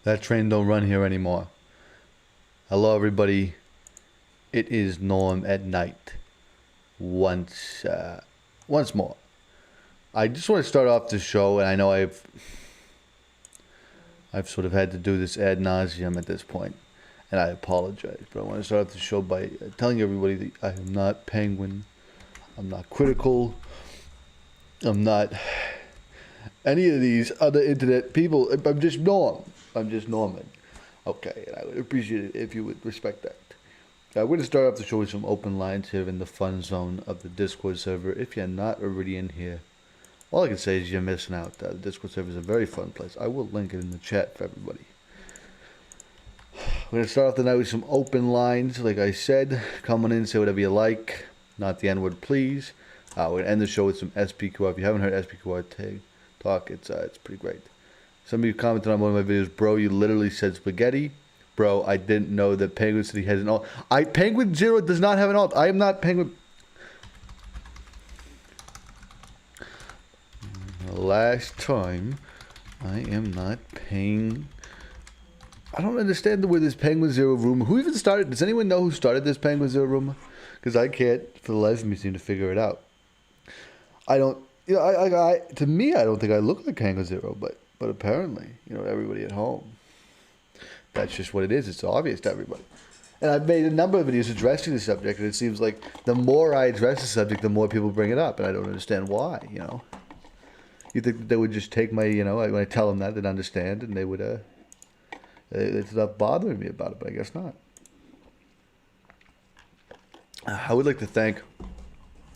That train don't run here anymore. Hello, everybody. It is Norm at night. Once more. I just want to start off the show, and I know I've sort of had to do this ad nauseum at this point, and I apologize. But I want to start off the show by telling everybody that I am not Penguin. I'm not critical. I'm not any of these other internet people. I'm just Norm. I'm just Norman. Okay, and I would appreciate it if you would respect that. We're going to start off the show with some open lines here in the fun zone of the Discord server. If you're not already in here, all I can say is you're missing out. The Discord server is a very fun place. I will link it in the chat for everybody. We're going to start off the night with some open lines. Like I said, come on in, say whatever you like. Not the N-word, please. We're going to end the show with some SPQR. If you haven't heard SPQR talk, it's pretty great. Some of you commented on one of my videos, bro, you literally said spaghetti. Bro, I didn't know that Penguin City has an alt. Penguin Zero does not have an alt. I am not Penguin. Last time, I am not paying. I don't understand where this Penguin Zero rumor. Who even started? Does anyone know who started this Penguin Zero rumor? Because I can't, for the life of me, seem to figure it out. I don't. You know, to me, I don't think I look like Penguin Zero, but apparently, you know, everybody at home. That's just what it is. It's obvious to everybody. And I've made a number of videos addressing the subject, and it seems like the more I address the subject, the more people bring it up, and I don't understand why, you know. You think they would just take my, you know, when I tell them that, they'd understand, and they would, they'd stop bothering me about it, but I guess not. I would like to thank,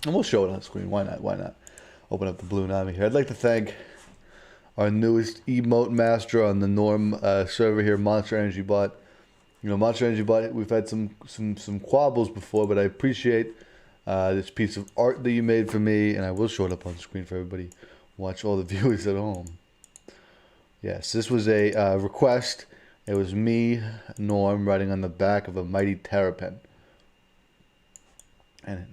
and we'll show it on the screen, why not? Open up the Balloon Army here. I'd like to thank our newest emote master on the Norm server here, Monster Energy Bot. You know, Monster Energy Bot, we've had some quabbles before, but I appreciate this piece of art that you made for me, and I will show it up on the screen for everybody. Watch all the viewers at home. Yes, this was a request. It was me, Norm, riding on the back of a mighty terrapin. And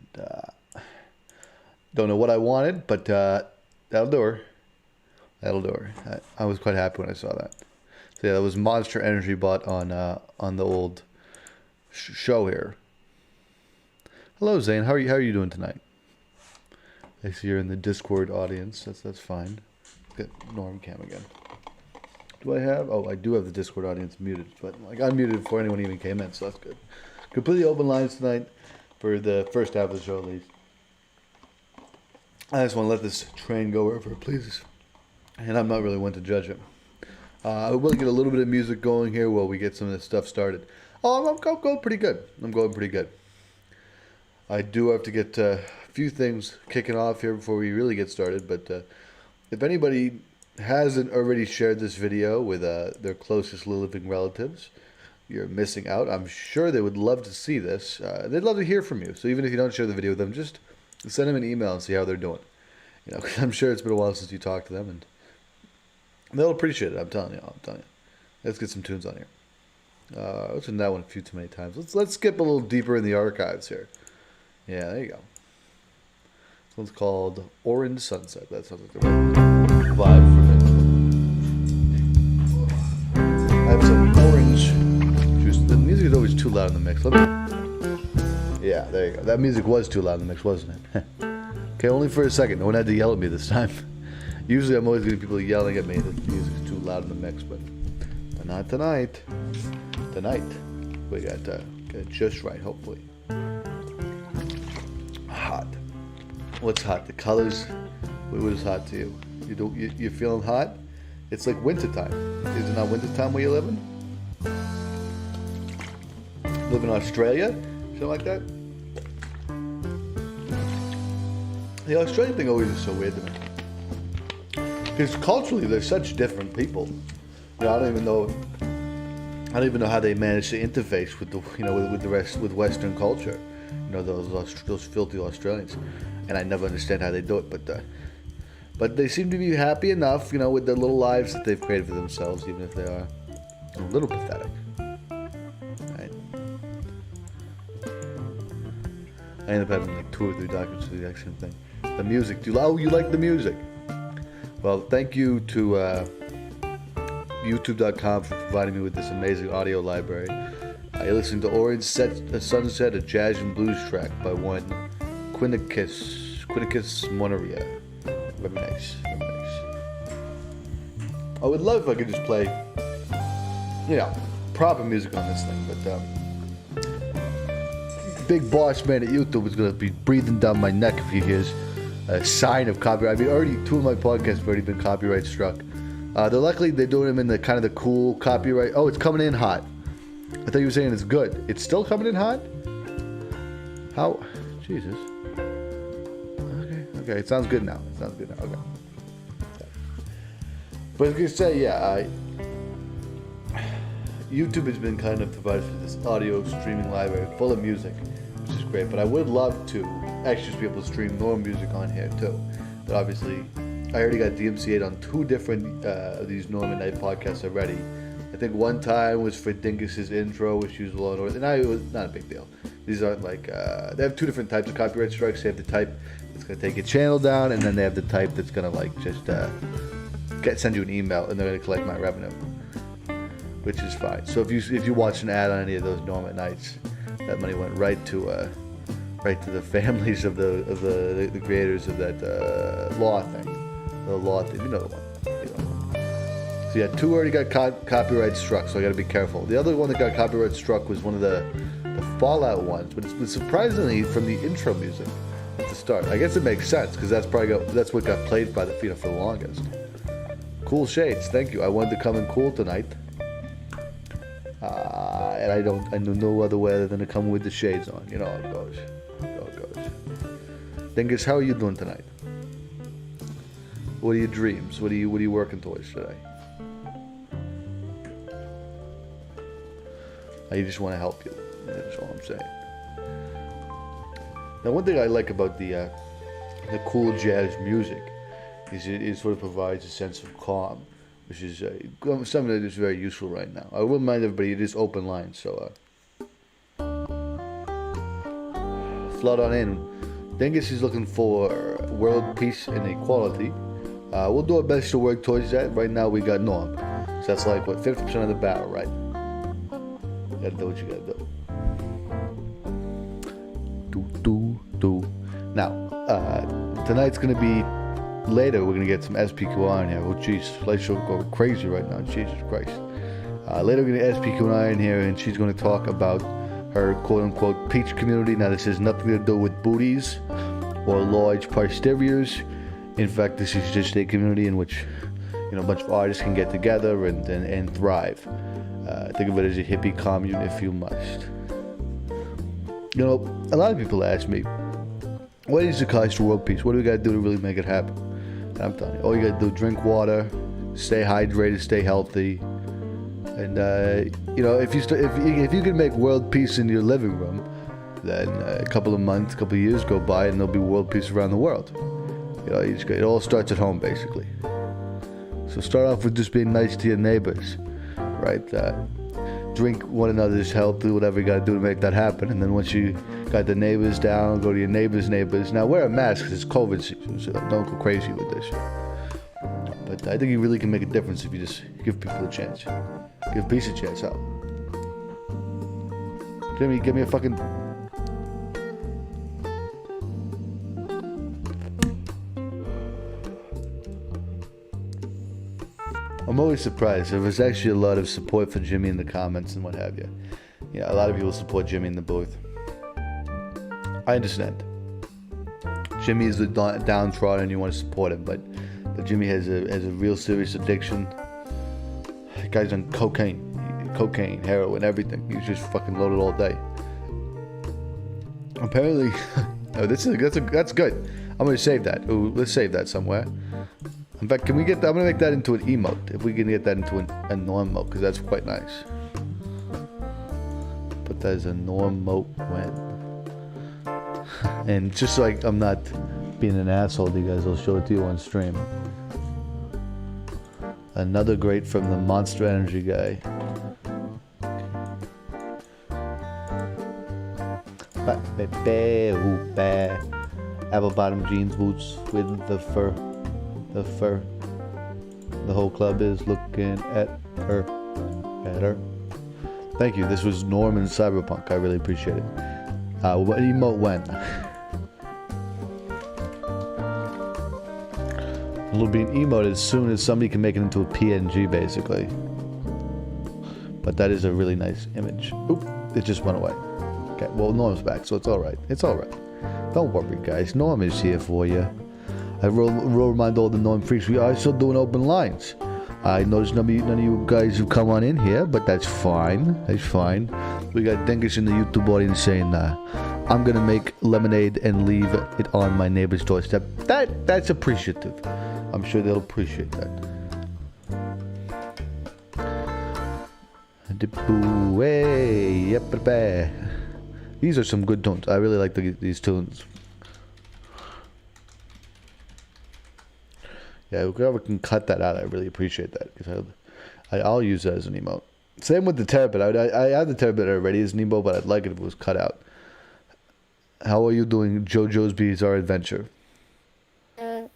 don't know what I wanted, but that'll do her. That'll do her. I was quite happy when I saw that. So yeah, that was Monster Energy Bot on the old show here. Hello, Zane. How are you doing tonight? I see you're in the Discord audience. That's fine. Get Norm Cam again. Do I have? Oh, I do have the Discord audience muted, but I got muted before anyone even came in, so that's good. Completely open lines tonight for the first half of the show, at least. I just want to let this train go wherever it pleases. And I'm not really one to judge it. I will get a little bit of music going here while we get some of this stuff started. Oh, I'm going pretty good. I'm going pretty good. I do have to get a few things kicking off here before we really get started. But if anybody hasn't already shared this video with their closest living relatives, you're missing out. I'm sure they would love to see this. They'd love to hear from you. So even if you don't share the video with them, just send them an email and see how they're doing. You know, 'cause I'm sure it's been a while since you talked to them, and they'll appreciate it. I'm telling you. Let's get some tunes on here. I've listened to that one a few too many times. Let's skip a little deeper in the archives here. Yeah, there you go. This one's called Orange Sunset. That sounds like the right vibe for me. I have some orange juice. The music is always too loud in the mix. Yeah, there you go. That music was too loud in the mix, wasn't it? Okay, only for a second. No one had to yell at me this time. Usually I'm always getting people yelling at me that the music's too loud in the mix, but not tonight. Tonight, we got it just right, hopefully. Hot. What's hot? The colors? What is hot to you? You're feeling hot? It's like wintertime. Is it not wintertime where you're living? Live in Australia? Something like that? The Australian thing always is so weird to me. Because culturally, they're such different people. You know, I don't even know how they manage to interface with with Western culture. You know, those filthy Australians, and I never understand how they do it. But they seem to be happy enough, you know, with their little lives that they've created for themselves, even if they are a little pathetic. Right? I end up having like 2 or 3 documents for the exact same thing. The music. You like the music? Well, thank you to YouTube.com for providing me with this amazing audio library. I listened to Orange Sunset, a jazz and blues track by one Quinnicus Monaria. Very nice, very nice. I would love if I could just play, proper music on this thing, but big boss man at YouTube is going to be breathing down my neck if he hears a sign of copyright. I mean, already 2 of my podcasts have already been copyright struck. They're doing them in the kind of the cool copyright. Oh, it's coming in hot. I thought you were saying it's good. It's still coming in hot? How? Jesus. Okay, it sounds good now. Okay. But I was going to say, YouTube has been kind of provided for this audio streaming library full of music, which is great. But I would love to actually just be able to stream more music on here too. But obviously, I already got DMCA'd on 2 different of these Norman Night podcasts already. I think one time was for Dingus's intro, which used Law and Order, and it was not a big deal. These aren't like, they have 2 different types of copyright strikes. They have the type that's going to take your channel down, and then they have the type that's going to like just send you an email, and they're going to collect my revenue, which is fine. So if you watch an ad on any of those Norman Nights, that money went right to the families of the creators of that law thing. The law thing, you know the one. So yeah, 2 already got copyright struck, so I got to be careful. The other one that got copyright struck was one of the Fallout ones, but it's surprisingly from the intro music at the start. I guess it makes sense because that's what got played by the for the longest. Cool shades, thank you. I wanted to come in cool tonight, and I know no other way other than to come with the shades on. You know how it goes. Dingus, how are you doing tonight? What are your dreams? What are you working towards today? I just want to help you. That's all I'm saying. Now, one thing I like about the cool jazz music is it sort of provides a sense of calm, which is something that is very useful right now. I will remind everybody it is open line, so flood on in. Dingus is looking for world peace and equality. We'll do our best to work towards that. Right now we got Norm, so that's like 50% of the battle, right? You gotta do what you gotta do. Now, tonight's gonna be later. We're gonna get some SPQR in here. Oh jeez, light show go crazy right now. Jesus Christ. Later we're gonna get SPQR in here, and she's gonna talk about her quote-unquote peach community. Now, this has nothing to do with booties or large posteriors. In fact, this is just a community in which a bunch of artists can get together and thrive. Think of it as a hippie commune if you must. A lot of people ask me, what is the cost of world peace? What do we got to do to really make it happen? And I'm telling you, all you got to do, drink water, stay hydrated, stay healthy. And, if you can make world peace in your living room, then a couple of years go by and there'll be world peace around the world. It all starts at home, basically. So start off with just being nice to your neighbors, right? Drink one another's health, do whatever you got to do to make that happen. And then once you got the neighbors down, go to your neighbors. Now wear a mask because it's COVID season, so don't go crazy with this. But I think you really can make a difference if you just give people a chance. Give peace a chance, huh? Give me a fucking... I'm always surprised. There was actually a lot of support for Jimmy in the comments and what have you. A lot of people support Jimmy in the booth. I understand. Jimmy is the downtrodden and you want to support him, but Jimmy has a real serious addiction. The guy's on cocaine, heroin, everything. He's just fucking loaded all day. Apparently, that's good. I'm gonna save that. Ooh, let's save that somewhere. In fact, I'm gonna make that into an emote. If we can get that into a norm mode, because that's quite nice. Put that as a norm mode when. And just so I'm not being an asshole to you guys, I'll show it to you on stream. Another great from the Monster Energy guy. Apple bottom jeans boots with the fur. The whole club is looking at her. At her. Thank you. This was Norman Cyberpunk. I really appreciate it. What emote when? It'll be an emote as soon as somebody can make it into a PNG, basically. But that is a really nice image. Oop, it just went away. Okay, well, Norm's back, so it's alright. It's alright. Don't worry, guys. Norm is here for you. I will remind all the Norm freaks, we are still doing open lines. I noticed none of you guys who come on in here, but that's fine. That's fine. We got Dingus in the YouTube audience saying, I'm gonna make lemonade and leave it on my neighbor's doorstep. That's appreciative. I'm sure they'll appreciate that. These are some good tunes. I really like these tunes. Yeah, whoever can cut that out, I really appreciate that, because I'll use that as an emote. Same with the terabit. I have the terabit already as an emote, but I'd like it if it was cut out. How are you doing, JoJo's Bizarre Adventure?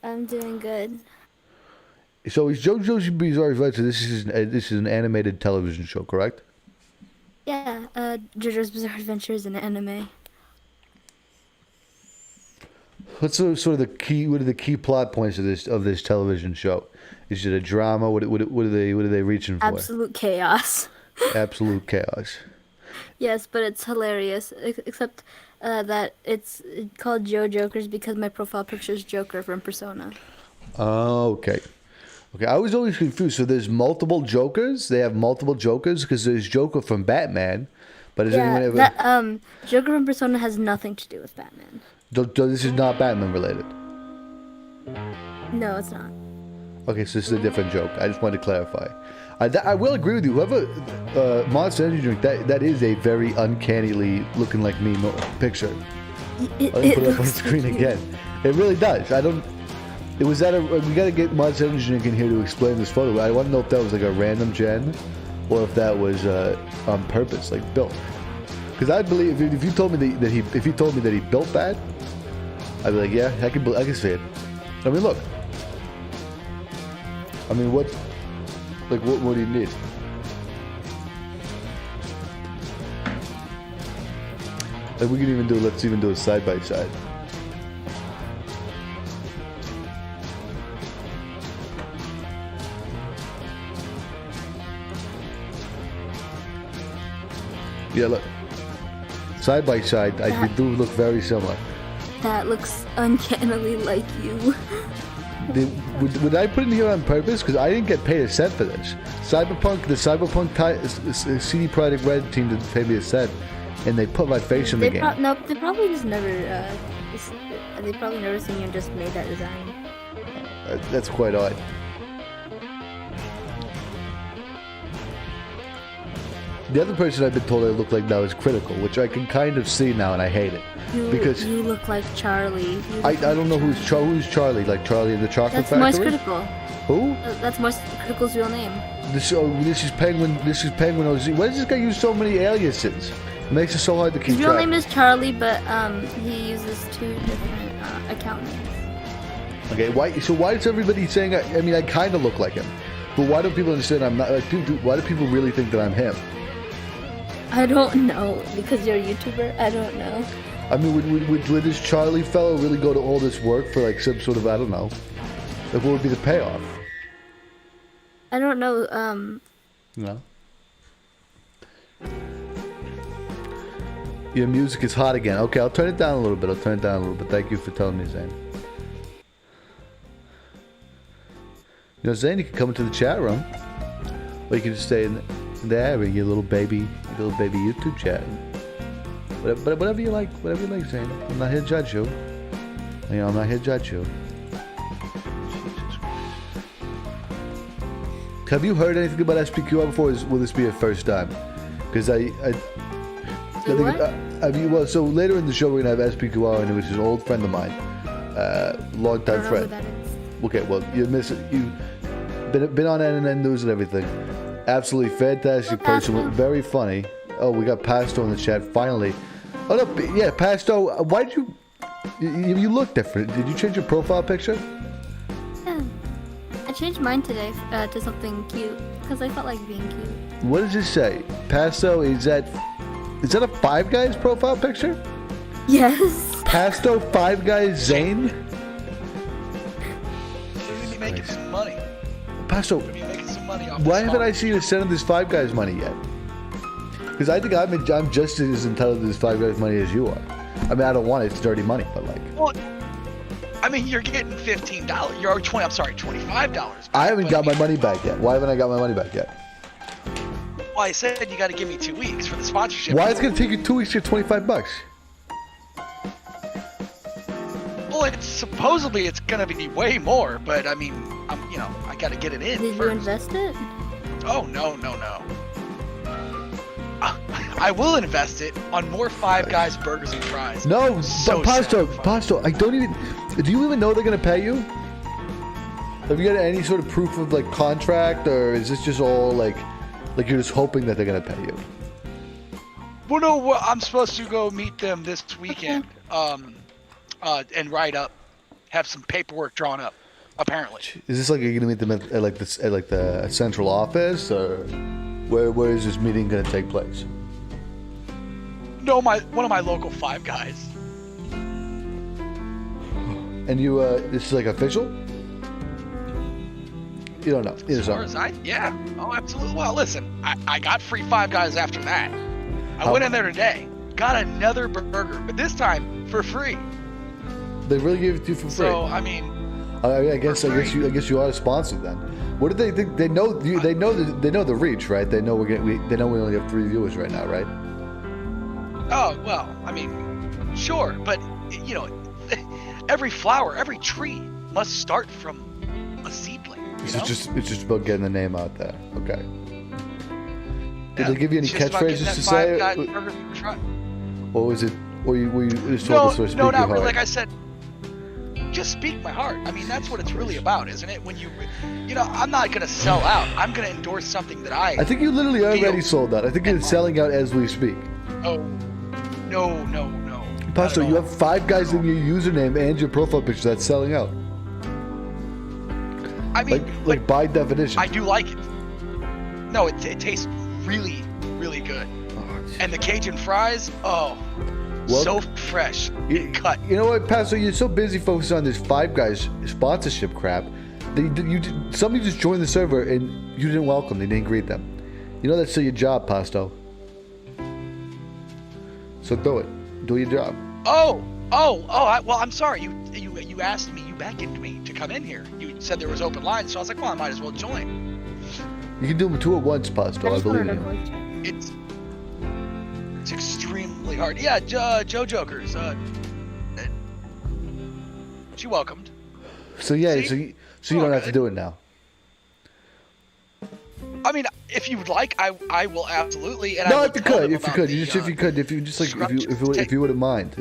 I'm doing good. So is JoJo's Bizarre Adventure? This is an animated television show, correct? Yeah, JoJo's Bizarre Adventure is an anime. What's sort of the key? What are the key plot points of this television show? Is it a drama? What are they reaching for? Absolute chaos. Absolute chaos. Yes, but it's hilarious. Except that it's called Jokers because my profile picture is Joker from Persona. Oh, okay. Okay, I was always confused. So there's multiple Jokers? They have multiple Jokers? Because there's Joker from Batman, but is anyone ever... Joker from Persona has nothing to do with Batman. This is not Batman related? No, it's not. Okay, so this is a different joke. I just wanted to clarify. I will agree with you. Whoever Monster Energy Drink, that is a very uncannily looking like me picture. It put it up on the screen again. It really does. I don't... We gotta get Monster Energy Drink in here to explain this photo. I want to know if that was like a random gen, or if that was on purpose, like built. Because I believe if you told me that he built that, I'd be like, yeah, I can see it. I mean, look. I mean, what do you need? Like we can let's even do a side by side. Yeah, look. Side by side, they do look very similar. That looks uncannily like you. Would I put it in here on purpose? Because I didn't get paid a cent for this. The Cyberpunk CD Projekt Red team didn't pay me a cent, and they put my face in the game. No, they probably just never. They probably never seen you and just made that design. That's quite odd. The other person I've been told I look like now is Critical, which I can kind of see now, and I hate it. Because you look like Charlie. I don't know who's Charlie, like Charlie in the Chocolate Factory? That's Moist Critical. Who? That's Moist Critical's real name. This is Penguin OZ. Why does this guy use so many aliases? It makes it so hard to keep track. His real name is Charlie, but he uses 2 different account names. Okay, why is everybody saying, I mean, I kind of look like him, but why don't people understand I'm not, why do people really think that I'm him? I don't know, because you're a YouTuber, I don't know. I mean, would this Charlie fellow really go to all this work for like some sort of, I don't know, like what would be the payoff? I don't know, No. Your music is hot again. Okay, I'll turn it down a little bit. Thank you for telling me, Zane. You know, Zane, you can come into the chat room, or you can just stay in there in your little baby YouTube chat. Whatever you like, Zane. I'm not here to judge you. I'm not here to judge you. Have you heard anything about SPQR before? Will this be your first time? Because so later in the show we're gonna have SPQR, and it was an old friend of mine, longtime friend. Who that is. Okay, well you've been on NNN News and everything. Absolutely fantastic person, very funny. Oh, we got Pasto in the chat finally. Oh no, yeah, Pasto. Why did you look different? Did you change your profile picture? Yeah. I changed mine today to something cute because I felt like being cute. What does it say? Pasto, is that a Five Guys profile picture? Yes. Pasto Five Guys Zane? You're gonna be making some money. Pasto, You're gonna be making some money off why this haven't I song. seen you send him this Five Guys money yet? Because I think I'm just as entitled to this Five Guys money as you are. I mean, I don't want it. It's dirty money, but like... Well, I mean, you're getting $15. You're $25. I haven't got my money back yet. Why haven't I got my money back yet? Well, I said you got to give me 2 weeks for the sponsorship. Why is it going to take you 2 weeks to get $25? Well, supposedly it's gonna be way more, but I mean, I got to get it in Did first. you invest it? Oh no. I will invest it on more Five Guys burgers and fries. No, So but satisfying. Pasto, I don't even... Do you even know they're going to pay you? Have you got any sort of proof of, like, contract, or is this just all, like you're just hoping that they're going to pay you? Well, no, I'm supposed to go meet them this weekend, and write up, have some paperwork drawn up, apparently. Is this like you're going to meet them at the central office, or where is this meeting going to take place? No, one of my local Five Guys. And you, this is like official? You don't know. You As just far don't. as yeah. Oh, absolutely. Well, listen, I got free Five Guys after that. I went in there today, got another burger, but this time for free. They really give it to you for free. So, I mean, I guess you are sponsored then. What do they think? They know you. They know the reach, right? They know they know we only have 3 viewers right now, right? oh, well, I mean, sure, but, every flower, every tree must start from a seedling. It's just about getting the name out there. Okay. Did Yeah, they give you any it's just about getting catchphrases that to Five say? Guys burger try. Or was it? Or you just told the story? No, not really. Like I said, just speak my heart. I mean, that's what it's really about, isn't it? When I'm not gonna sell out. I'm gonna endorse something that I. I think you literally already feel sold out. I think you're selling out as we speak. Oh, no. Pastor, Not at you all. have 5 guys in your username and your profile picture that's selling out. I mean, Like by definition. I do like it. No, it tastes really, really good. And the Cajun fries, Well, so fresh and cut. You know what, Pastor? You're so busy focused on this 5 Guys sponsorship crap. Somebody just joined the server and you didn't welcome. They didn't greet them. You know that's still your job, Pasto. So do it. Do your job. Well, I'm sorry. You asked me, you beckoned me to come in here. You said there was open lines, so I was like, well, I might as well join. You can do them 2 at once, Pasto. I just believe wanted in to you. voice chat. It's extremely hard. Yeah, Joe Jokers. She welcomed. So yeah, See? so you All don't have to good. do it now. I mean, if you would like, I will absolutely. And I No, will if you tell could, them if you about could, the, if you wouldn't mind,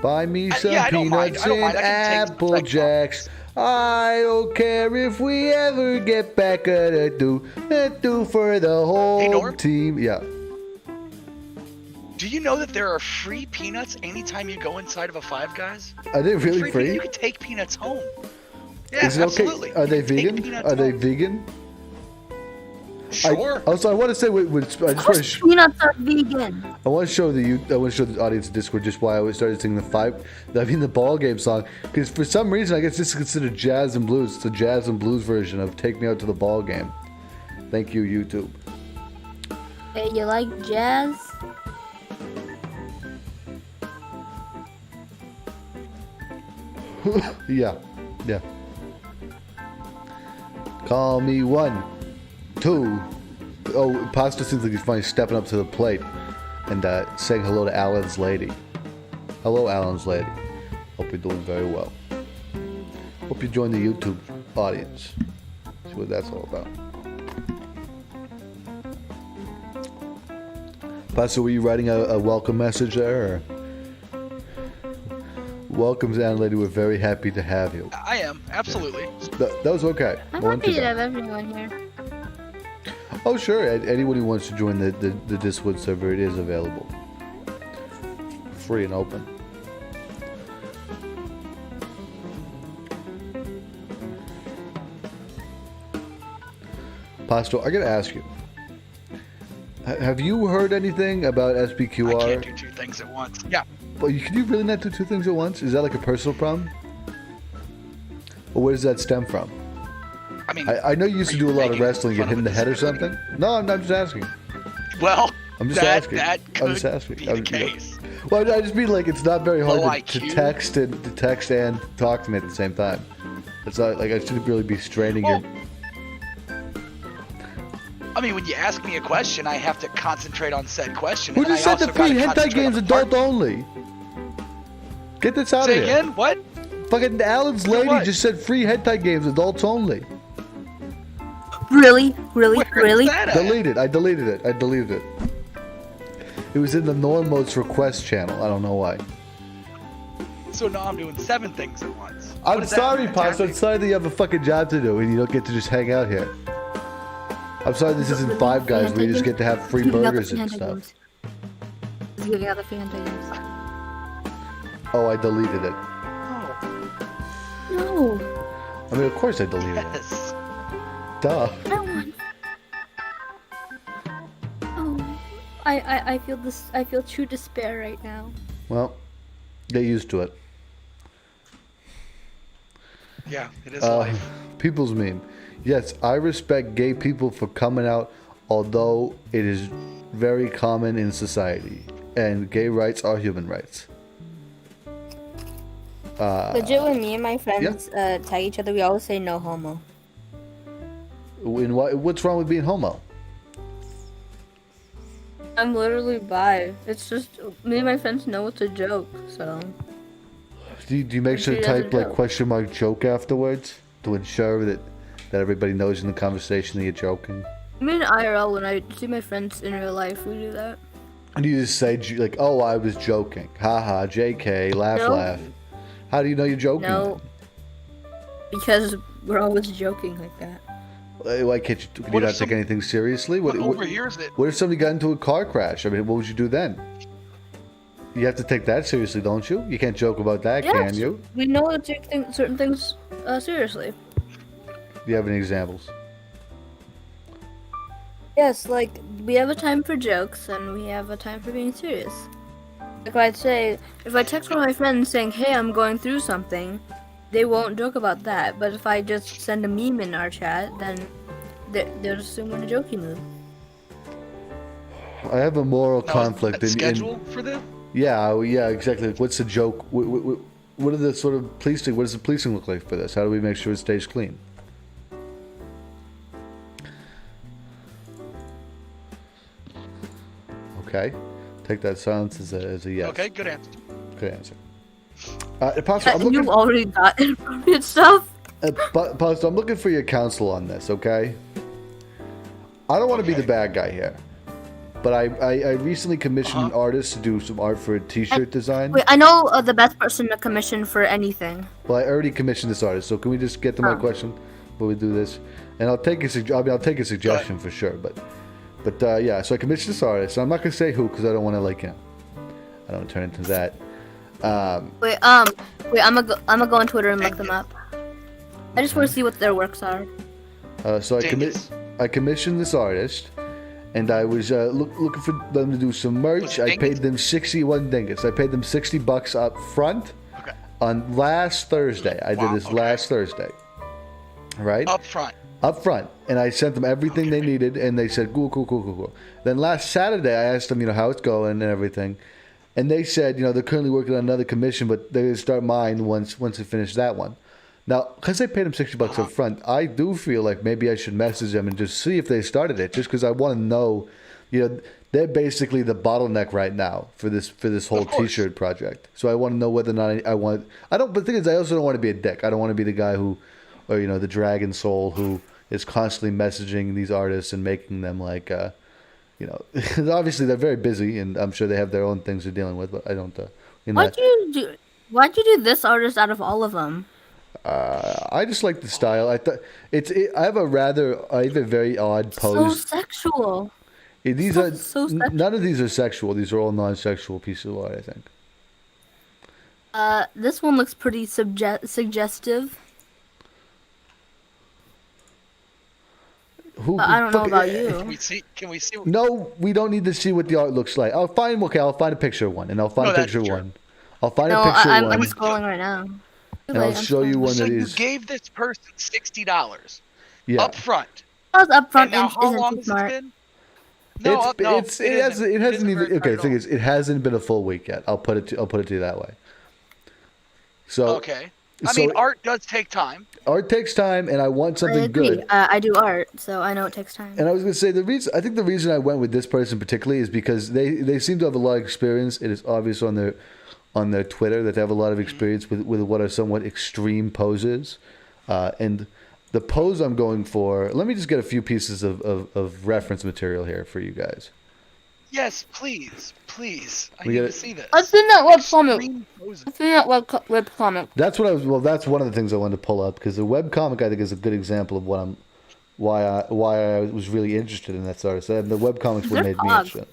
buy me some yeah, I don't mind. peanuts I don't and mind. I can take Apple like, Jacks. I don't care if we ever get back at it. Do for the whole Norm? team. Yeah. Do you know that there are free peanuts anytime you go inside of a Five Guys? Are they really Peanuts, free? you can take peanuts home. Yeah, Is it absolutely. okay? Are they You can take vegan? peanuts Are they home. vegan? Sure. Also, I want to say, I just want to. Peanuts are vegan. I want to show the audience of Discord just why I started singing the ball game song, because for some reason I guess this is considered jazz and blues. It's the jazz and blues version of "Take Me Out to the Ball Game." Thank you, YouTube. Hey, you like jazz? Yeah. Call me 1, 2. Oh, Pasta seems like he's finally stepping up to the plate and saying hello to Alan's lady. Hello, Alan's lady. Hope you're doing very well. Hope you join the YouTube audience. See what that's all about. Pasta, were you writing a welcome message there? Or? Welcome, Alan lady. We're very happy to have you. I am, absolutely. That was okay. I'm Wasn't happy too to bad. have everyone here. Oh, sure. Anyone who wants to join the Discord server, it is available. Free and open. Pasto, I gotta ask you. Have you heard anything about SPQR? I can't do two things at once. Yeah. Well, can you really not do two things at once? Is that like a personal problem? Or where does that stem from? I mean, I know you used to do a lot of wrestling, get hit in the head or something. No, I'm just asking. Well, I'm just asking. That I'm just could asking. be the case. Well, I just mean like it's not very hard Low to IQ. text and talk to me at the same time. It's not like I shouldn't really be straining Well, your. I mean, when you ask me a question, I have to concentrate on said question. Who and just I said the also gotta free hentai concentrate on games the adult part- only? Get this out Say of here. again? What? Fucking Alan's lady what? just said free hentai games adults only. Really? Really? Where Really? is that at? Deleted. I deleted it. It was in the Normos request channel. I don't know why. So now I'm doing 7 things at once. I'm What is that, sorry, Pasto. I'm fantastic? sorry that you have a fucking job to do and you don't get to just hang out here. I'm sorry this isn't Five Guys where you just get to have free burgers and stuff. He's giving out the free hentai games. Oh, I deleted it. No. I mean, of course I deleted it. Yes. Duh. I don't want. Oh, I feel this. I feel true despair right now. Well, get used to it. Yeah, it is life. People's meme. Yes, I respect gay people for coming out, although it is very common in society. And gay rights are human rights. Legit, when me and my friends tag each other, we always say no homo. What's wrong with being homo? I'm literally bi. It's just me and my friends know it's a joke, so. Do you make sure to She doesn't type like joke. question mark joke afterwards to ensure that everybody knows in the conversation that you're joking? I mean, IRL, when I see my friends in real life, we do that. And you just say like, "Oh, I was joking." Haha, JK, laugh, No. laugh. How do you know you're joking? No. Because we're always joking like that. Why can't you? Can you What if not take anything seriously? What overhears it? What if somebody got into a car crash? I mean, what would you do then? You have to take that seriously, don't you? You can't joke about that, Yes, can you? we know to take certain things seriously. Do you have any examples? Yes, like, we have a time for jokes and we have a time for being serious. Like I'd say, if I text one of my friends saying, hey, I'm going through something, they won't joke about that. But if I just send a meme in our chat, then they'll assume we're in a jokey mood. I have a moral Now, conflict is in. that schedule for them? Yeah, exactly. What's the joke? What are the sort of policing? What does the policing look like for this? How do we make sure it stays clean? Okay, take that silence as a yes. Okay, good answer. Good answer. Pastor, I'm And looking. you've already got inappropriate stuff. Pastor, I'm looking for your counsel on this. Okay. I don't want to be the bad guy here, but I recently commissioned an artist to do some art for a T-shirt design. Wait, I know the best person to commission for anything. Well, I already commissioned this artist, so can we just get to my Oh. question before we do this? And I'll take I'll take a suggestion for sure, but yeah. So I commissioned this artist. I'm not gonna say who because I don't want to I don't want to turn into that. Wait, I'm gonna go on Twitter and look them up. I just want to see what their works are. So Dingus. I commissioned this artist, and I was looking for them to do some merch. Was it I Dingus? paid them $61 I paid them $60 up front Okay. on last Thursday. I did Wow, this okay. last Thursday. Right? Up front. Up front, and I sent them everything they needed, and they said, cool. Then last Saturday, I asked them, how it's going and everything, and they said, they're currently working on another commission, but they're gonna start mine once they finish that one. Now, because they paid them $60 up front, I do feel like maybe I should message them and just see if they started it, just because I want to know, they're basically the bottleneck right now for this whole Of course. T-shirt project. So I want to know whether or not I want. I don't. But the thing is, I also don't want to be a dick. I don't want to be the guy who, or the dragon soul who is constantly messaging these artists and making them like, obviously they're very busy and I'm sure they have their own things they're dealing with. But I don't. Why'd you do this artist out of all of them? I just like the style. I thought I have a very odd So pose. sexual. These so- are so sexual. none of these are sexual. These are all non-sexual pieces of art, I think. This one looks pretty suggestive. Who? But I don't know fuck- about Can you. we see? Can we see? No, we don't need to see what the art looks like. I'll find a picture of one, and I'll find No, a that's picture of true. one. I'll find No, a picture of I'm one, scrolling right now. Too and I'll late, I'm show you scrolling. one So that you is. gave this person $60 Yeah. up front, Us up and front now how isn't long too has it smart. been? No, it hasn't isn't even. very Okay, the smart thing at is, it hasn't been a full week yet. I'll put it to you that way. So all. Okay. I so mean, art does take time. art takes time, and I want I something agree. good. I do art, so I know it takes time. And I was gonna say I think the reason I went with this person particularly is because they seem to have a lot of experience. It is obvious on their Twitter that they have a lot of experience with what are somewhat extreme poses, and the pose I'm going for. Let me just get a few pieces of reference material here for you guys. Yes, please, please. I We need gotta- to see this. I've seen that webcomic. Extreme poses. I've seen that webcomic. That's what I was. Well, that's one of the things I wanted to pull up because the webcomic I think is a good example of why I was really interested in that sort of stuff. The webcomics what They're made me fog. interested.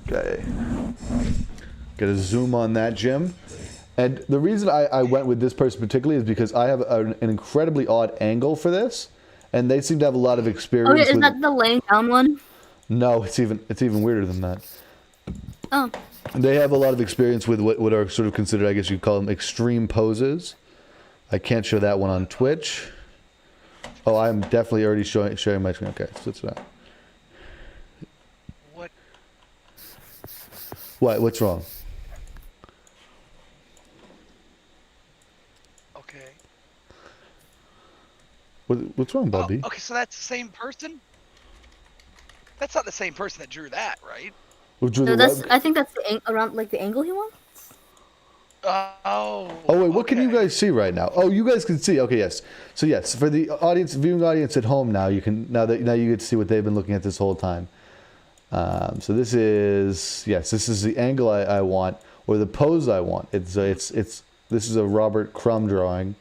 Okay. Get a zoom on that, Jim. And the reason I went with this person particularly is because I have an incredibly odd angle for this, and they seem to have a lot of experience. Oh, yeah, is with that the laying down one? No, it's even weirder than that. Oh, They have a lot of experience with what are sort of considered, I guess you'd call them, extreme poses. I can't show that one on Twitch. Oh, I'm definitely already sharing my screen. Okay, so it's that. What? What? What's wrong? Okay. What's wrong, Oh, Bubby? okay, so that's the same person? That's not the same person that drew that, right? Who drew so the that's. web- I think that's around like the angle he wants. Oh. Oh wait, what can you okay. guys see right now? Oh, you guys can see. Okay, yes. So yes, for the viewing audience at home now, you can now you get to see what they've been looking at this whole time. So this is the angle I want, or the pose I want. This is a Robert Crumb drawing,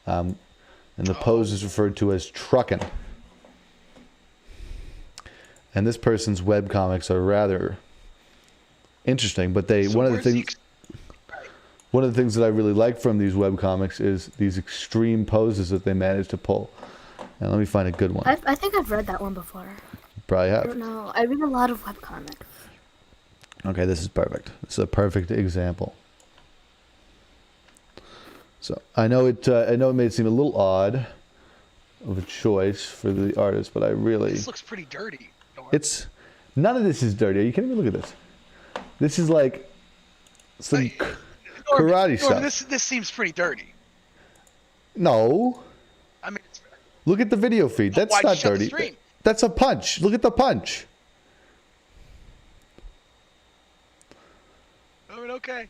and the pose is referred to as truckin'. And this person's webcomics are rather interesting, but So one of the where's the things. One of the things that I really like from these webcomics is these extreme poses that they manage to pull. And let me find a good one. I think I've read that one before. Probably I have. don't know. I read a lot of webcomics. Okay, this is perfect. This is a perfect example. So I know it may seem a little odd of a choice for the artist, but I really This looks pretty dirty. it's none of this is dirty. Are you kidding me? Look at this. This is like some karate stuff. This seems pretty dirty. No. I mean, it's, Look at the video feed. That's why'd you not shut the dirty. stream? That's a punch. Look at the punch. I mean, okay.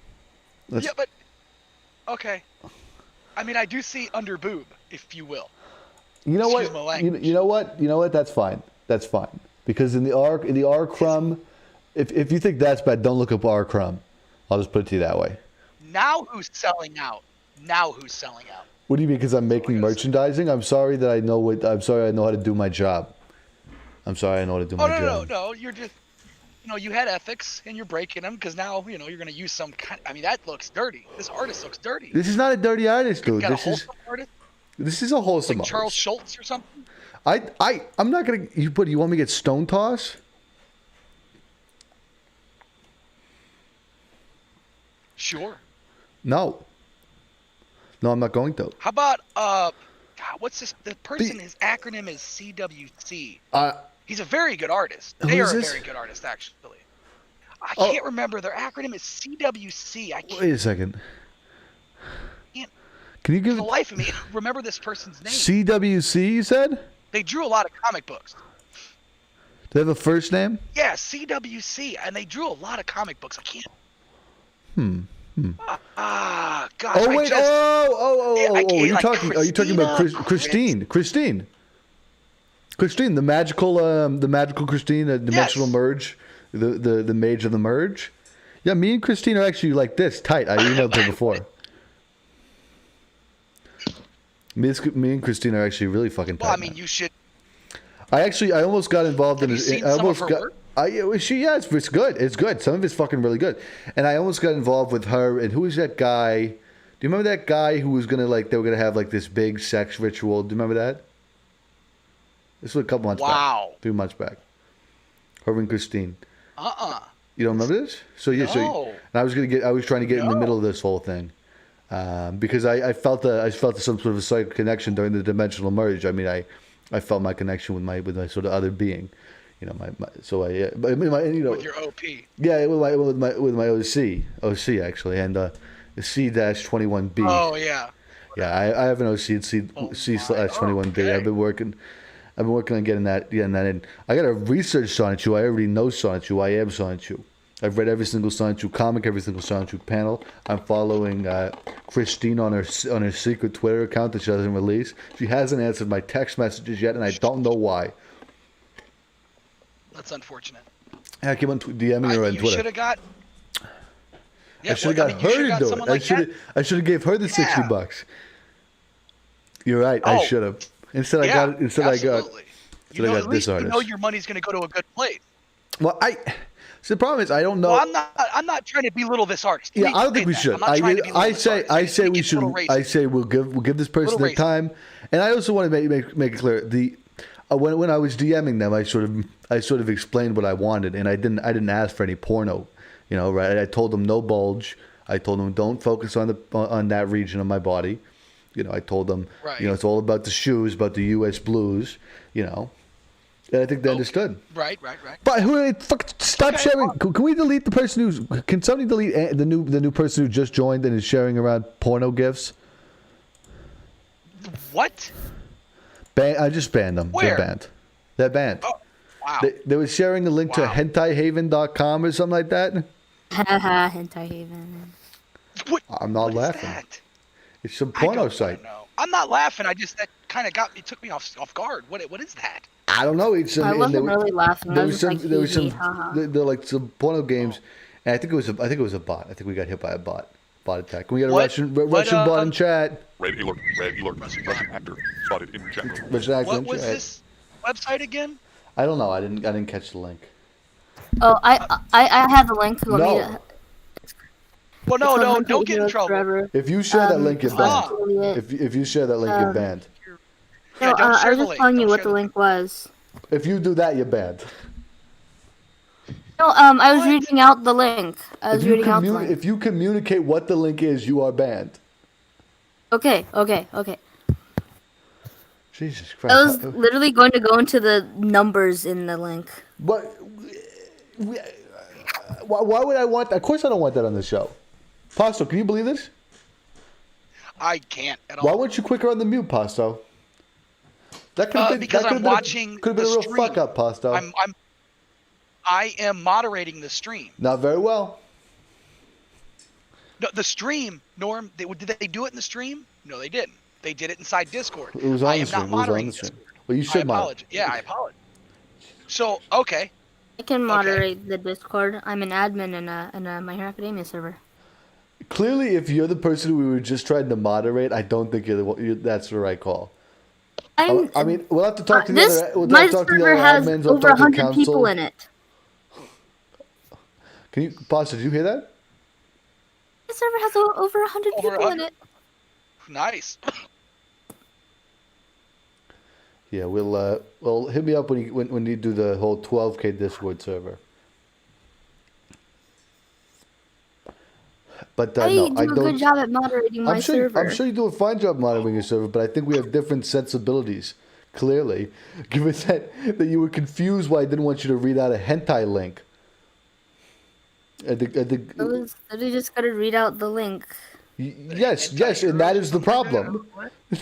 Let's- Yeah, but okay. I mean, I do see under boob, if you will. You know Excuse what? my language. You know what? You know what? That's fine. That's fine. Because in the R crumb, if you think that's bad, don't look up R crumb. I'll just put it to you that way. Now who's selling out? Now who's selling out? What do you mean? Because I'm making merchandising? I'm sorry that I know I'm sorry I know how to do my job. I'm sorry I know how to do my job. No. You're just, you had ethics and you're breaking them because now, you're going to use some kind. I mean, that looks dirty. This artist looks dirty. This is not a dirty artist, You dude. got a This is wholesome artist this is a wholesome like Charles artist. Schultz or something. I'm not gonna. You want me to get stone toss? Sure. No. No, I'm not going to. How about God, what's this? The person, his acronym is CWC. He's a very good artist. Who They is are a this? very good artist, actually. I Oh. can't remember their acronym is CWC. I can't Wait a second. Can't- Can you for give the life of me remember this person's name. CWC? You said? They drew a lot of comic books. Do they have a first name? Yeah, CWC, and they drew a lot of comic books. I can't. Gosh. Oh wait! I just, I can't, You're like talking? Are you talking about Christina, Christine? Christine, the magical Christine, the dimensional merge, the mage of the merge. Yeah, me and Christine are actually like this tight. I emailed her before. Me and Christine are actually really fucking tight. well, I mean, man. you should. I almost got involved Have in you it. seen I some of almost her got. work? It's good. It's good. Some of it's fucking really good. And I almost got involved with her. And who was that guy? Do you remember that guy who was gonna they were gonna have like this big sex ritual? Do you remember that? This was a couple months back. Wow. 3 months back. Her and Christine. You don't remember this? So yeah, No. and I was trying to get in the middle of this whole thing, because I felt some sort of a psychic connection during the dimensional merge. I mean, I felt my connection with my sort of other being, you know, With your OP. yeah, with my OC actually, and the C-21B. Oh yeah. Yeah, I have an OC C/21B. okay. I've been working on getting that in. I got to research Sonichu. I already know Sonichu. I am Sonichu. I've read every single Sonichu comic, every single Sonichu panel. I'm following Christine on her secret Twitter account that she doesn't release. She hasn't answered my text messages yet, and I don't know why. That's unfortunate. I keep on DMing her on You Twitter. should have got. Yeah, I should have got her to do it. I should have gave her the $60. You're right. I should have. Instead, I got this artist. You know your money's going to go to a good place. Well, so the problem is I don't know. Well, I'm not trying to belittle this artist. Yeah, I don't think we should. I say we should. I say we'll give this person their time, and I also want to make it clear when I was DMing them, I sort of explained what I wanted, and I didn't ask for any porno, you know, right? I told them no bulge. I told them don't focus on that region of my body. You know, I told them, you know, it's all about the shoes, about the U.S. Blues, you know. And I think they understood. Right. But stop sharing. Can we delete the person can somebody delete the new person who just joined and is sharing around porno gifs? What? I just banned them. Where? They're banned. Oh, wow. They were sharing a link to hentaihaven.com or something like that. Haha, Hentai Haven. What? I'm not laughing. That? It's some porno site. No, I'm not laughing. That kind of took me off guard. What is that? I don't know. I wasn't really laughing. I was just there was some. haha. They're like some porno games, and I think it was a bot. I think we got hit by a bot attack. Can we get a Russian bot in chat? Red alert, Russian actor spotted in chat room. Russian actor What in was chat. this website again? I don't know. I didn't catch the link. Oh, I have the link. You want me to? Well, no, It's don't get in 100 trouble. forever. If you share that link, you're banned. Affiliate. If you share that link, you're banned. Yeah, No, don't I share was the just link. telling you Don't what share the link was. If you do that, you're banned. No, I was What? reading out the link. I was reading out the link. If you communicate what the link is, you are banned. Okay. Jesus Christ. I was literally going to go into the numbers in the link. But why would I want that? Of course I don't want that on the show. Pasto, can you believe this? I can't at all. Why weren't you quicker on the mute, Pasto? That could have been because I'm watching could have been a the real stream. fuck up, Pasto. I am moderating the stream. Not very well. No, the stream, Norm. Did they do it in the stream? No, they didn't. They did it inside Discord. It was on I the am stream. not It was on moderating the stream. Discord. Well, you should I moderate. apologize. Yeah, I apologize. So okay. I can moderate the Discord. I'm an admin in a My Hero Academia server. Clearly, if you're the person who we were just trying to moderate, I don't think that's the right call. I mean, we'll have to talk to the This other. We'll my talk to the server other has admins. We'll over talk to 100 council. people in it. Can you, Pasto, did you hear that? The server has over 100 Over people in 100? it. Nice. Yeah, well, hit me up when you do the whole 12K Discord server. But I no, do I a don't. good job at moderating my server. I'm sure you do a fine job monitoring your server, but I think we have different sensibilities. Clearly, given that you were confused why I didn't want you to read out a hentai link. I think. I was literally just gotta read out the link. Yes, and that is the problem.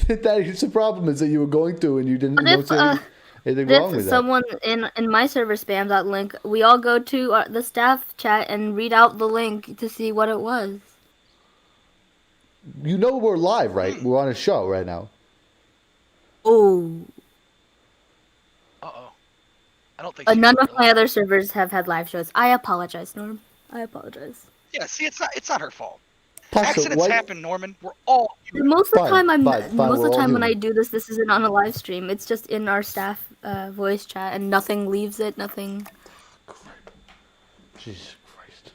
That is the problem, is that you were going through and you didn't But anything wrong with if that. someone in my server spams that link, we all go to the staff chat and read out the link to see what it was. You know we're live, right? We're on a show right now. Oh. Uh-oh. I don't think. None of my other servers have had live shows. I apologize, Norm. I apologize. Yeah. See, it's not her fault. Pasto, Accidents happen, Norman. We're all human. Most of the Fine, time, fine, most of we're the all time when I human. do this isn't on a live stream. It's just in our staff voice chat, and nothing leaves it. Nothing. Jesus Christ.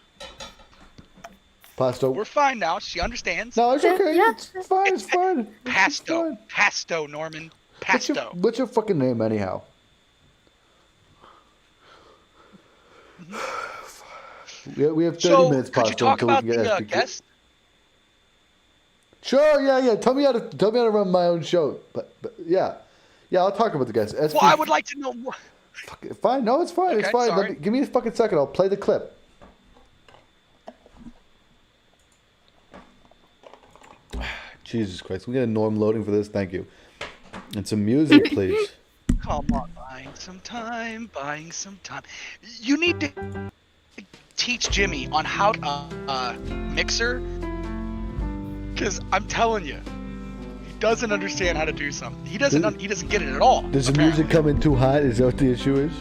Pasto. We're fine now. She understands. No, it's okay. Yeah. It's fine. It's fine. It's Pasto. fine. Pasto, Norman. Pasto. What's your fucking name anyhow? We have 30 So, minutes could you possible talk until we about can get the SPQ. guest? Sure, yeah. Tell me how to run my own show. But yeah, I'll talk about the guys. Well, I would like to know more. Fine, no, it's fine. It's Okay, fine. sorry. Give me a fucking second. I'll play the clip. Jesus Christ, we got a Norm loading for this. Thank you. And some music, please. Come on, buying some time. You need to teach Jimmy on how to mixer, because I'm telling you, he doesn't understand how to do something. He doesn't get it at all. Does the apparently. music come in too hot? Is that what the issue is?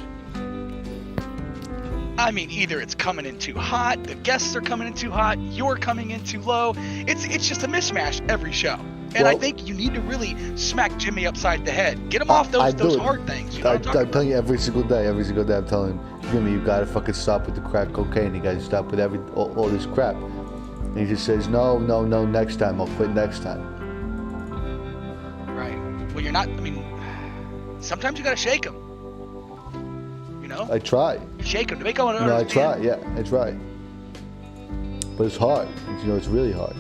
I mean, either it's coming in too hot, the guests are coming in too hot, you're coming in too low. It's just a mismatch every show. And I think you need to really smack Jimmy upside the head. Get him off those hard things. You know what I'm telling you every single day. I'm telling him, Jimmy, you gotta fucking stop with the crack cocaine. You gotta stop with all this crap. And he just says, no, next time. I'll quit next time. Right. Well, you're not. I mean, sometimes you gotta shake him. You know. I try. Shake him to make him understand. No, I try. Yeah, I try. But it's hard. It's really hard.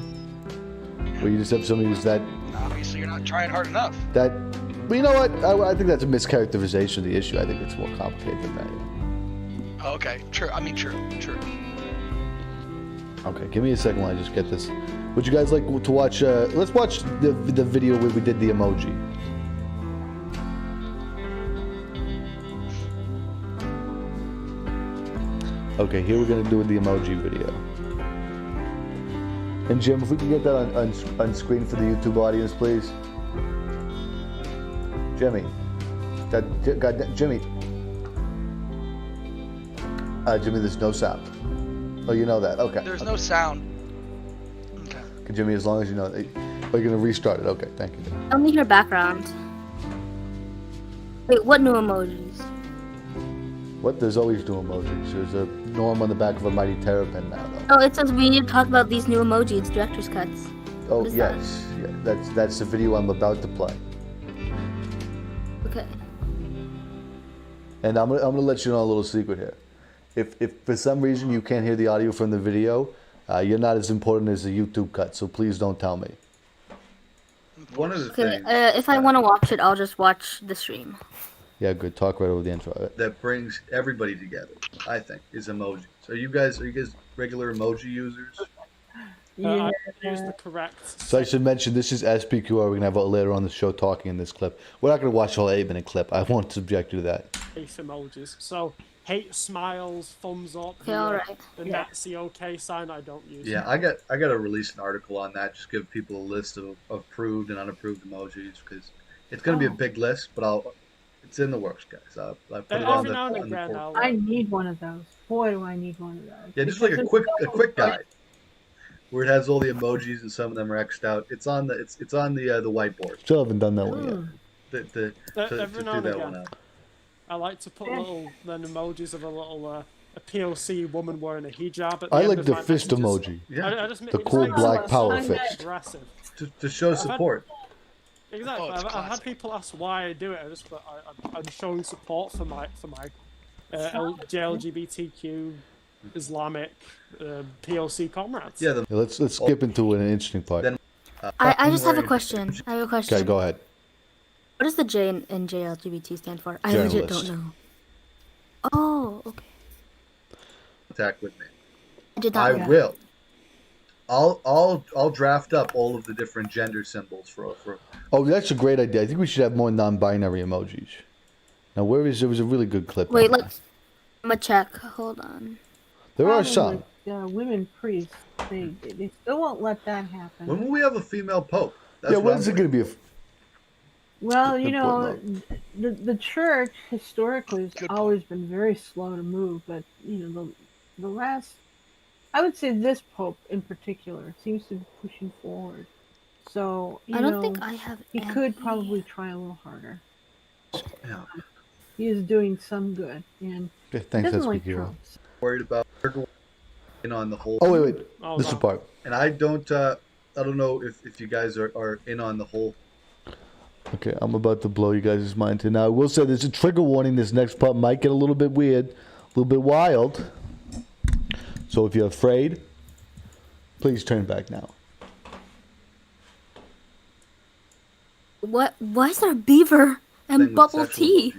Where you just have somebody who's that. Obviously, you're not trying hard enough. But you know what? I think that's a mischaracterization of the issue. I think it's more complicated than that. Oh, okay. True. I mean, true. Okay, give me a second while I just get this. Would you guys like to watch? Let's watch the video where we did the emoji. Okay, here we're gonna do the emoji video. And Jim, if we can get that on screen for the YouTube audience, please. Jimmy. Jimmy. Jimmy, there's no sound. Oh, you know that. Okay. There's no sound. Okay. Okay, Jimmy, as long as you know that. Oh, you're going to restart it. Okay, thank you. Only hear background. Wait, what new emojis? What? There's always new emojis. There's a Norm on the back of a Mighty Terrapin now, though. Oh, it says we need to talk about these new emojis, director's cuts. Oh, What is yes. Yeah, that's the video I'm about to play. Okay. And I'm gonna let you know a little secret here. If for some reason you can't hear the audio from the video, you're not as important as the YouTube cut, so please don't tell me. One of the Okay, things if I want to watch it, I'll just watch the stream. Yeah, good. Talk right over the intro. that brings everybody together, I think, is emojis. Are you guys regular emoji users? I use the correct. So I should mention, this is SPQR. We're going to have later on the show talking in this clip. We're not going to watch the whole 8-minute clip. I won't subject you to that. Face emojis. So hate smiles, thumbs up. Okay, alright. The Nazi OK sign. I don't use. Yeah, I got to release an article on that. Just give people a list of approved and unapproved emojis because it's going to be a big list, but it's in the works, guys. I put it on Every now and the again, portal. I need one of those. Boy, do I need one of those. Yeah, just like a quick guide where it has all the emojis and some of them are X'd out. It's on the whiteboard. Still haven't done that one yet. To Every now do and that one again, out. I like to put little emojis of a little a POC woman wearing a hijab. At the I end like of the my fist messages. emoji. Yeah, I just The it cool makes black it power so fist. aggressive. to show support. Exactly. Oh, it's I've had classic. people ask why I do it. I'm showing support for my JLGBTQ Islamic POC comrades. Yeah, Let's skip into an interesting part. Then- I just have a Fucking question. I have a question. Okay, go ahead. What does the J in JLGBT stand for? I legit Journalist. don't know. Oh, okay. contact with me. I did not know. I will. I'll draft up all of the different gender symbols for. Oh, that's a great idea. I think we should have more non-binary emojis. Now, there was a really good clip. Wait, on that. I'm gonna check. Hold on. There are Problem some. with, women priests, they still won't let that happen. When will we have a female pope? That's Yeah, what when's I'm it going to be? Well, Good you point, know, the church historically has Good always been very slow to move, but the last, I would say this pope in particular seems to be pushing forward. So I don't think I have. he any. could probably try a little harder. Yeah. He is doing some good, and Yeah, he thanks, doesn't like SPQR. Trump. worried about in on the whole. Oh, wait. Oh, This is no. the part. And I don't know if you guys are in on the whole. Okay, I'm about to blow you guys' mind too. Now, I will say there's a trigger warning. This next part might get a little bit weird. little bit wild. So if you're afraid, please turn back now. What? Why is there a beaver Thing and with bubble sexual tea?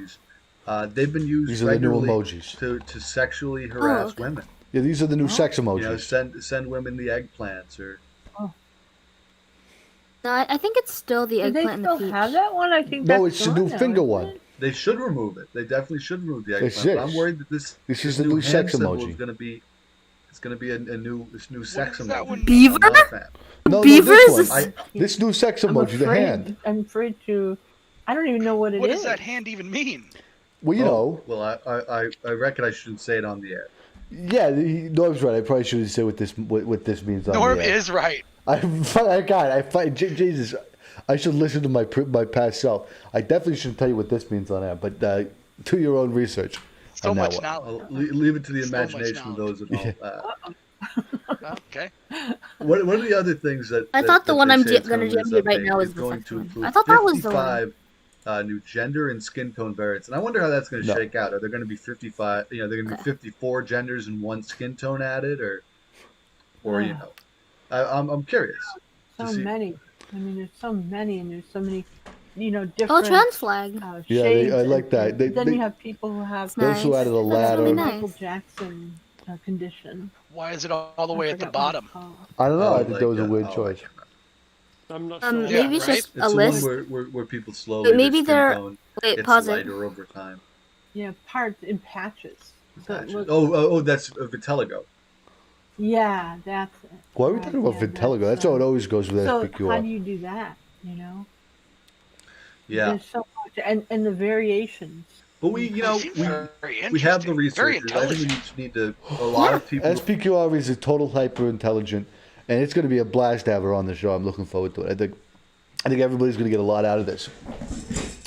emojis. They've been used These are the new regularly emojis. to sexually harass okay. women. Yeah, these are the new sex You know, emojis. send women the eggplants or. No, I think it's still the Do they eggplant and the still peach. have that one? I think No, that's it's the gone new now, finger isn't one. it? They should remove it. They definitely should remove the They eggplant. But should. I'm worried that this This is the new hand sex symbol emoji. is going to be. It's going to be a new sex is that emoji. one? Beaver? I'm not a fan. No, Beavers? this one. This new sex emoji, the hand. I'm afraid to. I don't even know what it is. What does that hand even mean? Well, you know. Well, I reckon I shouldn't say it on the air. Yeah, Norm's right. I probably shouldn't say what this means on Norm the air. is right. Jesus. I should listen to my past self. I definitely shouldn't tell you what this means on air, but do your own research. So on that much one. knowledge. I'll leave it to the So much imagination of those at home. Okay. What are the other things that I thought the that one they I'm say it's gonna going jam this you right update now is is the going second to one. include I thought that was the one. 55 new gender and skin tone variants, and I wonder how that's going to No. shake out. Are there going to be 55? You know, they're going to be 54 genders and one skin tone added, or you know, I'm curious. So to see. many. I mean, there's so many, and there's so many, Oh, different. trans flag. Yeah, shades I like and- that. and They- then they- you have people who have Those who Nice. added a That's ladder. really Michael nice. Jackson condition. Why is it all the way I at the forgot what it's bottom? called. I don't know. I think like that was a that. weird Oh, I choice. can't remember. I'm not Um, sure. Yeah, maybe it's right? just It's a the list. one where people slowly maybe their they're- skin tone Wait, gets pause it. lighter over time. Yeah, parts in patches. So it Gotcha. looks- Oh, that's vitiligo. Yeah, that's it. Why are we Right, talking about yeah, vitiligo? That's how it always goes with So how SPQR. do you do that? You know, Yeah, there's so much, and the variations. but we Seems very we have the interesting. Very researchers. I think we intelligent. just need to a lot of people. SPQR is a total hyper intelligent, and it's going to be a blast to have her on the show. I'm looking forward to it. I think everybody's going to get a lot out of this.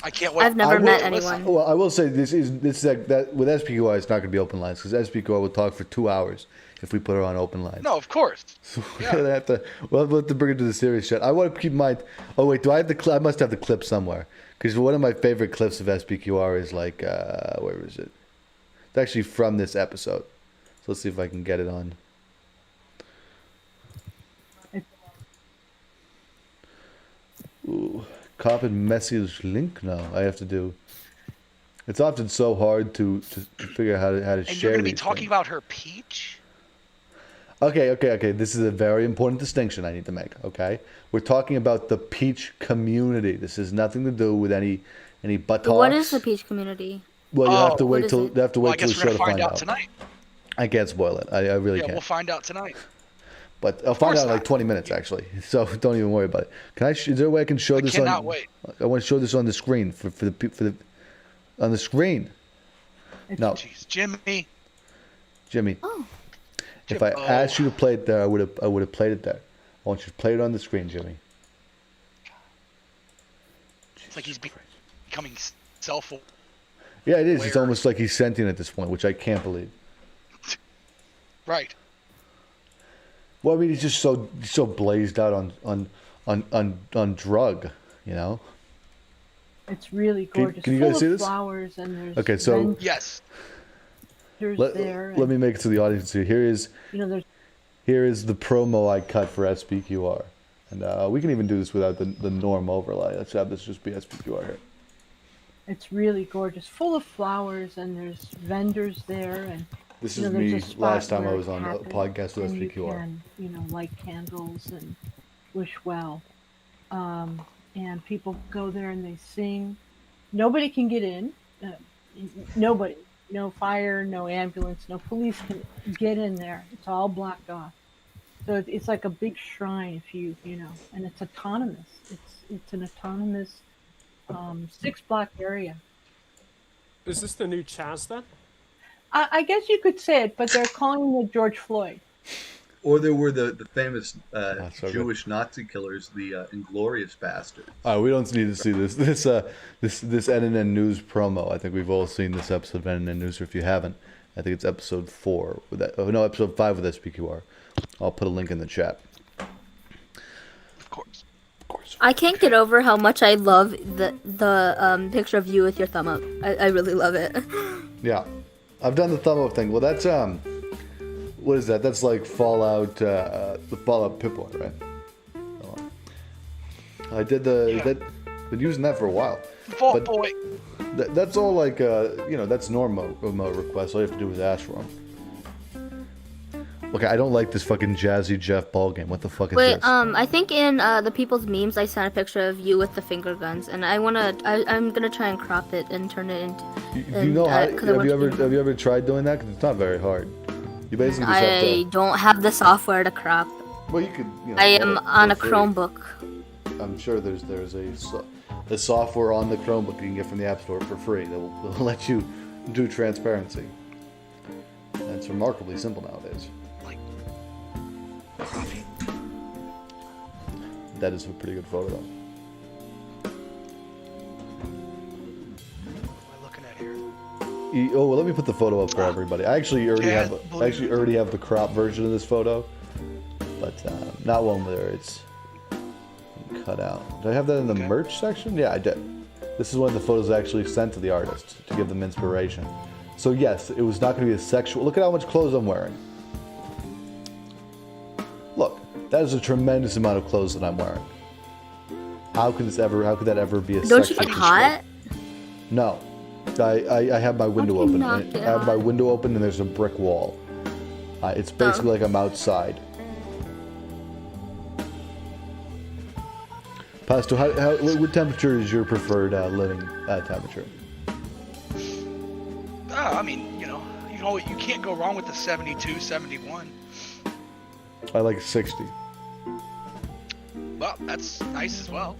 I can't wait. I've never I will- met Listen, anyone. Well, I will say this is like that with SPQR. It's not going to be open lines because SPQR will talk for 2 hours if we put her on open lines. No, of course. So Yeah. we'll have to. We'll have to bring it to the serious shit. I want to keep in mind. Oh wait, do I have the clip? I must have the clip somewhere because one of my favorite clips of SPQR is like where is it? It's actually from this episode. So let's see if I can get it on. Ooh, copy message link. No, I have to do. It's often so hard to figure out how to And share. you're going to be these talking things. about her peach? Okay. This is a very important distinction I need to make. Okay, we're talking about the peach community. This has nothing to do with any buttocks. What is the peach community? Well, you have to Oh, wait what is till it? you have to Well, I wait till guess the we're show going to to find find out tonight. I can't spoil it. I really Yeah, can't. we'll find out tonight. But I'll find course out in like not. 20 minutes actually. So don't even worry about it. Can I? Is there a way I can show I this cannot on? wait. I want to show this on the screen for the on the screen. No, Jeez, Jimmy. Jimmy. Oh, If I Oh. asked you to play it there, I would have played it there. I want you to play it on the screen, Jimmy. It's like he's becoming self-aware. Yeah, it is. It's Where- almost like he's sentient at this point, which I can't believe. Right. Well, I mean, he's just so blazed out on drug, you know. It's really Can- gorgeous. can you Full guys of see this? flowers and there's Okay, so- Yes. vendors there. Let me make it to the audience see. There's here is the promo I cut for SPQR, and we can even do this without the norm overlay. Let's have this just be SPQR here. It's really gorgeous, full of flowers, and there's vendors there, and This you is know, there's me a spot last time I where was it on a happens, podcast with and you SPQR. can, light candles and wish well, and people go there and they sing. Nobody can get in. Nobody. No fire, no ambulance, no police can get in there. It's all blocked off. So it's like a big shrine, if you know, and it's autonomous. It's an autonomous 6-block area. Is this the new Chaz then? I guess you could say it, but they're calling it George Floyd. Or there were the famous so good. Jewish Nazi killers, the Inglorious Bastards. All right, we don't need to see this NNN News promo. I think we've all seen this episode of NNN News, or if you haven't, I think it's episode 4 with that. Oh no, episode 5 with SPQR. I'll put a link in the chat. Of course. I can't get over how much I love the picture of you with your thumb up. I really love it. Yeah. I've done the thumb up thing. Well, that's what is that? That's like Fallout, the Fallout Pip-Boy, right? I did been using that for a while. Vault Boy. That's all like, that's normal remote requests. All you have to do is ask for them. Okay, I don't like this fucking Jazzy Jeff ball game. What the fuck is Wait, this? I think in the people's memes I sent a picture of you with the finger guns, and I'm gonna try and crop it and turn it into. You know how? Have you ever tried doing that? Because it's not very hard. You basically just have to. I don't have the software to crop. Well, you could. I am on a Chromebook. I'm sure there's a software on the Chromebook you can get from the App Store for free that will let you do transparency. And it's remarkably simple nowadays. Coffee. That is a pretty good photo, though. What am I looking at here? Oh, well, let me put the photo up for everybody. I actually already have the crop version of this photo, but not one where it's cut out. Did I have that in the merch section? Yeah, I did. This is one of the photos I actually sent to the artist to give them inspiration. So yes, it was not going to be a sexual. Look at how much clothes I'm wearing. Look, that is a tremendous amount of clothes that I'm wearing. How could that ever be a Don't sexual you get hot? No. I have my window How can you open. not get I have my hot? window open and there's a brick wall. It's basically like I'm outside. Pasto, what temperature is your preferred living temperature? I mean, you can't go wrong with the 72, 71. I like 60. Well, that's nice as well.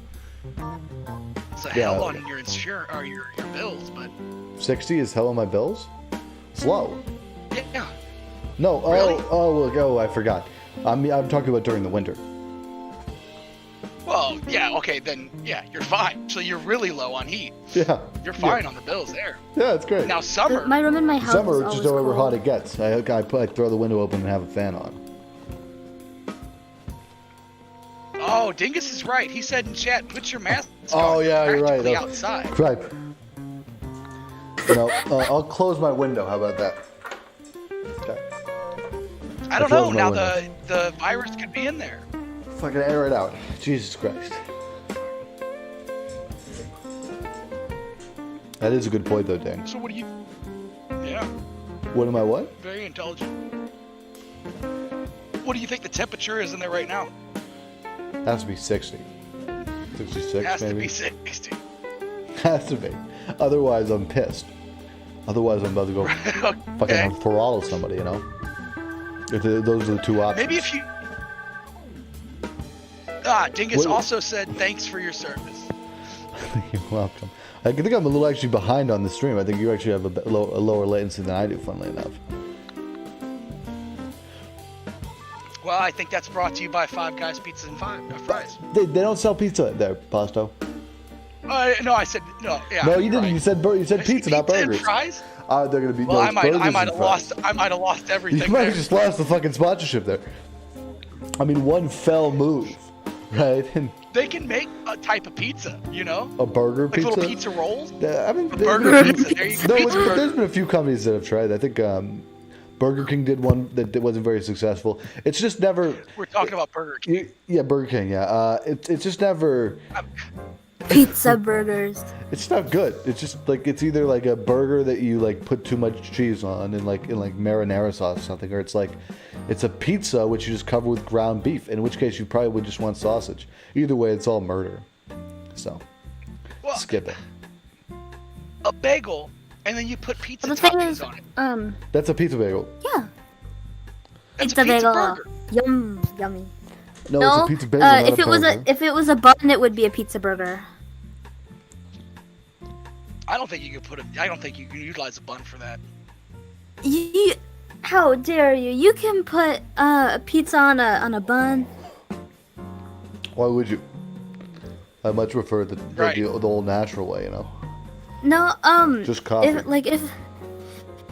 It's a hell on your insurance or your bills, but 60 is hell on my bills? It's low. yeah. No, Really? I forgot. I'm talking about during the winter. Well, yeah, okay, then yeah, you're fine. So you're really low on heat. Yeah. You're fine on the bills there. Yeah, it's great. Now summer. My room in my house Summer, is it's always just however cold. hot it gets. I throw the window open and have a fan on. Oh, Dingus is right. He said in chat, put your mask on. Oh, yeah, you're right. Practically outside. Right. I'll close my window. How about that? Okay. I don't close know. my Now window. the virus could be in there. Fucking air it out. Jesus Christ. That is a good point, though, Dang. So what do you? Yeah, What am I? What? very intelligent. What do you think the temperature is in there right now? It has to be 60. 66, Has maybe. to be 60. Has to be. Otherwise, I'm pissed. Otherwise, I'm about to go fucking Okay. throttle somebody, Those are the two options. Maybe if you. Dingus What- also said thanks for your service. You're welcome. I think I'm a little actually behind on the stream. I think you actually have a lower latency than I do, funnily enough. Well, I think that's brought to you by Five Guys Pizza and Fries. They don't sell pizza there, Pasto. No, I said no. Yeah. No, you didn't. right. You said pizza, not and burgers. fries? They're gonna be. Well, no, I it's might burgers have and fries. lost everything. You might there. have just lost the fucking sponsorship there. I mean, one fell move, right? And They can make a type of pizza, a burger like pizza. little pizza rolls. I mean, Burger there's been a pizza. few- There you go. No, Pizza but burger. there's been a few companies that have tried. I think Burger King did one that wasn't very successful. It's just never. We're talking about Burger King. Yeah, Burger King. Yeah, it's just never. Pizza burgers. It's not good. It's just like it's either like a burger that you like put too much cheese on and like marinara sauce or something, or it's a pizza which you just cover with ground beef. In which case you probably would just want sausage. Either way, it's all murder. So Well, skip it. a bagel, and then you put pizza But the thing toppings is, on it. That's a pizza bagel. yeah, That's pizza a pizza bagel. burger. Yummy. No, No, it's a pizza bagel. Not if a it was burger. if it was a bun, it would be a pizza burger. I don't think you can utilize a bun for that. You, how dare you? You can put a pizza on a bun. Why would you? I much prefer the Right. the old natural way, No, Just coffee.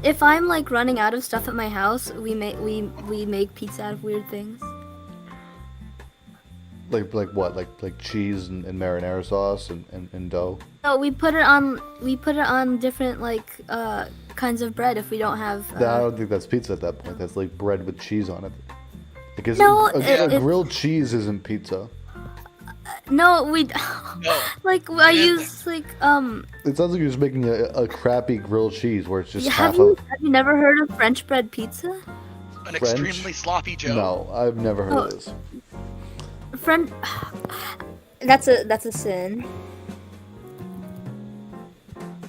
If I'm like running out of stuff at my house, we make pizza out of weird things. Like what? Like cheese and marinara sauce and dough. No, we put it on different like kinds of bread if we don't have. I don't think that's pizza at that point. That's like bread with cheese on it. Because No, a grilled cheese isn't pizza. No, we. No. Like I use like It sounds like you're just making a crappy grilled cheese where it's just Have half you of. have you never heard of French bread pizza? An French? extremely sloppy Joe. No, I've never heard of this. French. That's a sin.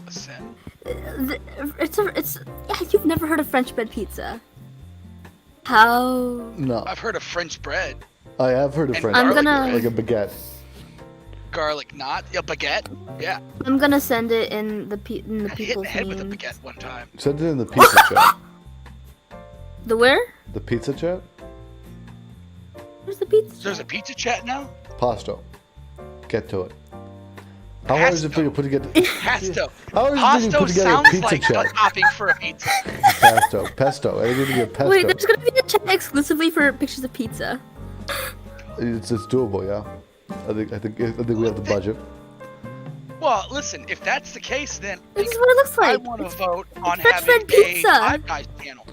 A sin. It's yeah. You've never heard of French bread pizza? How? No, I've heard of French bread, I have heard of And French I'm bread, gonna- like a baguette. garlic knot, a baguette. Yeah, I'm gonna send it in the I hit people's the head with a names. baguette one time. Send it in the pizza chat. The where? The pizza chat? Where's the pizza? There's a pizza chat now. Pasto. Get to it. How hard is it for you to put together? Pasto. How hard is it for you to Pasto put together a sounds pizza like a chat? topping for a pizza. Pesto. Pesto. I think you get pesto. Wait, there's gonna be a chat exclusively for pictures of pizza. It's doable, yeah. I think we have the budget. Well, listen, if that's the case, then This is what it looks I like. want to vote on French having bread a pizza. Five Guys channel.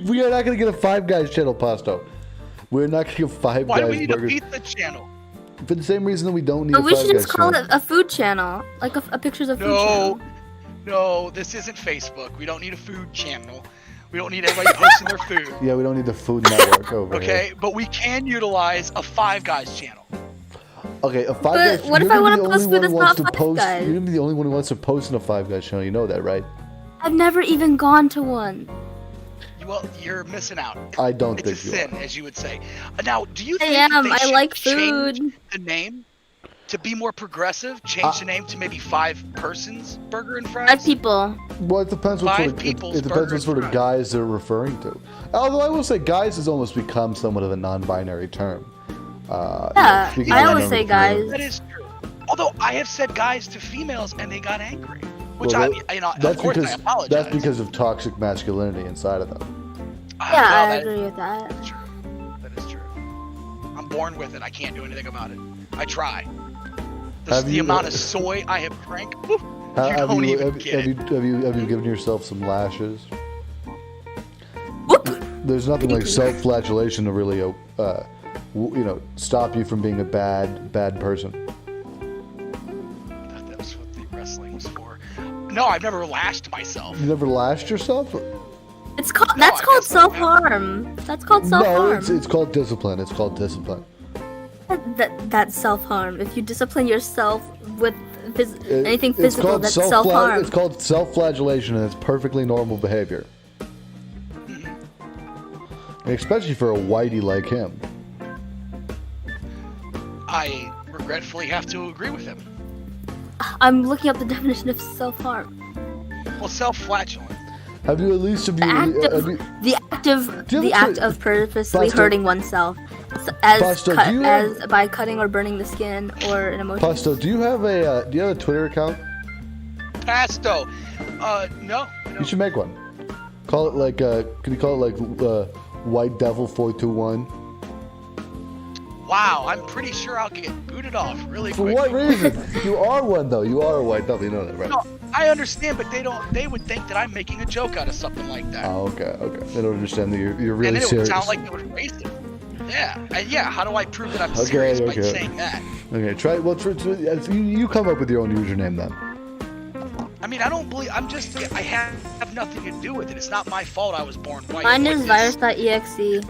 we are not going to get a Five Guys channel, Pasto. We're not going to get Five Why do Guys we need a burgers. pizza channel? For the same reason that we don't need But a we Five should Guys just call channel. it a food channel, like a pictures of food channel. No, this isn't Facebook. We don't need a food channel. We don't need everybody posting their food. Yeah, we don't need the Food Network over Okay, but we can utilize a Five Guys channel. here. Okay, a Five But Guys. what if you're I gonna be wanna the post only food one that's who wants not to Five post. Guys? You're gonna be the only one who wants to post in a Five Guys channel. You know that, right? I've never even gone to one. Well, you're missing out. I don't It's a think you sin, as you would say. Now, do you I think that am. they I should like change food. the name to be more progressive? Change the name to maybe Five Persons Burger and Fries? 5 people. Well, it depends what Five sort of, people's it depends what burgers sort of fries. guys they're referring to. Although I will say, guys has almost become somewhat of a non-binary term. Yeah, speaking I of always say non-binary- That is true. Although I have said guys to females and they got angry, which Well, of course I apologize. That's because of toxic masculinity inside of them. Yeah, No, I that- agree with that. That's true. That is true. I'm born with it. I can't do anything about it. I try. Have The you, amount of soy I have drank. Whew, Have don't you, even have, get have, it. you, have you given yourself some lashes? Whoop. There's nothing like self-flagellation to really, stop you from being a bad person. I thought that was what the wrestling was for. No, I've never lashed myself. You never lashed yourself? It's called. No, That's I called guess not. self-harm. That's called No, self-harm. it's called discipline. It's called discipline. That's self-harm. If you discipline yourself with anything It's physical, called that's self-fla- self-harm. It's called self-flagellation, and it's perfectly normal behavior. And especially for a whitey like him. I regretfully have to agree with him. I'm looking up the definition of self-harm. Well, self-flagellant. Have you at least The act of purposely Pasto- hurting oneself, as Pasto, do you have- as by cutting or burning the skin or an emotion. Pasto, do you have a Twitter account? Pasto. No. You should make one. Call it like can you call it like White Devil 421? Wow, I'm pretty sure I'll get booted off really For quickly. what reason? You are one though. You are a White Devil. You know that, right? No, I understand, but they would think that I'm making a joke out of something like that. Oh, okay. They don't understand that you're really and then it serious. would sound like it was racist. Yeah, and yeah. How do I prove that I'm Okay, serious by okay. saying that? Okay, try. Well, you come up with your own username then. I mean, I don't believe. I have nothing to do with it. It's not my fault I was born white. Mine with is this. virus.exe.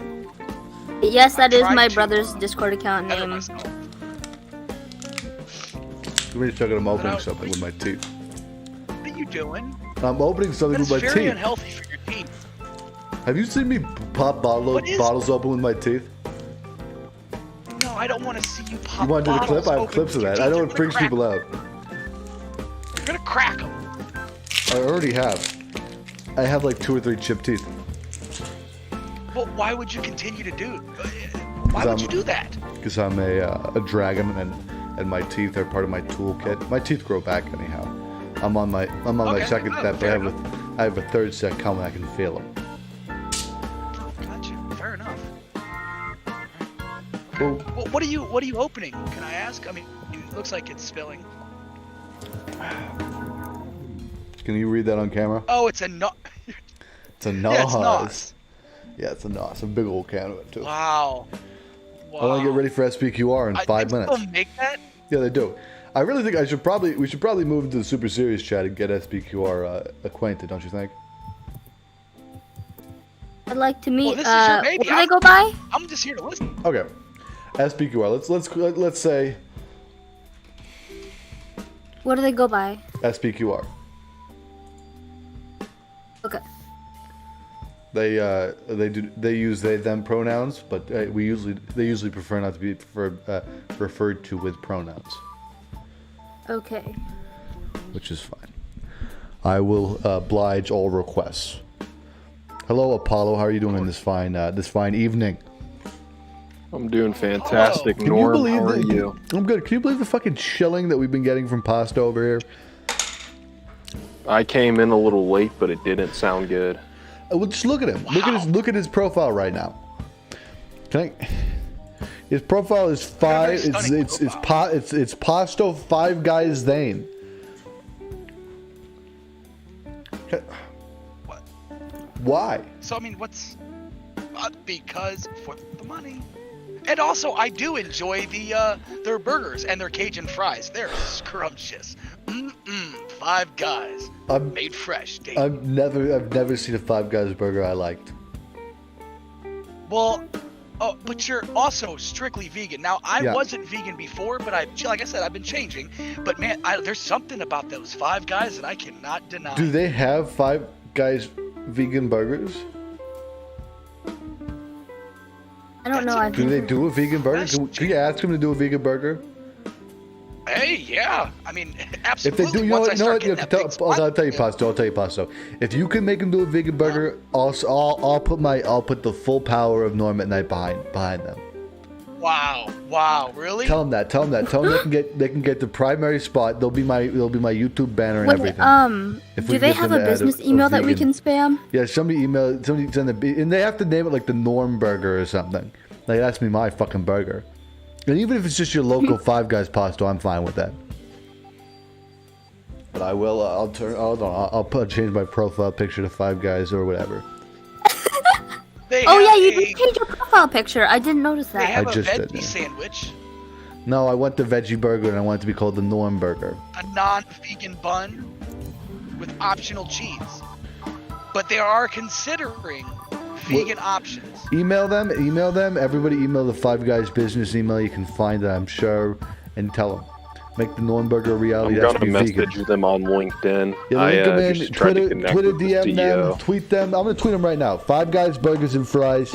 Yes, that is tried my to brother's Discord account Better name. myself. Give me a second. I'm opening But I- something with my teeth. What are you doing? I'm opening something That's with my very teeth. unhealthy for your teeth. Have you seen me pop What is- bottles open with my teeth? No, I don't want to see you pop. You want to do the bottles clip? I have open clips of with your that. I teeth. know You're it gonna freaks crack people out. them. You're gonna crack them. I already have. I have like 2 or 3 chipped teeth. Well, why would you continue to do? Why would you do that? Because I'm a dragon and my teeth are part of my toolkit. My teeth grow back anyhow. I'm on my Okay. second Oh, step, but fair I have a third set coming. I can feel them. Gotcha. Fair enough. Well, Well, what are you opening? Can I ask? I mean, it looks like it's spilling. Can you read that on camera? Oh, it's a no. It's a Yeah, it's nos. nos. Yeah, it's a nos. A big old can of it too. Wow. I want to get ready for SPQR in 5 minutes. They still make that? Yeah, they do. I really think we should probably move into the Super Series chat and get SPQR acquainted, don't you think? I'd like to meet. Well, this is your baby. What do they go by? I'm just here to listen. Okay. SPQR. Let's say What do they go by? SPQR. Okay. They use they them pronouns, but they usually prefer not to be referred to with pronouns, Okay. which is fine. I will oblige all requests. Hello, Apollo. How are you doing in this fine evening? I'm doing fantastic. Can you Norm, believe how are that? you? I'm good. Can you believe the fucking chilling that we've been getting from Pasta over here? I came in a little late, but it didn't sound good. Well, just look at him. Wow. Look at his profile right now. His profile is five. It's Pasto Five Guys Zane. What? Why? So I mean, because for the money. And also, I do enjoy their burgers and their Cajun fries. They're scrumptious. Five Guys, made fresh. Daily. I've never seen a Five Guys burger I liked. Well, but you're also strictly vegan. Now, I wasn't vegan before, but like I said, I've been changing. But man, there's something about those Five Guys that I cannot deny. Do they have Five Guys vegan burgers? I don't know. Do they do a vegan burger? Can you ask them to do a vegan burger? Hey, yeah. I mean, If absolutely. they do, you know what? I'll tell you, Pasto. If you can make them do a vegan burger, I'll put the full power of Norm at Night behind them. Wow, really? Tell them that. Tell them they can get the primary spot. They'll be my YouTube banner and everything. Do they have a business email that we can spam? Yeah, somebody send and they have to name it like the Norm Burger or something. Like that's me, my fucking burger. And even if it's just your local Five Guys Pasto, I'm fine with that. But I will. I'll change my profile picture to Five Guys or whatever. You did change your profile picture. I didn't notice that. They have I a just veggie did, yeah. sandwich, No, I want the veggie burger and I want it to be called the Norm Burger. a non-vegan bun with optional cheese. But they are considering vegan options. Email them. Everybody email the Five Guys business email. You can find it, I'm sure, and tell them. Make the Norm Burger a reality. I'm That's gonna be message vegan. them on LinkedIn. Yeah, link them in, just tried to Twitter connect with the DM them, CEO. tweet them. I'm gonna tweet them right now. Five Guys Burgers and Fries.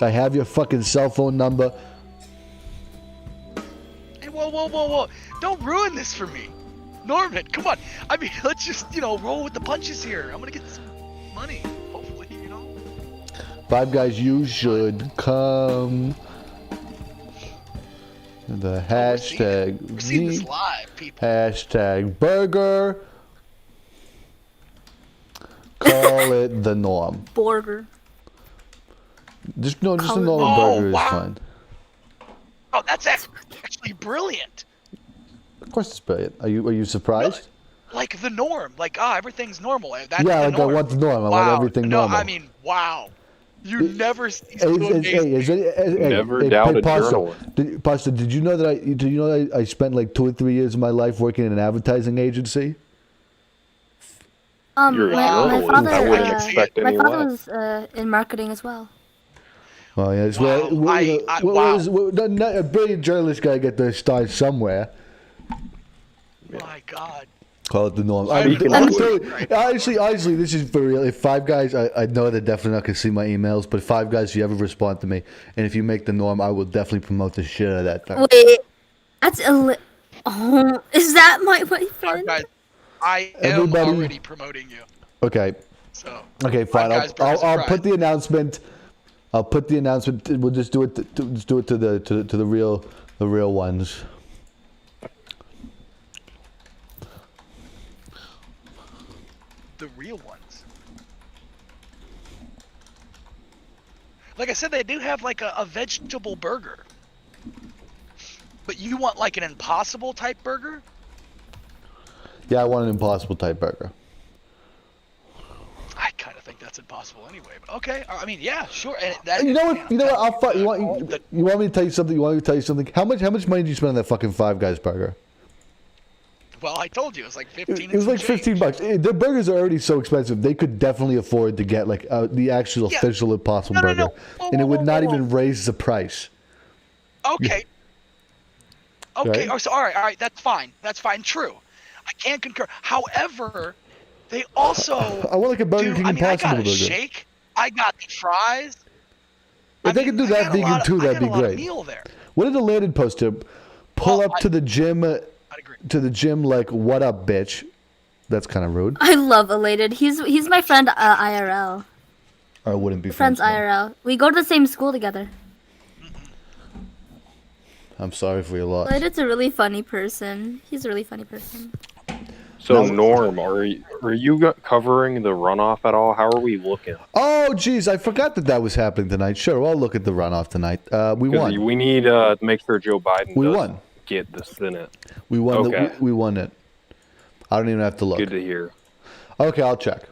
I have your fucking cell phone number. Hey, whoa. Don't ruin this for me. Norman, come on. I mean, let's just, roll with the punches here. I'm gonna get some money, hopefully, Five Guys, you should come. The hashtag We're seeing this live, people. hashtag burger. Call it the Norm. Burger. Just a Call it- normal burger is wow. fine. Oh, that's actually brilliant. Of course, it's brilliant. Are you surprised? Like the norm. Like, everything's normal. That's Yeah, the like norm. I want the norm. I Wow. want everything no, normal. I mean, wow. You never cease Hey, to amaze me. Never doubt a journalist. Pastor, did you know that I spent like 2 or 3 years of my life working in an advertising agency? You're a My journalist. father. I wouldn't expect my any father less. was in marketing as well. Well, yes. Wow. A brilliant journalist got to get their start somewhere. My God. Call it the norm. Speaking I'm of telling- honestly, this is for real. If Five Guys, I know they're definitely not going to see my emails, but Five Guys, if you ever respond to me, and if you make the norm, I will definitely promote the shit out of that thing. Wait, that's is that my boyfriend? Guys, I am Everybody- already promoting you. Okay. So. Okay, fine. Five Guys Burgers I'll and put Fries. the announcement. I'll put the announcement. We'll just do it. Just do it to the real ones. The real ones. Like I said, they do have like a vegetable burger. But you want like an impossible type burger? Yeah, I want an impossible type burger. that's impossible anyway. But okay, I mean, yeah, sure. And that, You know what? man, You know what? I'm telling You want the- you want me to tell you something? You want me to tell you something? How much money did you spend on that fucking Five Guys burger? Well, I told you it was like 15. It was like $15. Their burgers are already so expensive. They could definitely afford to get like the actual Yeah. official Impossible No, no, burger, no. Whoa, and it whoa, would whoa, not whoa, even raise the price. Okay. Okay. Right? Oh, so all right. That's fine. That's fine. True. I can't concur. However, they also I want like a Burger King I mean, I Impossible got a burger. shake. I got the fries. If they could do that vegan too, that'd be I got a lot of great. meal there. What did the landed poster? Pull Well, up to the gym. I'd agree. To the gym, like, what up, bitch? That's kind of rude. I love Elated. He's my friend IRL. Or I wouldn't be Friends with him. IRL. We go to the same school together. I'm sorry for your loss. Elated's a really funny person. He's a really funny person. So Norm, are you covering the runoff at all? How are we looking? Oh, geez, I forgot that was happening tonight. Sure, I'll look at the runoff tonight. We 'Cause won. We need to make sure Joe Biden We does won. get the Senate. We won. Okay. We won it. I don't even have to look. Good to hear. Okay, I'll check.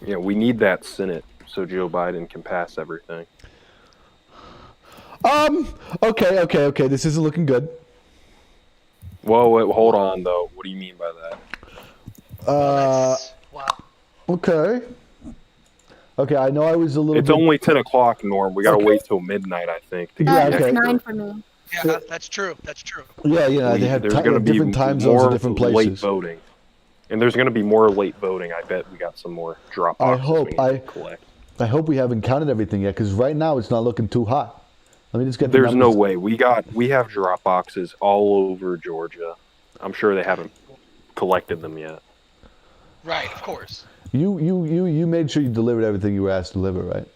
Yeah, we need that Senate so Joe Biden can pass everything. Okay. This isn't looking good. Whoa, wait, hold on though. What do you mean by that? Wow. Okay. Okay, I know I was a little It's bit... only 10 o'clock, Norm. We gotta Okay. wait till midnight, I think. To Yeah, get okay. It's accurate. 9 for me. Yeah, that's true. That's true. Yeah, they had There's gonna be different time zones more in different late places. voting. And there's gonna be more late voting. I bet we got some more drop I boxes hope- we need to collect. I hope we haven't counted everything yet, because right now it's not looking too hot. Let me just get the There's no numbers. way. We have drop boxes all over Georgia. I'm sure they haven't collected them yet. Right. Of course. You made sure you delivered everything you were asked to deliver, right?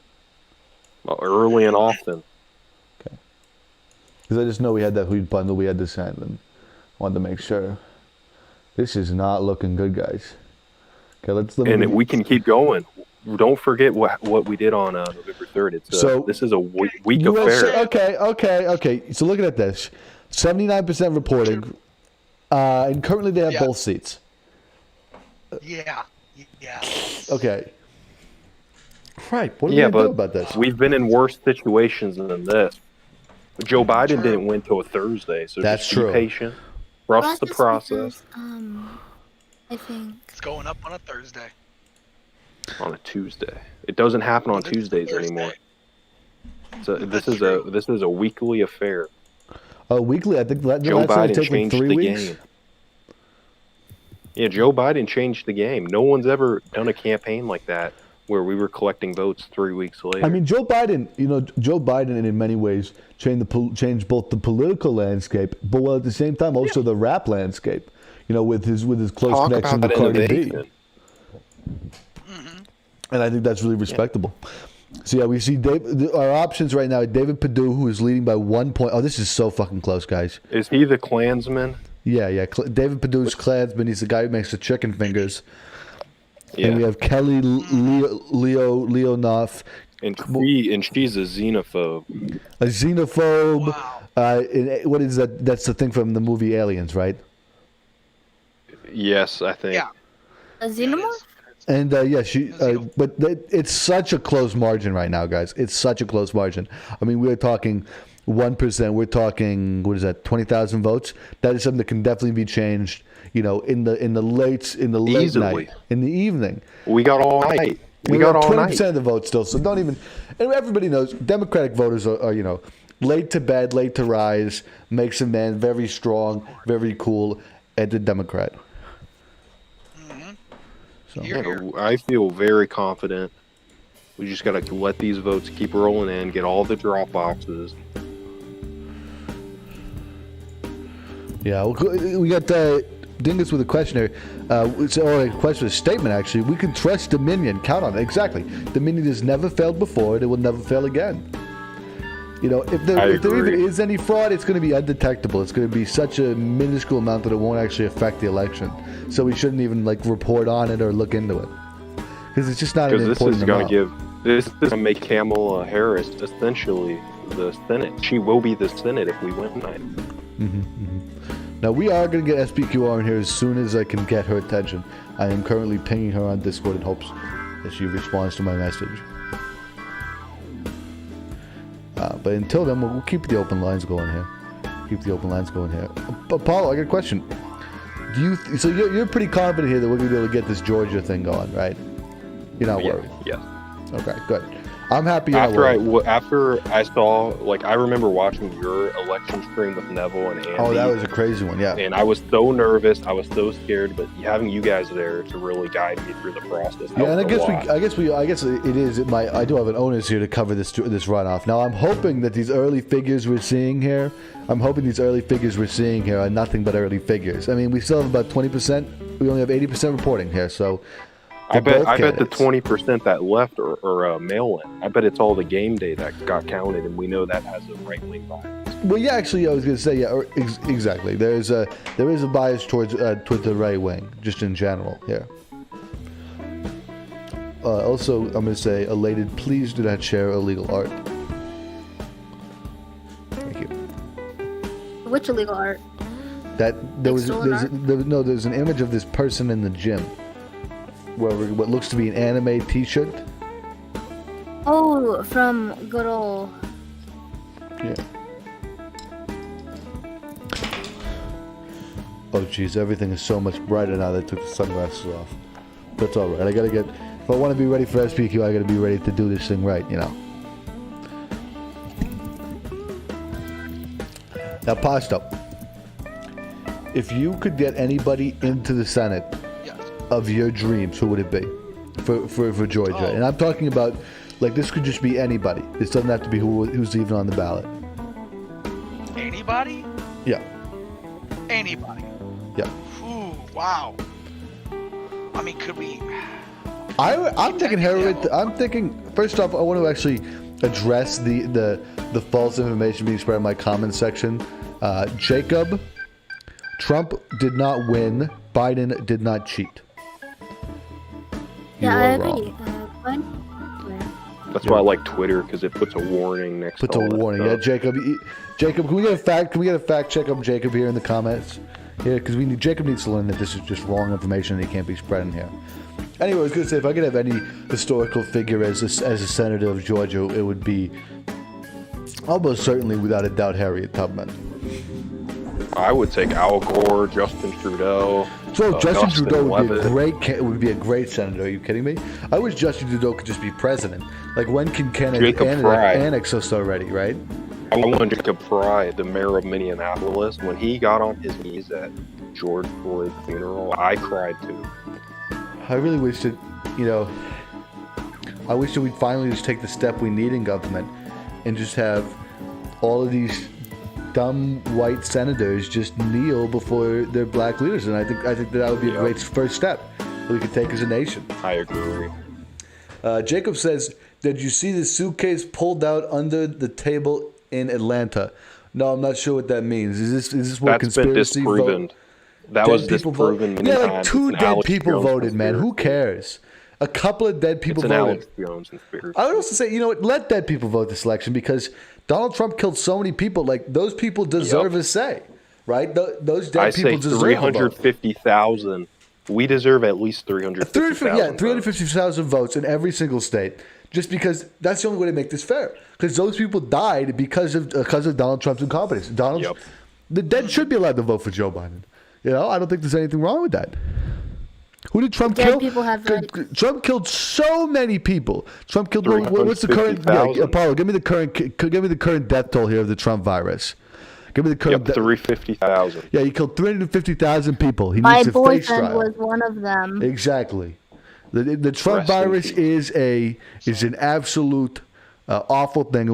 Well, early and often. Because I just know we had that huge bundle we had to send, and wanted to make sure. This is not looking good, guys. Okay, And we can keep going. Don't forget what we did on November 3rd. This is a week affair. Okay. So looking at this, 79% reporting, and currently they have Yeah. both seats. Yeah. Yeah. Okay. Right. What are Yeah, we gonna do but about this? we've been in worse situations than this. Joe Biden True. didn't win till a Thursday, so That's just true. be patient. Well, Trust the that's process. because, I think. It's going up on a Thursday. On a Tuesday. It doesn't happen on It's Tuesdays Thursday. anymore. So That's this is a weekly affair. Weekly, I think that Joe that's gonna Biden take like changed 3 the weeks. game. Yeah, Joe Biden changed the game. No one's ever done a campaign like that where we were collecting votes 3 weeks later. I mean, Joe Biden, in many ways changed both the political landscape, but while at the same time also the rap landscape. With his close Talk connection to about Cardi B. innovation. And I think that's really respectable. So yeah, we see our options right now. David Perdue, who is leading by 1 point. Oh, this is so fucking close, guys. Is he the Klansman? Yeah. David Perdue's Klansman. He's the guy who makes the chicken fingers. Yeah. And we have Kelly Leonoff, And she's a xenophobe. a xenophobe. Wow. What is that? That's the thing from the movie Aliens, right? Yes, I think. Yeah. A xenomorph? And but it's such a close margin right now, guys. It's such a close margin. I mean, we're talking 1%. We're talking, what is that? 20,000 votes. That is something that can definitely be changed. In the late Easily. night, in the evening. We got all night. We We're got at all 20% night. of the vote still. So don't even. And everybody knows Democratic voters are late to bed, late to rise. Makes a man very strong, very cool, and a Democrat. So. Here, here. I feel very confident. We just got to let these votes keep rolling in, get all the drop boxes. Yeah, we got Dingus with a question here. Or a question, a statement actually. We can trust Dominion. Count on it. Exactly. Dominion has never failed before, and it will never fail again. If there agree. even is any fraud, it's going to be undetectable. It's going to be such a minuscule amount that it won't actually affect the election. So we shouldn't even report on it or look into it, because it's just not an Because this important is going amount. to this is make Kamala Harris essentially the Senate. She will be the Senate if we win tonight. Now, we are going to get SPQR in here as soon as I can get her attention. I am currently pinging her on Discord in hopes that she responds to my message. But until then, we'll keep the open lines going here. Apollo, I got a question. So you're pretty confident here that we're going to be able to get this Georgia thing going, right? You're not worried? Yes. Okay, good. I'm happy you're not worried. After I saw, like, I remember watching your election stream with Neville and Andy. Oh, that was a crazy one, yeah. And I was so nervous, I was so scared, but having you guys there to really guide me through the process. Yeah, and I guess it is. I do have an onus here to cover this runoff. Now, I'm hoping that these early figures we're seeing here are nothing but early figures. I mean, we still have about 20%. We only have 80% reporting here, so. I bet the 20% that left are mail-in. I bet it's all the game day that got counted, and we know that has a right-wing bias. Well, yeah, actually, I was going to say, yeah, exactly. There is a bias towards the right wing, just in general here. Also, I'm going to say, elated, please do not share illegal art. Thank you. Which illegal art? There's an image of this person in the gym. What looks to be an anime T-shirt. Oh, from good old. Yeah. Oh, jeez, everything is so much brighter now that I took the sunglasses off. That's all right. If I want to be ready for SPQ, I got to be ready to do this thing right, you know. Now, Pasto, if you could get anybody into the Senate of your dreams, who would it be for Georgia? Oh. And I'm talking about, like, this could just be anybody. This doesn't have to be who's even on the ballot. Anybody? Yeah. Anybody. Yeah. Ooh, wow. I mean, could we? I'm thinking Hillary. I'm thinking, first off, I want to actually address the false information being spread in my comments section. Jacob, Trump did not win. Biden did not cheat. Yeah, I agree. That's why I like Twitter, because it puts a warning next to all that warning. stuff. Yeah, Jacob, can we get a fact check on Jacob here in the comments? Yeah, because Jacob needs to learn that this is just wrong information and it can't be spread in here. Anyway, I was going to say, if I could have any historical figure as a senator of Georgia, it would be almost certainly, without a doubt, Harriet Tubman. I would take Al Gore, Justin Trudeau. So Justin Trudeau would be a Leavitt. great senator. Are you kidding me? I wish Justin Trudeau could just be president. Like, when can Canada annex us already, right? I want Jacob Fry, the mayor of Minneapolis, when he got on his knees at George Floyd's funeral, I cried too. I really wish that, I wish that we'd finally just take the step we need in government and just have all of these dumb white senators just kneel before their black leaders, and I think that would be a great first step that we could take as a nation. I agree. Jacob says, "Did you see the suitcase pulled out under the table in Atlanta?" No, I'm not sure what that means. Is this what That's been conspiracy disproven. vote? That was disproven many times. Yeah, like 2 dead people voted, man. Who cares? A couple of dead people it's an voted. Alex Jones conspiracy. I would also say, let dead people vote this election, because Donald Trump killed so many people. Like, those people deserve a say, right? Those dead people deserve 350,000. We deserve at least 350,000. Yeah, 350,000 votes in every single state, just because that's the only way to make this fair. Because those people died because of Donald Trump's incompetence. The dead should be allowed to vote for Joe Biden. I don't think there's anything wrong with that. Who did Trump kill? People have Trump killed so many people. Trump killed. What's the current? Apollo, give me the current death toll here of the Trump virus. Give me the current. 350,000. Yeah, he killed 350,000 people. He My needs a face boyfriend trial. was one of them. Exactly. The Trump virus is an absolute awful thing.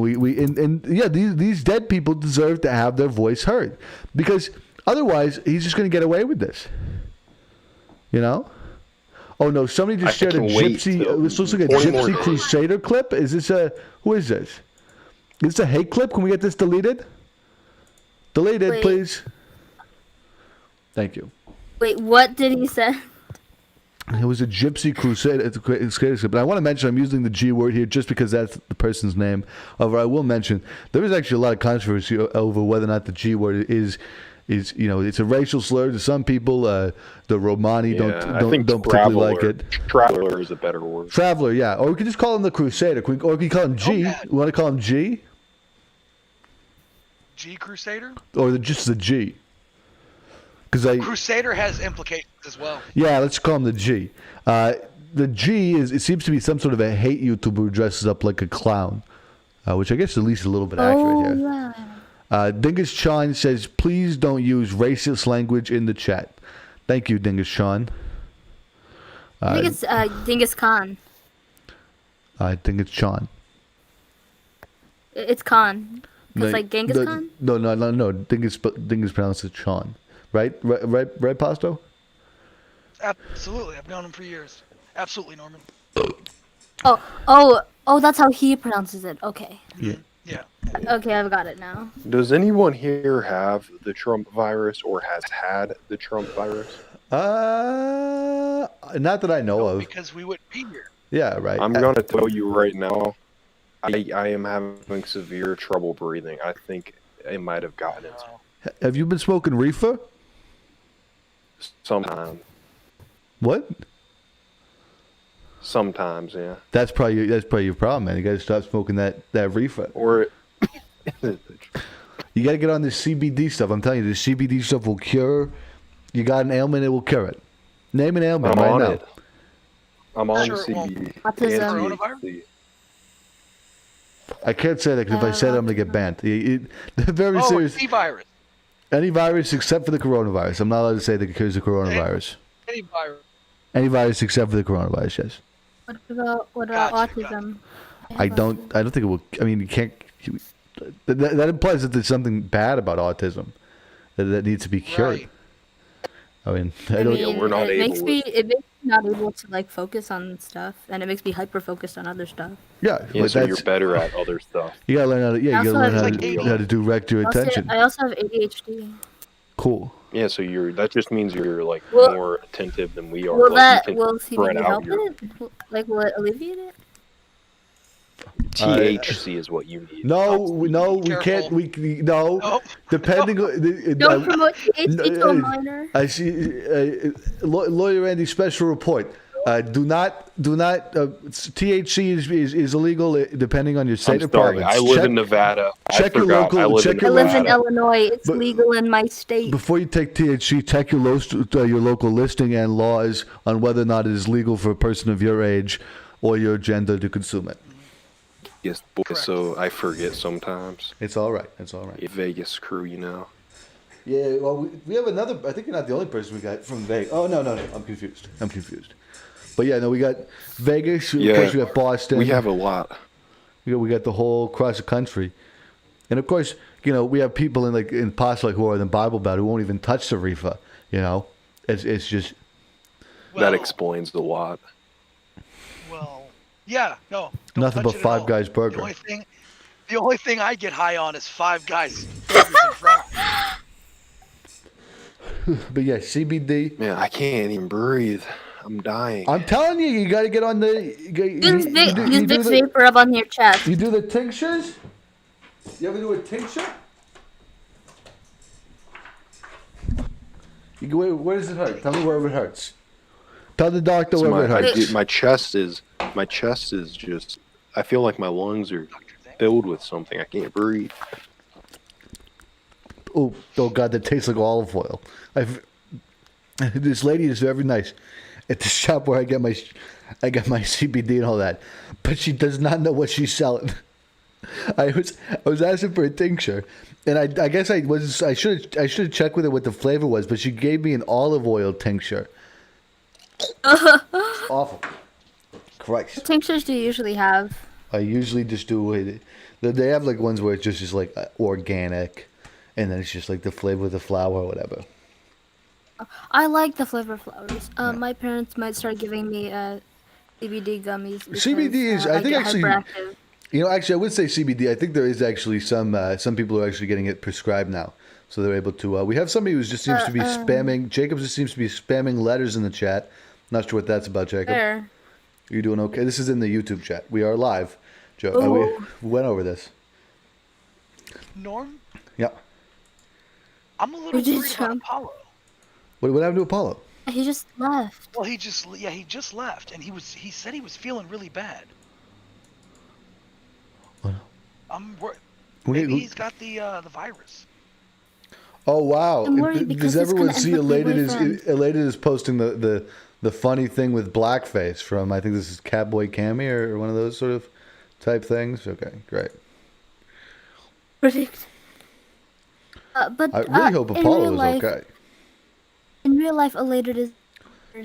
These dead people deserve to have their voice heard, because otherwise he's just going to get away with this. Oh no! Somebody just shared a gypsy. This looks like a gypsy crusader clip. Is this who is this? Is this a hate clip? Can we get this deleted? Deleted, Wait. please. Thank you. Wait, what did he say? It was a gypsy crusader clip. But I want to mention, I'm using the G word here just because that's the person's name. However, I will mention there is actually a lot of controversy over whether or not the G word is is, it's a racial slur to some people. The Romani I think don't particularly like it. Traveler is a better word. Traveler, yeah. Or we could just call him the Crusader. Or we could call him G. Nomad. You want to call him G? G Crusader? Or just the G? Because Crusader has implications as well. Yeah, let's call him the G. The G it seems to be some sort of a hate YouTuber who dresses up like a clown, which I guess is at least a little bit accurate here. Yeah. Dingus Chan says, please don't use racist language in the chat. Thank you, Dingus Chan. I think it's Dingus Khan. I think it's Chan. It's Khan. Because like Genghis Khan? No. Dingus pronounces Chan. Right, Pasto? Absolutely. I've known him for years. Absolutely, Norman. Oh, that's how he pronounces it. Okay. Yeah. Yeah. Okay, I've got it now. Does anyone here have the Trump virus or has had the Trump virus? Not that I know of. Because we wouldn't be here. Yeah, right. I'm going to tell you right now, I am having severe trouble breathing. I think it might have gotten it. Have you been smoking reefer? Sometimes. What? Sometimes, yeah. That's probably your problem, man. You got to stop smoking that reefer. Or you got to get on this CBD stuff. I'm telling you, this CBD stuff will cure. You got an ailment, it will cure it. Name an ailment I'm right on now. it. I'm on Sure, CBD. Autism. THC. I can't say that because if I say that, I'm going to get banned. They're very serious. It's virus. Any virus except for the coronavirus. I'm not allowed to say that it cures the coronavirus. Any virus. Any virus except for the coronavirus, yes. What about Gotcha, autism? I don't think it will. I mean, you can't. That implies that there's something bad about autism that needs to be cured. Right. I mean, we're not it able makes me not able to like focus on stuff, and it makes me hyper focused on other stuff. Yeah, Yeah, but so that's, you're better at other stuff. you gotta learn how to. Yeah, you Also, gotta learn it's how like to, ADHD. how to direct your attention. I also have ADHD. Cool. Yeah, so that just means you're like Well- more attentive than we are. Will Like, you can will spread CBD out help your- it? Like, will it alleviate it? THC is what you need. No, we Careful. can't. No. Nope. Depending on. Don't promote THC to a minor. I see. Lawyer Andy, special report. Do not. THC is illegal depending on your I'm state or sorry. province. I live in Nevada. check I your forgot. local- I live check in your I live in Nevada. Illinois. It's But- legal in my state. Before you take THC, check your local listing and laws on whether or not it is legal for a person of your age or your gender to consume it. Yes, boy, so I forget sometimes. It's all right. It's all right. Yeah, Vegas crew, you know. Yeah, well, we have another. I think you're not the only person we got from Vegas. Oh, no. I'm confused. But yeah, no, we got Vegas. Yeah. Of course, we got Boston. We have a lot. We got the whole across the country. And of course, we have people in Pastor who are in the Bible Belt who won't even touch the reefer. It's just. That explains a lot. Well, yeah, no. don't Nothing touch but it at Five all. Guys burger. The only thing I get high on is Five Guys burgers and fries. But yeah, CBD. Man, I can't even breathe. I'm dying. I'm telling you, you got to get on the. Use Vicks Vapor Rub on your chest. You do the tinctures? You ever do a tincture? Where does it hurt? Tell me wherever it hurts. Tell the doctor So wherever it hurts. my chest is just. I feel like my lungs are filled with something. I can't breathe. Oh God, that tastes like olive oil. This lady is very nice at the shop where I get my CBD and all that, but she does not know what she's selling. I was asking for a tincture, and I guess I should have checked with her what the flavor was, but she gave me an olive oil tincture. It's awful. Christ. What tinctures do you usually have? I usually just do it. They have like ones where it's just like organic, and then it's just like the flavor of the flower or whatever. I like the flavor of flowers. My parents might start giving me CBD gummies. Because, CBD is, I think, get actually. hyperactive. Actually, I would say CBD. I think there is actually some people who are actually getting it prescribed now, so they're able to. We have somebody who just seems to be spamming. Jacob just seems to be spamming letters in the chat. Not sure what that's about, Jacob. Fair. You're doing okay. This is in the YouTube chat. We are live, Joe. We went over this. Norm, Yep. I'm a little Who did worried about Trump? Apollo. What happened to Apollo? He just left. Well, he just left, and he said he was feeling really bad. What? I'm worried. We- Maybe we- he's got the virus. Oh wow! I'm worried because Does it's everyone gonna see end with my Elated is boyfriend. Elated is posting the funny thing with blackface from, I think this is Catboy Cammy or one of those sort of type things. Okay, great. Predict. But I really hope in Apollo real is life, okay. In real life, Elated is.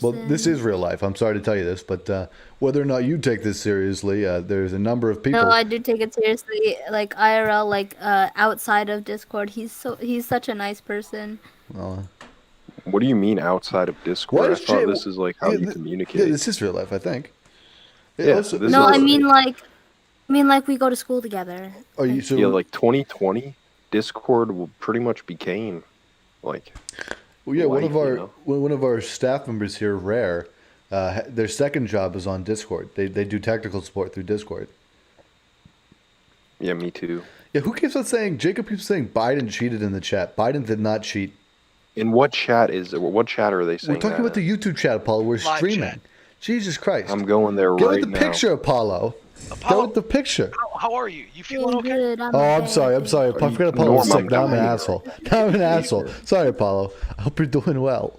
Well, this is real life. I'm sorry to tell you this, but whether or not you take this seriously, there's a number of people. No, I do take it seriously. Like IRL, like outside of Discord, he's such a nice person. Well, What do you mean outside of Discord? Why I is thought Jay- this is like how yeah, you th- communicate. yeah, this is real life, I think. Yeah, Also- this No, is I like- mean like we go to school together. Are you so? Yeah, like 2020, Discord will pretty much became like. Well, yeah, one life, of our you know? one of our staff members here, Rare, their second job is on Discord. They do technical support through Discord. Yeah, me too. Yeah, who keeps on saying? Jacob keeps saying Biden cheated in the chat. Biden did not cheat. In what chat is it? What chat are they saying? We're talking that about the in? YouTube chat, Apollo. We're Live streaming. chat. Jesus Christ! I'm going there Get right with the now. picture, Apollo. Get Apollo, with the picture. how are you? You feeling okay? Good, I'm Oh, I'm sorry. I'm okay. sorry. I forgot Apollo was Norm, sick. Now I'm an dying. asshole. Now I'm an asshole. Sorry, Apollo. I hope you're doing well.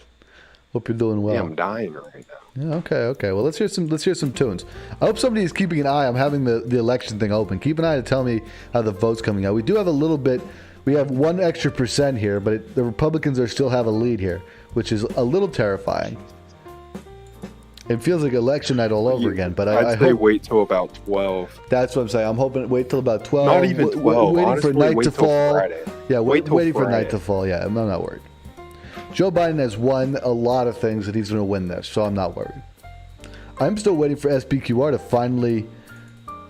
Hope you're doing well. Yeah, I'm dying right now. Yeah, okay. Well, let's hear some tunes. I hope somebody is keeping an eye. I'm having the election thing open. Keep an eye to tell me how the vote's coming out. We do have a little bit. We have 1 extra % here, but the Republicans still have a lead here, which is a little terrifying. It feels like election night all over again. But I I'd say hope wait till about 12. that's what I'm saying. I'm hoping wait till about 12. Not even 12. Waiting Honestly, for night wait to till fall. Friday. Yeah, Wait till waiting for night Friday. to fall. Yeah, I'm not worried. Joe Biden has won a lot of things that he's going to win this, so I'm not worried. I'm still waiting for SPQR to finally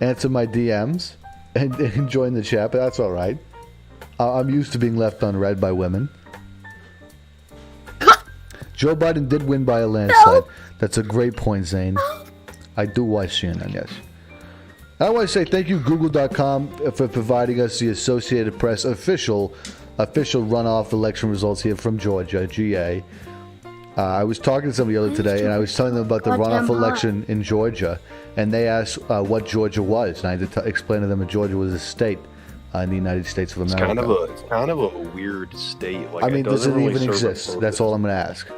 answer my DMs and join the chat, but that's all right. I'm used to being left unread by women. Joe Biden did win by a landslide. That's a great point, Zane. I do watch CNN, yes. I want to say thank you, Google.com, for providing us the Associated Press official runoff election results here from Georgia, GA. I was talking to somebody earlier today, and I was telling them about the Goddamn runoff hot. election in Georgia, and they asked what Georgia was, and I had to explain to them that Georgia was a state in the United States of It's America. kind of a weird state. Like, I mean, it does doesn't it really even serve a exist? purpose. That's all I'm going to ask.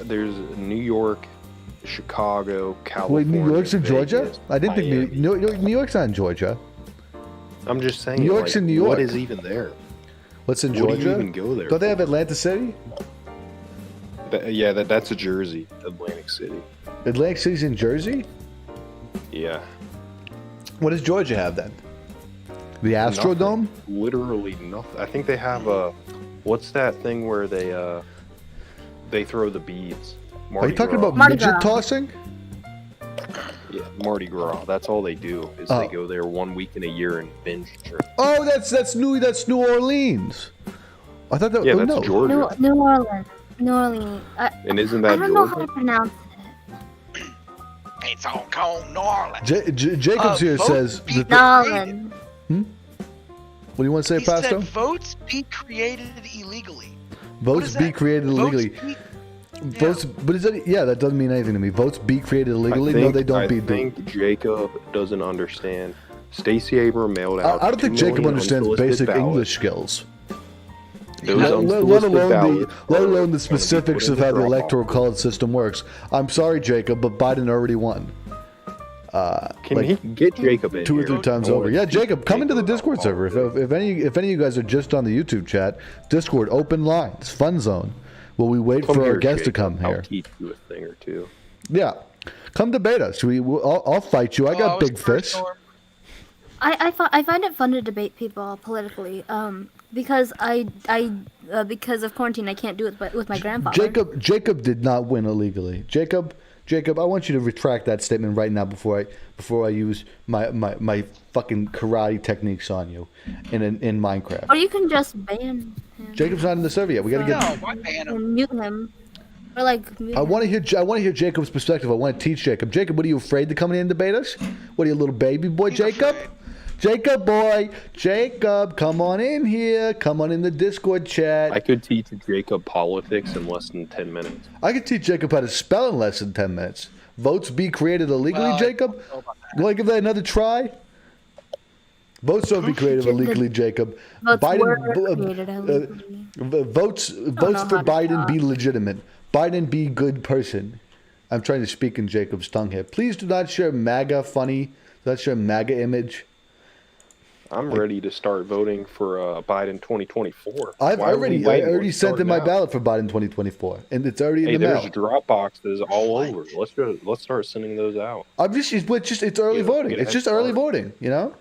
There's New York, Chicago, Wait, California. New York's in Georgia? Vegas, I didn't think Miami. New York's not in Georgia. I'm just saying. New York's like, in New What York. is even there? What's in What do you Georgia? even go there Don't they have for? Atlantic City? Yeah, that's a Jersey, Atlantic City. Atlantic City's in Jersey? Yeah. What does Georgia have then? The Astrodome? Nothing. Literally nothing. I think they have a. What's that thing where they throw the beads? Are you talking Gras. about Mardi midget Gras. tossing? Yeah, Mardi Gras. That's all they do. Is Oh. they go there 1 week in a year and binge drink. Oh, that's New Orleans. I thought that. Yeah, oh, that's no. Georgia. New Orleans. New Orleans. And isn't I that don't know how Georgia? to pronounce it. It's all called New Orleans. Jacobs here vote says. be- That Nolan. what do you want to say, He said Pasto? votes be created illegally. Votes be created illegally. Votes, but is that? Yeah, that doesn't mean anything to me. Votes be created illegally. No, they don't I be. think Jacob doesn't understand. Stacey Abrams mailed out. I don't think 2 Jacob million understands unsolicited basic ballots. English skills. Those Let unsolicited alone ballots the are let alone the gonna be specifics put of in how the drop-off electoral box. college system works. I'm sorry, Jacob, but Biden already won. Can like he get Jacob in 2 or here? 3 times I over. wanna Yeah, see Jacob, come into the Jacob Discord on server. If any of you guys are just on the YouTube chat, Discord open lines, fun zone. Will we wait Come for our here, guest to Jacob. come I'll here? teach you a thing or two. Yeah, come debate us. I'll fight you. I got big fists. I find it fun to debate people politically. Because because of quarantine, I can't do it with my grandfather. Jacob did not win illegally. Jacob, I want you to retract that statement right now before I use my fucking karate techniques on you in Minecraft. Or you can just ban him. Jacob's not in the server yet. We gotta No, get. why ban him? And mute him. Or like mute I him. want to hear Jacob's perspective. I want to teach Jacob. Jacob, what are you afraid to come in and debate us? What are you, a little baby boy, He's Jacob? afraid. Jacob boy, Jacob, come on in here. Come on in the Discord chat. I could teach Jacob politics in less than 10 minutes. I could teach Jacob how to spell in less than 10 minutes. Votes be created illegally, Well, Jacob? You want to give that another try? Votes don't be created illegally, Jacob. Votes were Biden, created illegally. votes know for how to Biden talk. be legitimate. Biden be good person. I'm trying to speak in Jacob's tongue here. Please do not share MAGA funny. Do not share MAGA image. I'm ready to start voting for Biden 2024. I Why are we already waiting? sent Start in my now. ballot for Biden 2024, and it's already in Hey, the there's mail. drop boxes all over. Let's start sending those out. I'm just it's early Yeah, voting. get a It's head just early start. voting, you know.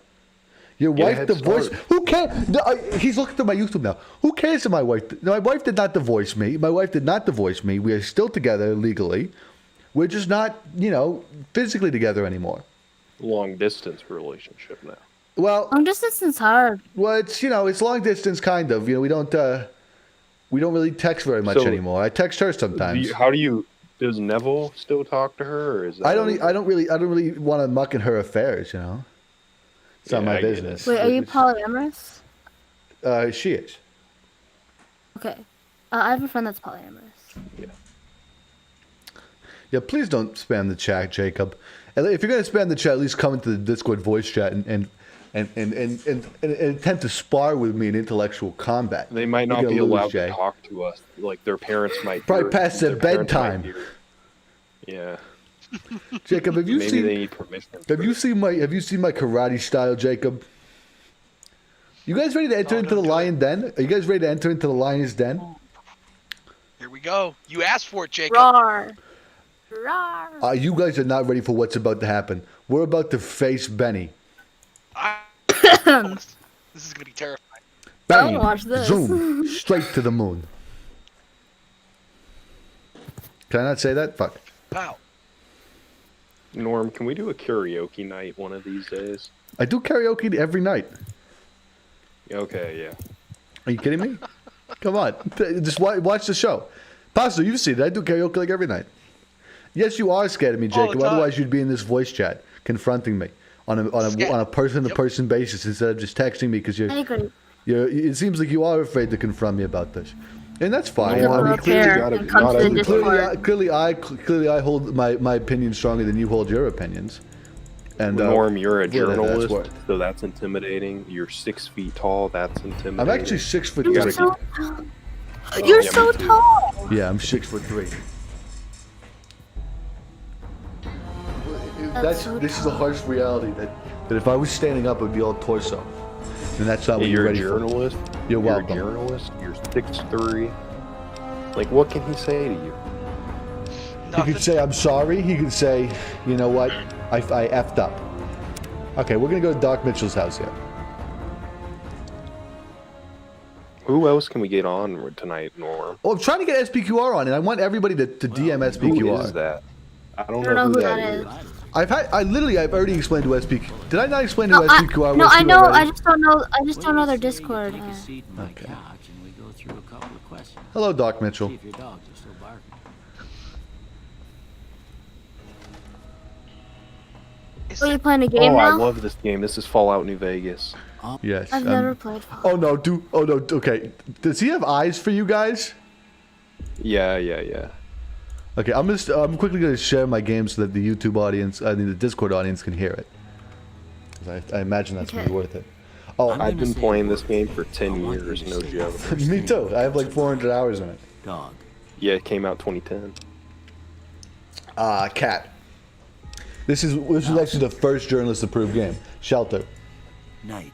Your Get a wife head divorced. start. Who cares? No, he's looking at my YouTube now. Who cares if my wife? No, my wife did not divorce me. My wife did not divorce me. We are still together legally. We're just not, physically together anymore. Long distance relationship now. Well, Long distance is hard. it's it's long distance kind of. We don't really text very much So, anymore. I text her sometimes. Does Neville still talk to her, or is that I don't really want to muck in her affairs. It's not Yeah, my I get it. business. Wait, are you polyamorous? She is. Okay. I have a friend that's polyamorous. Yeah, please don't spam the chat, Jacob. And if you're gonna spam the chat, at least come into the Discord voice chat and attempt to spar with me in intellectual combat. They might You're not gonna be lose, allowed Jay. to talk to us. Like their parents might Probably past their parents might bedtime. hear. Yeah. Jacob, have you Maybe seen? they need permission. Have you seen my karate style, Jacob? You guys ready to enter Oh, into the don't do lion den? Are you guys ready to enter into the lion's den? Here we go. You asked for it, Jacob. Roar. Roar. You guys are not ready for what's about to happen. We're about to face Benny. This is gonna be terrifying. Bang! Don't watch this. Zoom! Straight to the moon. Can I not say that? Fuck. Wow. Norm, can we do a karaoke night one of these days? I do karaoke every night. Okay, yeah. Are you kidding me? Come on. Just watch the show. Pastor, you've seen it. I do karaoke like every night. Yes, you are scared of me, All the Jacob. time. Otherwise, you'd be in this voice chat confronting me on a person-to-person basis instead of just texting me because I agree. it seems like you are afraid to confront me about this, and that's fine. Need to I mean, prepare gotta and be- come not to the everybody. Discord. clearly I hold my opinion stronger than you hold your opinions. And Norm, you're a clearly that's journalist, what- so that's intimidating. You're 6 feet tall, that's intimidating. I'm actually 6'3". You're gotta so keep- tall. You're yeah, so me too. tall. Yeah, I'm 6'3". so This is a harsh reality that if I was standing up, it would be all torso, and that's not what Hey, you're you're a ready for. journalist. You're welcome. a journalist. You're 6'3". Like, what can he say to you? He Nothing. could say, I'm sorry. He could say, you know what? I effed up. Okay, we're going to go to Doc Mitchell's house here. Who else can we get on tonight, Norm? Oh, I'm trying to get SPQR on, and I want everybody to DM SPQR. Who is that? I don't I don't know who that is. is. I've already explained to SPQ. Did I not explain to No, SPQR? no, was I you know. already? I just don't know. I just don't know their Discord. Take a seat in my Okay. couch and we go through a couple of questions. Hello, Doc Mitchell. See if your dogs are still barking. Is Oh, you it- playing a game Oh, I now? love this game. This is Fallout New Vegas. Yes. I've never played. Oh no, okay. Does he have eyes for you guys? Yeah. Okay, I'm quickly gonna share my game so that the YouTube audience, the Discord audience can hear it. 'Cause I imagine that's gonna be worth it. Oh, I've been playing this game for 10 years, no joke. me too. I have like 400 hours in it. Dog. Yeah, it came out 2010. Cat. This is actually the first journalist-approved game. Shelter. Night.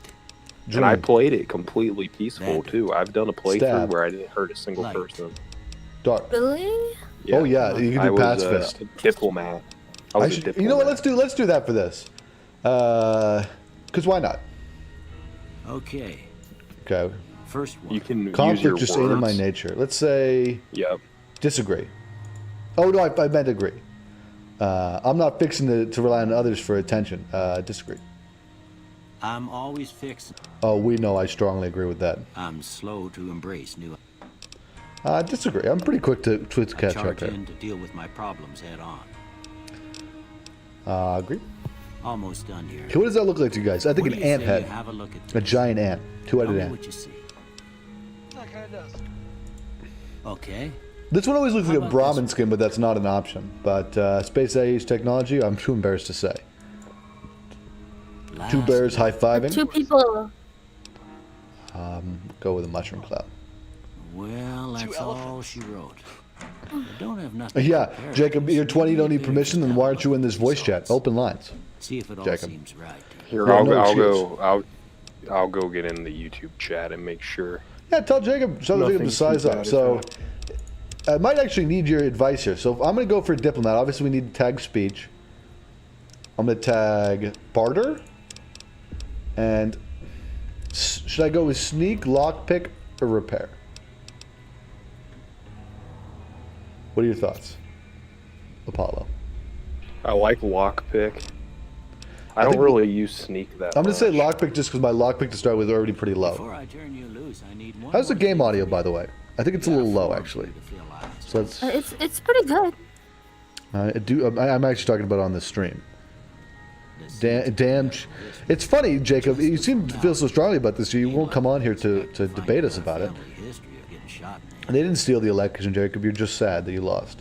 And I Dream. played it completely peaceful, too. I've done a playthrough Stab. where I didn't hurt a single Light. person. Dark. Really? Oh yeah, you can I do was pacifist. a diplomat. I I was a should, diplomat. you know what? Let's do that for this. 'Cause why not? Okay. Okay. First one. You can use your Conflict just ain't in my words. nature. Let's say Yep. disagree. Oh no, I meant agree. I'm not fixing to rely on others for attention. Disagree. I'm always fixing. Oh, we know I strongly agree with that. I'm slow to embrace new. Disagree. I'm pretty quick to I catch up charge there. in to deal with my problems head on. Agree. Almost done here. Okay, what does that look like to you guys? I think What an do you ant say head. you have a look at A this? giant ant. Tell Two-headed me ant. what you see. That kind of does. Okay. This one always looks How like a about Brahmin this skin, but that's not an option. But space age technology, I'm too embarrassed to say. Two Last bears one. high-fiving. Two people. Go with a mushroom cloud. Well, Two that's all elephants. she wrote. I don't have nothing. Yeah, prepared. Jacob, you're 20, you don't need Maybe permission, then just why have a aren't you look in this at voice chat? results. Open lines. See if it all Jacob. seems right. Here, Yeah, I'll, no I'll excuse. go. I'll go get in the YouTube chat and make sure. Yeah, tell Jacob, Jacob to Nothing's size too up. bad, So, if I might actually need your advice here. So, I'm going to go for diplomat. Obviously, we need to tag speech. I'm going to tag barter. And should I go with sneak, lockpick, or repair? What are your thoughts, Apollo? I like lockpick. I don't think- really use sneak that I'm going to say much. lockpick just because my lockpick to start with is already pretty low. Before I turn you loose, I need one How's the more game thing audio, from by you. the way? I think it's a Got little low, form actually. for you to fill out. So let's. It's pretty good. I'm actually talking about it on the stream. This Damn. It's funny, Jacob. You seem to feel so strongly about this. You won't come on here to debate us about it. family history of getting shot in the And they didn't steal the election, Jacob. You're just sad that you lost.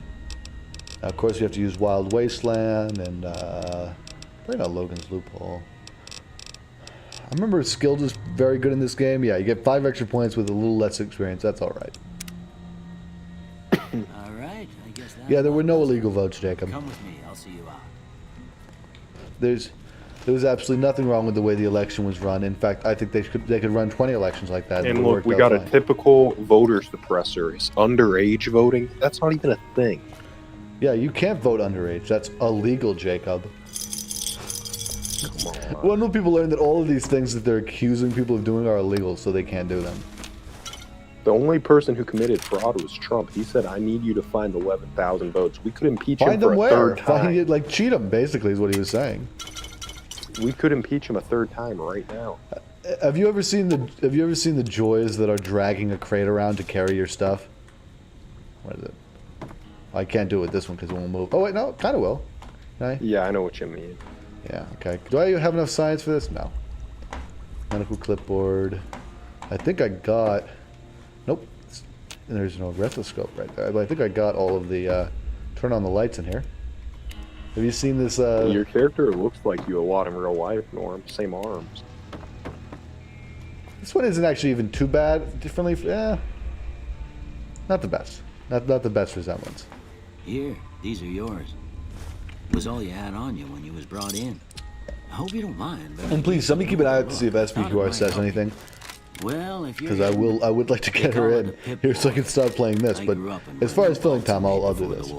Of course, you have to use Wild Wasteland and probably not Logan's Loophole. I remember Skilled is very good in this game. Yeah, you get 5 extra points with a little less experience. That's all right. All right, I guess that. Yeah, there were no illegal votes, Jacob. Come with me. I'll see you out. There was absolutely nothing wrong with the way the election was run. In fact, I think they could run 20 elections like that. And it look, worked we out got a fine. typical voter suppressor. It's underage voting. That's not even a thing. Yeah, you can't vote underage. That's illegal, Jacob. Come on. When will people learn that all of these things that they're accusing people of doing are illegal, so they can't do them? The only person who committed fraud was Trump. He said, "I need you to find 11,000 votes." We could impeach him Find for them a where? third time. Find it, like cheat them, basically, is what he was saying. We could impeach him a third time right now. Have you ever seen the joys that are dragging a crate around to carry your stuff? What is it? I can't do it with this one because it won't move. Oh wait, no, it kind of will. Can I? Yeah, I know what you mean. Yeah. Okay. Do I have enough science for this? No. Medical clipboard. I think I got. Nope. And there's no rethoscope right there. But I think I got all of the. Turn on the lights in here. Have you seen this? Your character looks like you a lot in real life, Norm. Same arms. This one isn't actually even too bad. Differently, not the best. Not the best resemblance. Here, these are yours. It was all you had on you when you was brought in. I hope you don't mind. But And please, somebody keep an eye out to see if SPQR says anything, Well, if you're because I would like to get her in here so I can start playing this. But as far as filling time, I'll do this.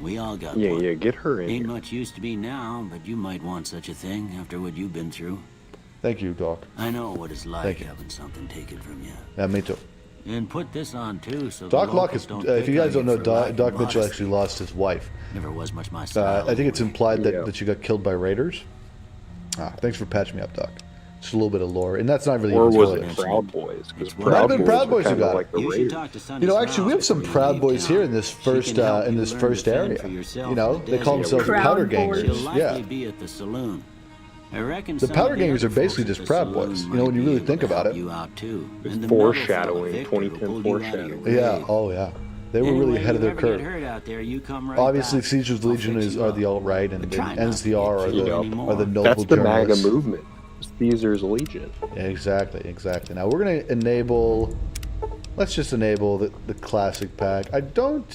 We all got Yeah, one. yeah, get her in Ain't here. much use to me now, but you might want such a thing after what you've been through. Thank you, Doc. I know what it's like Thank you. having something taken from you. Yeah, me too. And put this on too, so Doc the Locke locals is. don't If you pick guys on don't know, for Doc, lack of Doc Mitchell modesty. actually lost his wife. Never was much my style. I think it's implied Yeah. that she got killed by raiders. Thanks for patching me up, Doc. Just a little bit of lore, and that's not really. Or even was spoilers. it Proud Boys? Because It might have been Proud Boys were who kinda got like the You should Raiders. talk to Sunny You know, actually, we have Smiles some before you Proud leave Boys town. here in this She can first help you this learn first to fend area. for yourself You know, in the they call desert. themselves the Proud Powder Boys. Gangers. She'll likely Yeah. be at the saloon. I reckon The some Powder of the Gangers other are basically folks just at the Proud saloon Boys. You might know, when you be really able think to about help it. you out too. It's And the metal foreshadowing, fellow, Victor, 2010 who pulled you out of your foreshadowing. grave. Yeah. Oh yeah. They were really Anyway, ahead of you their ever curve. get hurt out there, you come right Obviously, back. Caesar's I'll Legion fix you are up. the alt-right, and But try not to NCR get are killed the anymore. noble That's the MAGA journalists. movement. It's Caesar's Legion. Yeah, exactly. Now we're gonna enable. Let's just enable the classic pack. I don't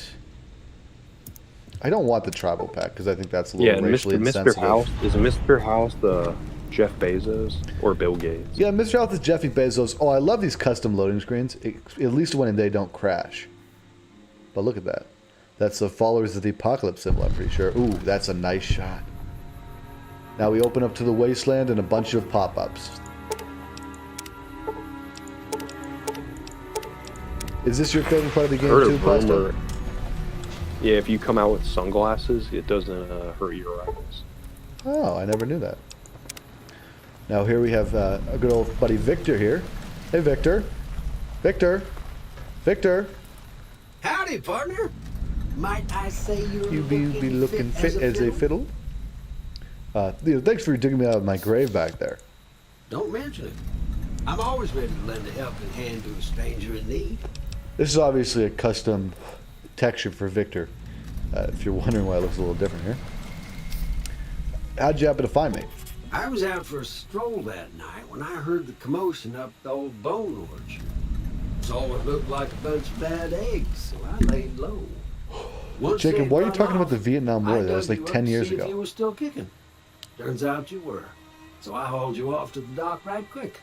want the tribal pack because I think that's a Yeah, little and racially Mr. insensitive. House is Mr. House the Jeff Bezos or Bill Gates? Yeah, Mr. House is Jeffy Bezos. Oh, I love these custom loading screens. At least when they don't crash. But look at that. That's the followers of the apocalypse symbol, I'm pretty sure. Ooh, that's a nice shot. Now we open up to the wasteland and a bunch of pop-ups. Is this your favorite part of the game Heard too, a Pasta? rumor. Yeah, if you come out with sunglasses, it doesn't hurt your eyes. Oh, I never knew that. Now here we have a good old buddy Victor here. Hey, Victor. Victor. Victor. Howdy, partner. Might I say you're You be looking fit as a fiddle. Thanks for digging me out of my grave back there. Don't mention it. I'm always ready to lend a helping hand to a stranger in need. This is obviously a custom texture for Victor. If you're wondering why it looks a little different here. How'd you happen to find me? I was out for a stroll that night when I heard the commotion up the old bone orchard. Saw what looked like a bunch of bad eggs, so I laid low. Once Jacob, they why are you run talking about off, the Vietnam War? I That was dug like you 10 up to years see if ago. you were still kicking. Turns out you were. So I hauled you off to the dock right quick.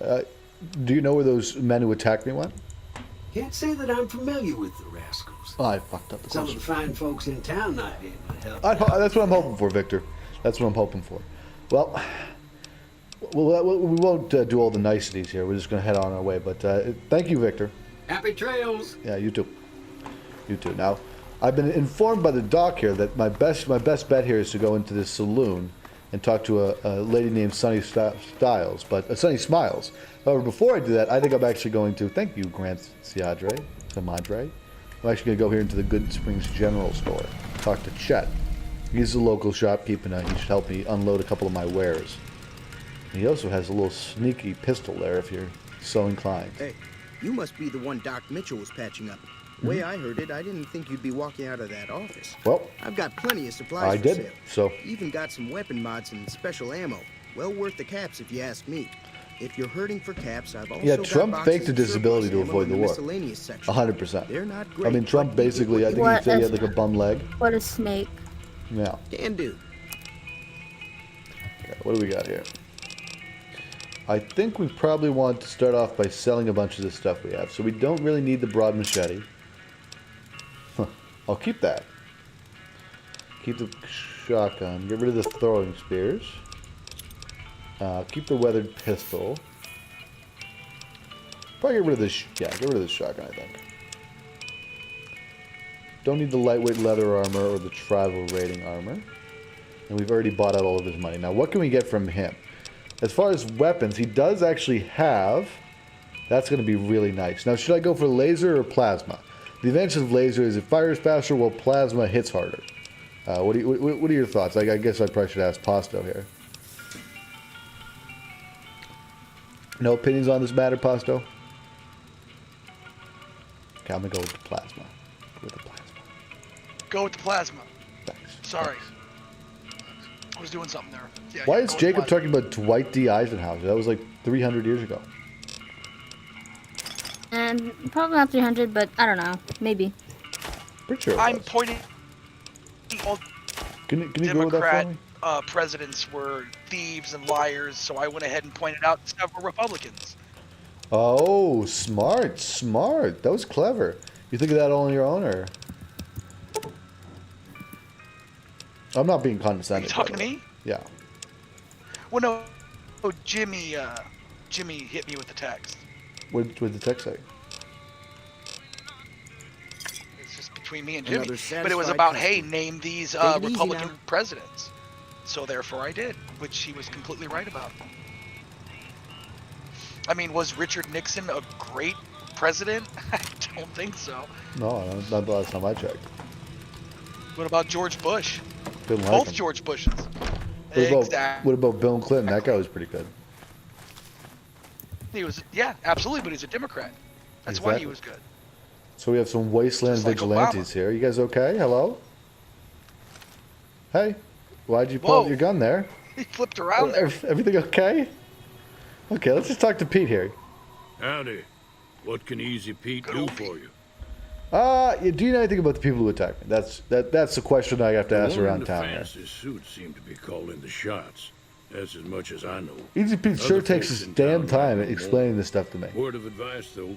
Do you know where those men who attacked me went? Can't say that I'm familiar with the rascals. Oh, I fucked up the Some of question. the fine folks in town might be able to help. That's what I'm hoping for, Victor. That's what I'm hoping for. Well, we won't do all the niceties here. We're just going to head on our way. But thank you, Victor. Happy trails. Yeah, you too. You too. Now, I've been informed by the doc here that my best bet here is to go into this saloon and talk to a lady named Sunny Smiles. However, before I do that, I think I'm actually going to thank you, Grant Samadre. I'm actually going to go here into the Good Springs General Store, talk to Chet. He's a local shopkeeper, and he should help me unload a couple of my wares. And he also has a little sneaky pistol there, if you're so inclined. Hey, you must be the one Doc Mitchell was patching up. The way I heard it, I didn't think you'd be walking out of that office. Well, I've got plenty of supplies for did, sale. so. Even got some weapon mods and special ammo. Well worth the caps if you ask me. If you're hurting for caps, I've also got Trump boxes faked a of disability to surplus ammo avoid in the war. miscellaneous section. 100%. They're not great. I mean, Trump but you get basically, I what think you he said he had like a bum leg. What a snake. Yeah. can do. Okay, what do we got here? I think we probably want to start off by selling a bunch of this stuff we have. So we don't really need the broad machete. I'll keep that. Keep the shotgun. Get rid of the throwing spears. Keep the weathered pistol. Probably get rid of this. Yeah, get rid of the shotgun, I think. Don't need the lightweight leather armor or the travel rating armor. And we've already bought out all of his money. Now, what can we get from him? As far as weapons, he does actually have... That's going to be really nice. Now, should I go for laser or plasma? The advantage of laser is it fires faster while plasma hits harder. What are your thoughts? I guess I probably should ask Pasto here. No opinions on this matter, Pasto? Okay, I'm going to go with the plasma. Go with the plasma. Thanks. Sorry. I was doing something there. Yeah, Why yeah, is go with Jacob plasma. talking about Dwight D. Eisenhower? That was like 300 years ago. And probably not 300, but I don't know. Maybe. Pretty sure it I'm was. pointing all Can you go with that Democrat for me? presidents were thieves and liars, so I went ahead and pointed out several Republicans. Oh, smart. That was clever. You think of that all on your own, or? I'm not being Are condescending. you talking to by the way. me? Yeah. Well, no. Oh, Jimmy hit me with the text. What did the text say? It's just between me and Jimmy. Another But it was satisfied about, customer. hey, name these Take it easy Republican now. presidents. So therefore I did, which he was completely right about. I mean, was Richard Nixon a great president? I don't think so. No, not the last time I checked. What about George Bush? Didn't like Both him. George Bushes. What about Bill Clinton? That guy was pretty good. He was, yeah, absolutely, but he's a Democrat. That's why he Exactly. was good. So we have some wasteland Just like vigilantes here. You guys okay? Hello? Hey, why'd you pull Whoa. out your gun there? He flipped around there. Everything okay? Okay, let's just talk to Pete here. Howdy. What can Easy Pete do for you? Do you know anything about the people who attacked me? That's the question I have to ask The one in around the town here. fancy suit seemed to be calling the shots. That's as much as I know. Easy Pete sure Other takes folks his in damn town time might know explaining this stuff to me. more. Word of advice, though,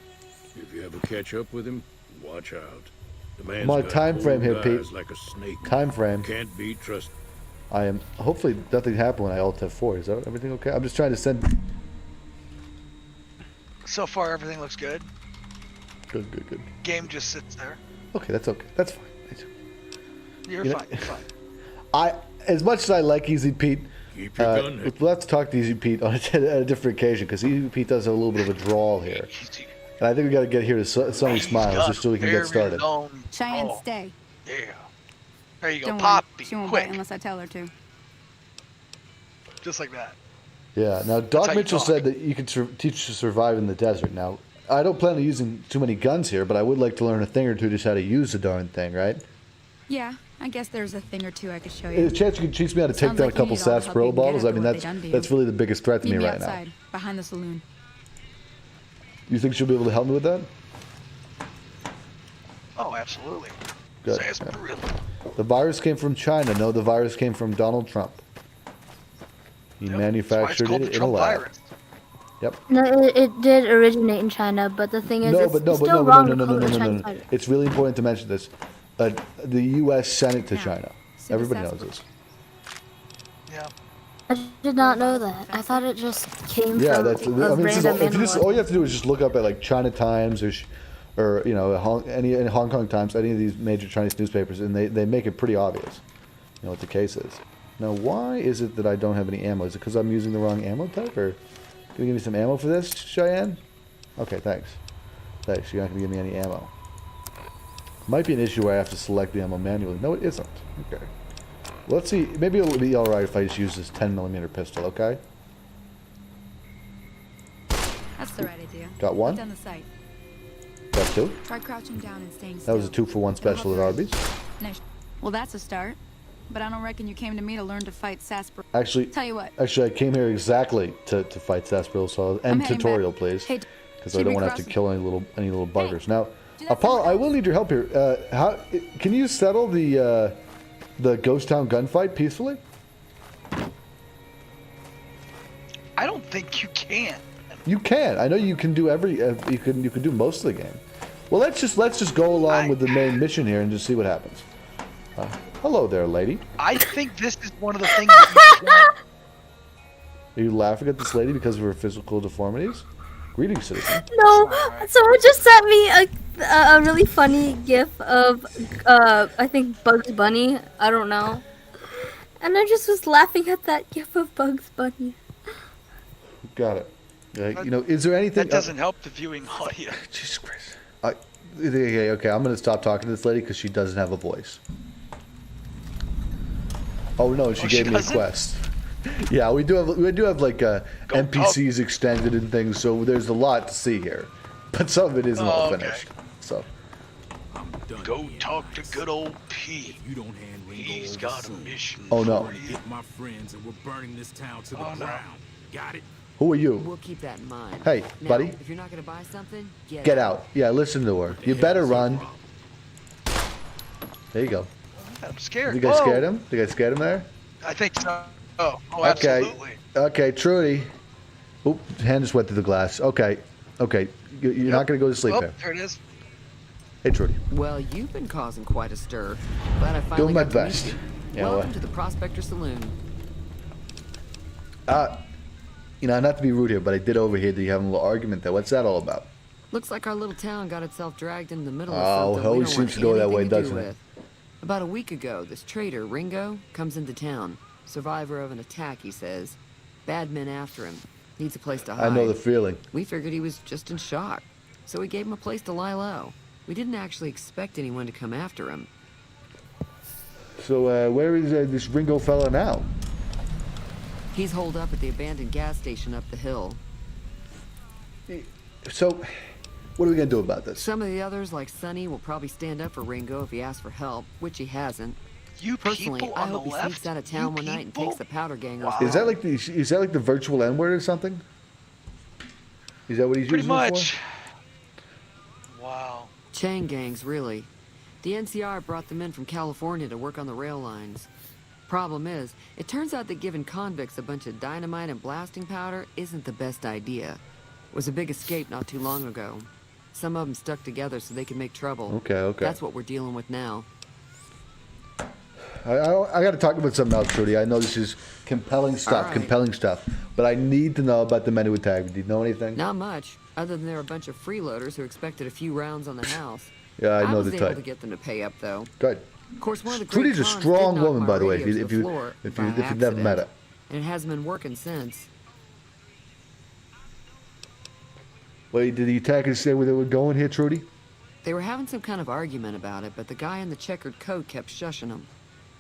if you ever catch up with him, watch out. The man's I'm on a got time frame here, cold eyes Pete. like a snake. Time frame. Can't be trusted. I am. Hopefully nothing happened when I alt F4. Is that everything okay? I'm just trying to send. So far, everything looks good. Good. Game just sits there. Okay, that's okay. That's fine. You're You know- fine. You're fine. As much as I like Easy Pete, Keep your gun hidden. we'll have to talk to Easy Pete on a different occasion because Easy Pete does have a little bit of a drawl here, and I think we got to get here to Sunny Smiles just so we can get started. Cheyenne, stay. Yeah. There you go, Don't Poppy. worry, she won't Quick. bite unless I tell her to. Just like that. Yeah. Now, how Doc you Mitchell talk. said that you could teach to survive in the desert. Now, I don't plan on using too many guns here, but I would like to learn a thing or two just how to use the darn thing, right? Yeah, I guess there's a thing or two I could show There's you. a chance you can teach me how to take Sounds down like a you couple need all the help you sarsaparilla can get bottles. I after mean, what they done to you. that's really the biggest threat to Meet me me right now. outside, behind the saloon. You think she'll be able to help me with that? Oh, absolutely. Good. Sarsaparilla. The virus came from China. No, the virus came from Donald Trump. He manufactured called it the in a Trump lab. virus. Yep. No, it did originate in China, but the thing is, No, it's but no, but still no, wrong no, no, to no, call no, it no, a no, Chinese no. virus. It's really important to mention this. The U.S. sent it to China. Everybody knows this. Yeah. I did not know that. I thought it just came Yeah, from that's. a I mean, it's just, random if you just animal. all you have to do is just look up at like China Times or you know any Hong Kong Times, any of these major Chinese newspapers, and they make it pretty obvious, you know, what the case is. Now, why is it that I don't have any ammo? Is it because I'm using the wrong ammo type, or can you give me some ammo for this, Cheyenne? Okay, thanks. Thanks. You're not gonna give me any ammo. Might be an issue where I have to select the ammo manually. No, it isn't. Okay. Let's see. Maybe it'll be all right if I just use this 10mm pistol. Okay. That's the right idea. Got one? Put down the sight. Got two. Try crouching down and staying That still. was a 2-for-1 special at Arby's. Nice. Well, that's a start. But I don't reckon you came to me to learn to fight sarsaparilla. Actually, Tell you what. Actually, I came here exactly to fight sarsaparilla. So I'm end heading tutorial, back. please, Hey, because I don't want to have to crossing. kill any little buggers. Now, Apollo, I will need your help here. How can you settle the Ghost Town gunfight peacefully? I don't think you can. You can. I know you can do you can do most of the game. Well, let's just go along with the main mission here and just see what happens. Hello there, lady. I think this is one of the things that you can't. Are you laughing at this lady because of her physical deformities? Greetings, citizen. No, someone just sent me a really funny gif of I think Bugs Bunny. I don't know, and I just was laughing at that gif of Bugs Bunny. Got it. You know, is there anything That doesn't help the viewing audio. Jesus Christ. Okay, I'm gonna stop talking to this lady because she doesn't have a voice. Oh no, she gave me a quest. Yeah, we do have like NPCs extended and things, so there's a lot to see here, but some of it isn't all finished. So. Go talk to good old Pete. You don't hand He's got a mission. Oh no. Get my friends and we're burning this town to the ground. Got it? Who are you? We'll keep that in mind. Hey, Now, buddy. If you're not gonna buy something, Get out. Yeah, listen to her. You better run. There you go. I'm scared. You guys scared him? You guys scared him there? I think so. Oh, Okay. absolutely. Okay, Trudy. Oop, hand just went through the glass. Okay. Okay. You're not going to go to sleep Oh, here. there it is. Hey, Trudy. Well, you've been causing quite a stir. Glad I finally Doing my got to meet best. you. Yeah, Welcome well. to the Prospector Saloon. You know, not to be rude here, but I did overhear that you having a little argument there. What's that all about? Looks like our little town got itself dragged in the middle of Oh, something it always we don't want seems to go that anything way, to do doesn't it? with. About a week ago, this traitor, Ringo, comes into town. Survivor of an attack, he says. Bad men after him. Needs a place to hide. I know the feeling. We figured he was just in shock, so we gave him a place to lie low. We didn't actually expect anyone to come after him. So, where is this Ringo fella now? He's holed up at the abandoned gas station up the hill. So, what are we going to do about this? Some of the others, like Sonny, will probably stand up for Ringo if he asks for help, which he hasn't. You Personally, people I on the hope he left, sneaks out of town one night and takes the powder gang off. Is that like the virtual N-word or something? Is that what he's Pretty using it much. for? Wow. Chain gangs, really. The NCR brought them in from California to work on the rail lines. Problem is, it turns out that giving convicts a bunch of dynamite and blasting powder isn't the best idea. It was a big escape not too long ago. Some of them stuck together so they could make trouble. Okay. That's what we're dealing with now. I got to talk about something else, Trudy. I know this is compelling stuff, but I need to know about the men who attacked me. Do you know anything? Not much, other than they're a bunch of freeloaders who expected a few rounds on the house. Yeah, I know was the able type. to get them to pay up, though. Good. Of course, one of the Trudy's a great cons strong did knock woman, my by the way, radio to if the you- floor if by you've never met accident. her. And it hasn't been working since. Wait, did the attackers say where they were going here, Trudy? They were having some kind of argument about it, but the guy in the checkered coat kept shushing them.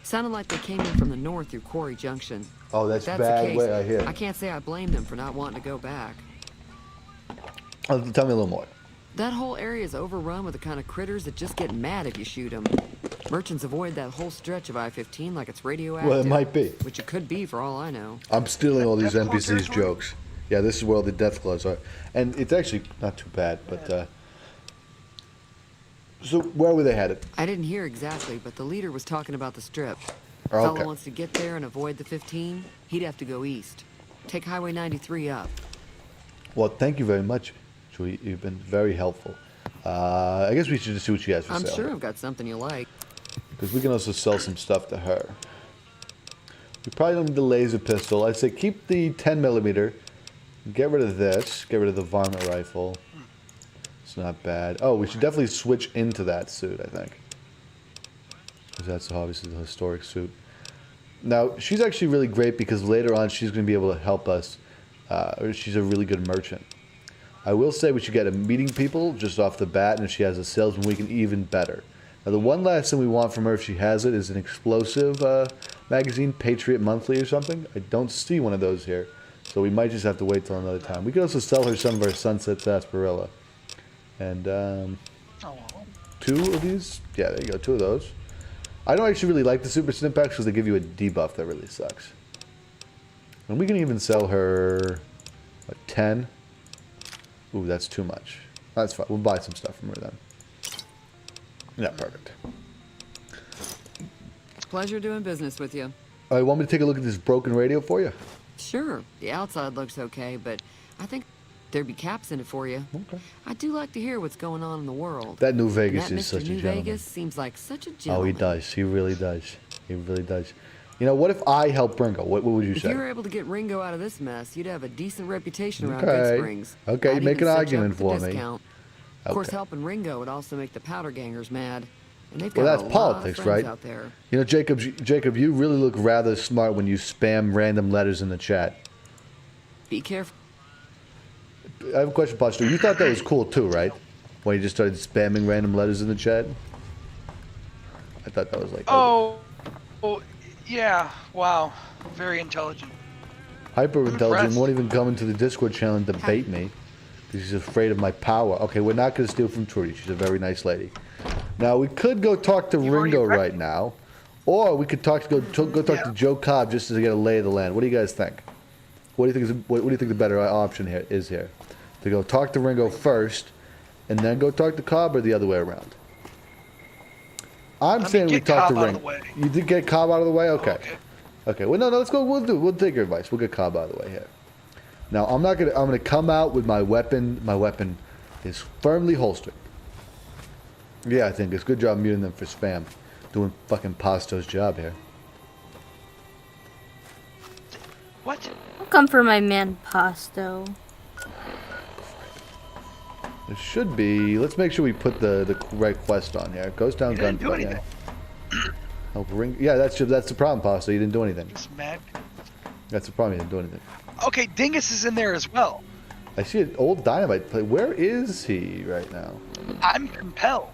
Sounded like they came in from the north through Quarry Junction. Oh, If that's that's bad the case, way I hear. I can't say I blame them for not wanting to go back. Oh, tell me a little more. That whole area is overrun with the kind of critters that just get mad if you shoot them. Merchants avoid that whole stretch of I-15 like it's radioactive. Well, it might be. Which it could be for all I know. I'm stealing all these NPCs' jokes. Yeah, this is where all the death claws are. And it's actually not too bad, but, so where were they headed? I didn't hear exactly, but the leader was talking about the strip. Oh, okay. Fellow wants to get there and avoid the 15, he'd have to go east. Take Highway 93 up. Well, thank you very much, Julie. You've been very helpful. I guess we should just see what she has for I'm sale. sure I've got something you like. Because we can also sell some stuff to her. We probably don't need the laser pistol. I'd say keep the 10mm. Get rid of this. Get rid of the varmint rifle. It's not bad. Oh, we should definitely switch into that suit, I think. Because that's obviously the historic suit. Now, she's actually really great because later on she's going to be able to help us. She's a really good merchant. I will say we should get a meeting people just off the bat, and if she has a salesman, we can even better. Now, the one last thing we want from her, if she has it, is an explosive magazine, Patriot Monthly or something. I don't see one of those here, so we might just have to wait till another time. We could also sell her some of our Sunset Sarsaparilla. And 2 of these? Yeah, there you go, 2 of those. I don't actually really like the Super Snip Packs because they give you a debuff that really sucks. And we can even sell her, what, 10? Ooh, that's too much. That's fine. We'll buy some stuff from her then. Yeah, perfect. Pleasure doing business with you. All right, want me to take a look at this broken radio for you? Sure, the outside looks okay, but I think there'd be caps in it for you. Okay. I do like to hear what's going on in the world. That New Vegas And is that Mr. such a New gentleman. Vegas seems like such a Oh, gentleman. he does. He really does. He really does. You know, what if I help Ringo? What would you If say? you were able to get Ringo out of this mess, you'd have a decent reputation around Okay. Good Springs. Okay, I'd make even an set you up argument with a for me. discount. Of course, Okay. helping Ringo would also make the powder gangers mad. And they've got Well, that's a lot politics, of friends right? out there. You know, Jacob, you really look rather smart when you spam random letters in the chat. Be careful. I have a question, Pastor. You thought that was cool too, right? When you just started spamming random letters in the chat? I thought that was like Oh, yeah. Wow. Very intelligent. hyper intelligent. impressed. Won't even come into the Discord channel and debate me because she's afraid of my power. Okay, we're not going to steal from Trudy. She's a very nice lady. Now we could go talk to Ringo right now, or we could go talk to Joe Cobb just to get a lay of the land. What do you guys think? What do you think? What do you think the better option here is here? To go talk to Ringo first, and then go talk to Cobb, or the other way around? I'm saying we get talk to Cobb out of Ringo. the way. You did get Cobb out of the way, okay? Okay. Well, no, let's go. We'll take your advice. We'll get Cobb out of the way here. Now I'm gonna come out with my weapon. My weapon is firmly holstered. Yeah, I think it's good job muting them for spam. Doing fucking Pasto's job here. What? I'll come for my man Pasto. It should be. Let's make sure we put the right quest on here. Ghost Town didn't do Gunfight. anything. Help ring. Yeah, that's the problem, Pasto. You didn't do anything. Just mad. That's the problem. You didn't do anything. Okay, Dingus is in there as well. I see an old Dynamite play. Where is he right now? I'm compelled.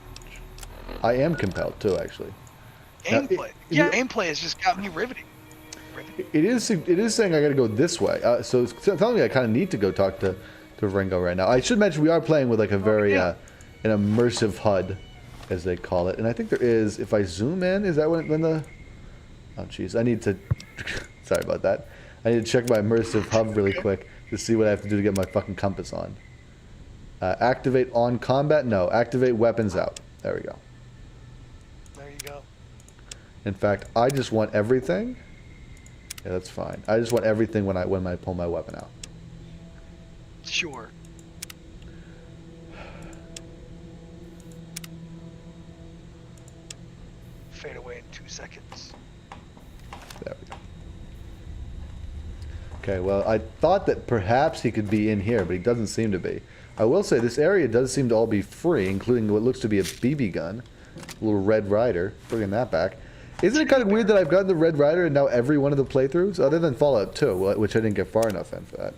I am compelled too, actually. Now, Gameplay. Gameplay has just got me riveting. It is saying I got to go this way. So it's telling me I kind of need to go talk to Ringo right now. I should mention we are playing with like a very an immersive HUD, as they call it. And I think there is. If I zoom in, is that when the? Oh jeez, I need to. Sorry about that. I need to check my immersive hub really quick to see what I have to do to get my fucking compass on. Activate on combat? No. Activate weapons out. There we go. There you go. In fact, I just want everything. Yeah, that's fine. I just want everything when I pull my weapon out. Sure. Fade away in 2 seconds. There we go. Okay, well, I thought that perhaps he could be in here, but he doesn't seem to be. I will say this area does seem to all be free, including what looks to be a BB gun. A little Red Rider. Bringing that back. Isn't it kind of weird that I've gotten the Red Rider in now every one of the playthroughs? Other than Fallout 2, which I didn't get far enough in for that.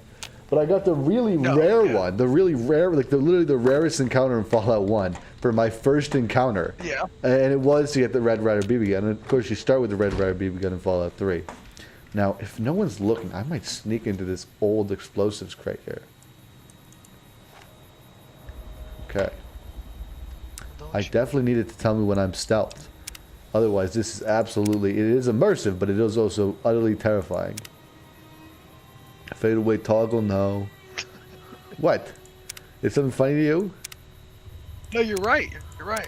But I got the really rare one, the really rare, like literally the rarest encounter in Fallout 1 for my first encounter. Yeah. And it was to get the Red Ryder BB gun. And of course, you start with the Red Ryder BB gun in Fallout 3. Now, if no one's looking, I might sneak into this old explosives crate here. Okay. I definitely needed to tell me when I'm stealthed. Otherwise, this is absolutely, it is immersive, but it is also utterly terrifying. Fade away toggle, no. What? Is something funny to you? No, you're right. You're right.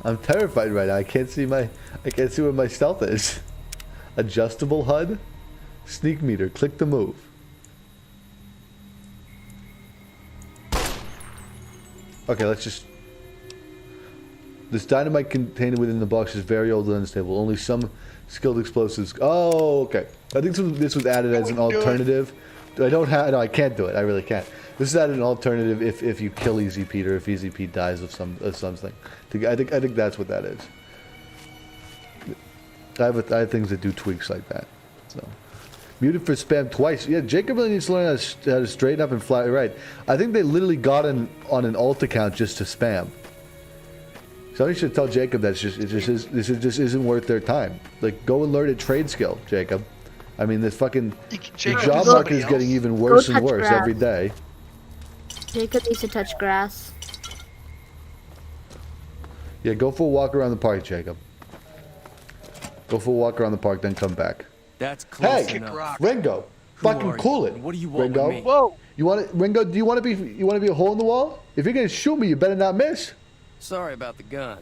I'm terrified right now. I can't see where my stealth is. Adjustable HUD? Sneak meter, click to move. Okay, let's just... This dynamite contained within the box is very old and unstable. Only some skilled explosives... Oh, okay. I think this was added as an alternative. I don't have... No, I can't do it. I really can't. This is added an alternative if you kill Easy Pete or if Easy Pete dies of something. I think that's what that is. I have things that do tweaks like that. So, muted for spam twice. Yeah, Jacob really needs to learn how to straighten up and fly right. I think they literally got on an alt account just to spam. Somebody should tell Jacob that this just isn't worth their time. Like, go and learn a trade skill, Jacob. I mean, this fucking the job market is getting even worse and worse every day. Jacob needs to touch grass. Yeah, go for a walk around the park, Jacob. Go for a walk around the park, then come back. That's close hey, enough. Ringo, fucking cool it. What do you want Ringo? with me? Whoa. You want it, Ringo? Do you want to be a hole in the wall? If you're gonna shoot me, you better not miss. Sorry about the gun.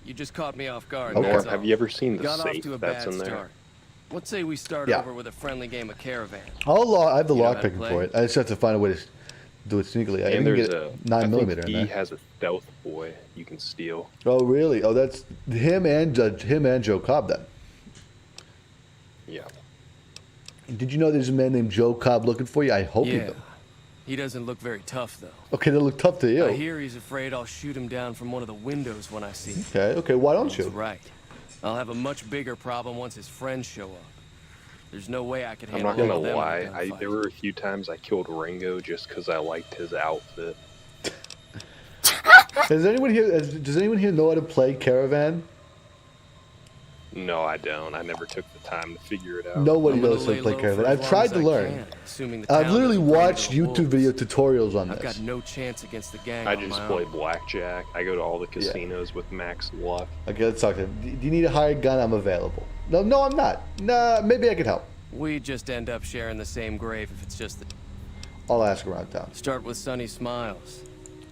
You just caught me off guard. Okay. That's Have all. you ever seen the Got off safe to a that's bad in there? start. Let's say we start Yeah. over with a friendly game of Caravan. I have the You know lock how to picking play? for it. I just have to find a way to do it sneakily. I And can there's get a 9mm I think in he there. has a stealth boy you can steal. Oh really? Oh, that's him and Joe Cobb then. Yeah. Did you know there's a man named Joe Cobb looking for you? I hope you Yeah. do. He doesn't look very tough, though. Okay, they look tough to you. I hear he's afraid I'll shoot him down from one of the windows when I see him. Okay, why don't you? That's right. I'll have a much bigger problem once his friends show up. There's no way I could I'm handle not gonna all of them in a lie. gunfight. There were a few times I killed Ringo just because I liked his outfit. Does anyone here know how to play Caravan? No, I don't. I never took the time to figure it out. Nobody knows how to play Caravan. I've tried to learn. I've literally watched YouTube video tutorials on I've this. got no chance against the gang. I on just my play own. blackjack. I go to all the casinos with max luck. Okay, let's talk to him. Do you need a hired gun? I'm available. No, I'm not. Nah, maybe I could help. We just end up sharing the same grave if it's just the... I'll ask around town. Start with Sunny Smiles.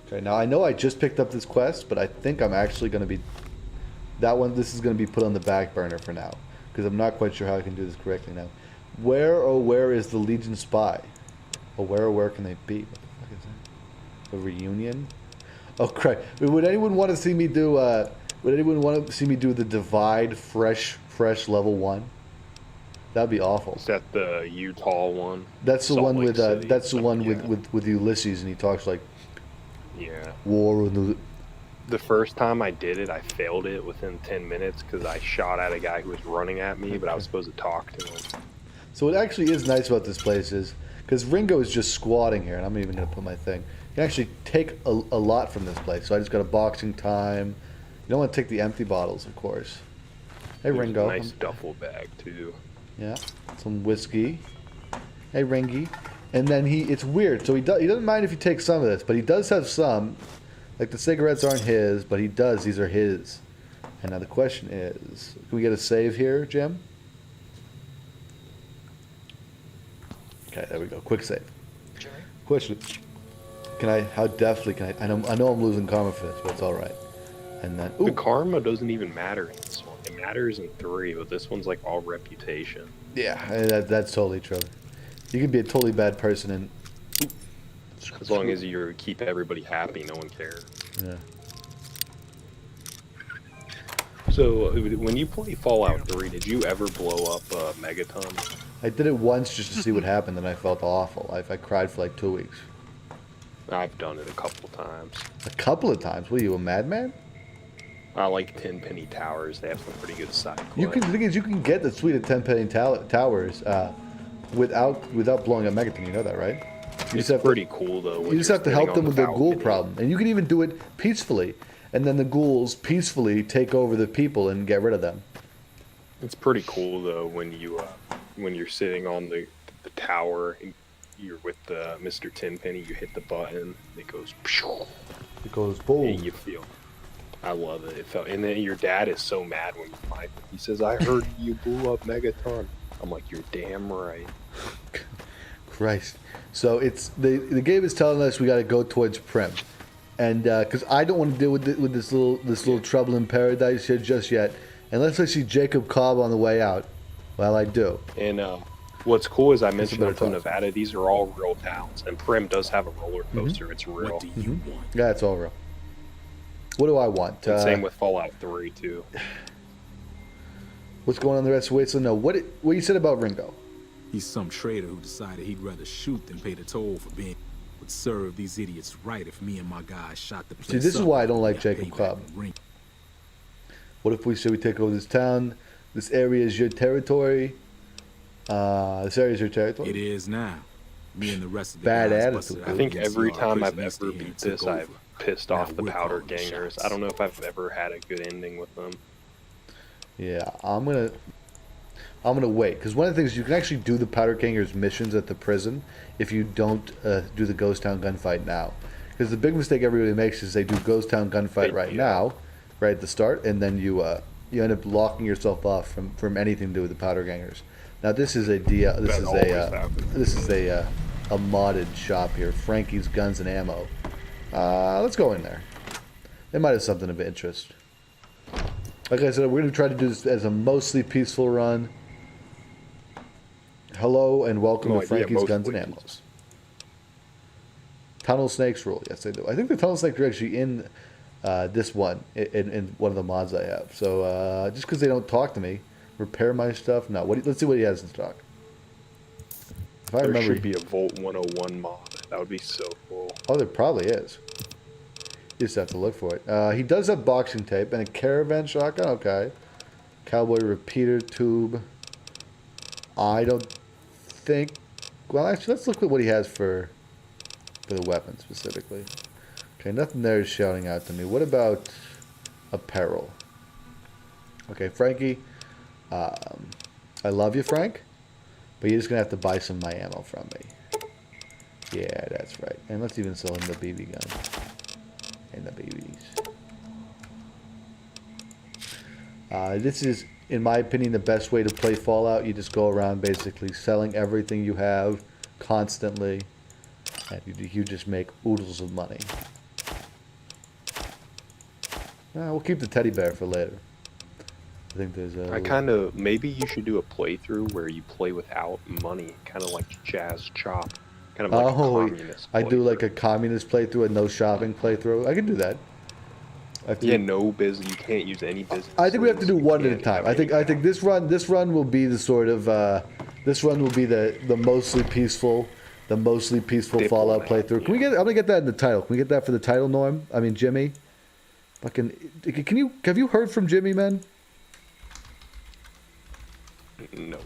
Okay, now I know I just picked up this quest, but I think I'm actually going to be... This is going to be put on the back burner for now. Because I'm not quite sure how I can do this correctly now. Where is the Legion spy? Or where can they be? What the fuck is that? A reunion? Oh crap! Would anyone want to see me do? The Divide fresh level 1? That'd be awful. Is that the Utah one? That's the Salt one Lake with City? that's the one Yeah. with Ulysses, and he talks like Yeah. war and The first time I did it, I failed it within 10 minutes because I shot at a guy who was running at me, but I was supposed to talk to him. So what actually is nice about this place is, because Ringo is just squatting here, and I'm not even going to put my thing. You can actually take a lot from this place. So I just got a boxing time. You don't want to take the empty bottles, of course. Hey, There's Ringo. a nice duffel bag, too. Yeah, some whiskey. Hey, Ringy. And then it's weird. So he doesn't mind if you take some of this, but he does have some. Like the cigarettes aren't his, but he does. These are his. And now the question is, can we get a save here, Jim? Okay, there we go. Quick save. Question: how deftly can I? I know I'm losing karma for this, but it's all right. And then The karma doesn't even matter in this one. It matters in 3, but this one's like all reputation. yeah, that's totally true. You can be a totally bad person and As long as you keep everybody happy, no one cares. yeah. So, when you play Fallout 3, did you ever blow up a Megaton? I did it once just to see what happened, and I felt awful. I cried for like 2 weeks. I've done it a couple times. A couple of times. What are you, a madman? I like Tenpenny Towers. They have some pretty good side quests. The thing is, you can get the suite of 10 penny towers without blowing up Megaton. You know that, right? You It's pretty cool though. When You just have to help them with their ghoul balcony. problem, and you can even do it peacefully, and then the ghouls peacefully take over the people and get rid of them. It's pretty cool though when you're sitting on the tower and you're with Mr. Tenpenny. You hit the button, it goes. It goes boom. And you feel. I love it. It felt, and then your dad is so mad when you find it. He says, "I heard you blew up Megaton." I'm like, "You're damn right." Christ. So it's the game is telling us we got to go towards Prim, and because I don't want to deal with this little trouble in paradise here just yet, unless I see Jacob Cobb on the way out. Well, I do. And what's cool is I mentioned better I'm from talk. Nevada. These are all real towns, and Prim does have a roller coaster. It's real. Yeah, it's all real. What do I want? And same with Fallout 3 too. What's going on the rest of the way? So no, what you said about Ringo? He's some traitor who decided he'd rather shoot than pay the toll for being. Would serve these idiots right if me and my guys shot the place. See, this is up. why I don't like Yeah, Jacob payback Cobb. and ring. What if we say we take over this town? This area is your territory. This area is your territory. It is now. Me and the rest of the Bad guys attitude. busted I out think against every the time I've prisoners ever and beat took this, over. I've pissed Now off the we're Powder calling the Gangers. shots. I don't know if I've ever had a good ending with them. Yeah, I'm gonna wait because one of the things you can actually do the Powder Gangers missions at the prison if you don't do the Ghost Town gunfight now. Because the big mistake everybody makes is they do Ghost Town gunfight right now, right at the start, and then you end up locking yourself off from anything to do with the Powder Gangers. Now this is a modded shop here, Frankie's Guns and Ammo. Let's go in there. They might have something of interest. Like I said, we're going to try to do this as a mostly peaceful run. Hello and welcome No to idea, Frankie's Guns and mostly Ammo. Tunnel snakes rule. Yes, they do. I think the tunnel snakes are actually in this one, in one of the mods I have. So just because they don't talk to me, repair my stuff. No, let's see what he has in stock. If I There remember, should be a Volt 101 mod. That would be so cool. oh, there probably is. You just have to look for it. He does have boxing tape and a caravan shotgun. Okay. Cowboy repeater tube. I don't think. Well, actually, let's look at what he has for the weapon specifically. Okay, nothing there is shouting out to me. What about apparel? Okay, Frankie. I love you, Frank, but you're just gonna have to buy some of my ammo from me. Yeah, that's right. And let's even sell him the BB gun. And the BBs. This is, in my opinion, the best way to play Fallout. You just go around basically selling everything you have constantly, and you just make oodles of money. We'll keep the teddy bear for later. I think there's a... Maybe you should do a playthrough where you play without money, kind of like Jazz Chop. Kind of like a communist I do like a communist playthrough, a no shopping playthrough. I can do that. no business. You can't use any business. I think we have to do one at a time. I think this run will be the sort of the mostly peaceful Fallout playthrough. Can we get? I'm gonna get that in the title. Can we get that for the title, Norm? I mean, Jimmy. Have you heard from Jimmy, man? No.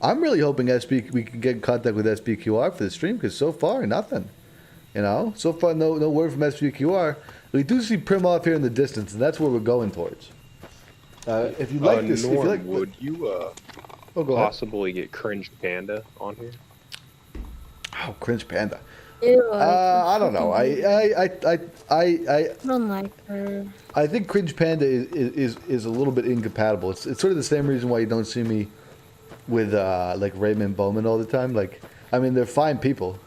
I'm really hoping we can get in contact with SPQR for the stream because so far nothing. So far no word from SPQR. We do see Prim off here in the distance, and that's where we're going towards. If you like this, Norm, if you like, would you go ahead. possibly get Cringe Panda on here? Oh, Cringe Panda. Ew, I don't know. I don't like her. I think Cringe Panda is a little bit incompatible. It's sort of the same reason why you don't see me with like Raymond Bowman all the time. Like, I mean, they're fine people.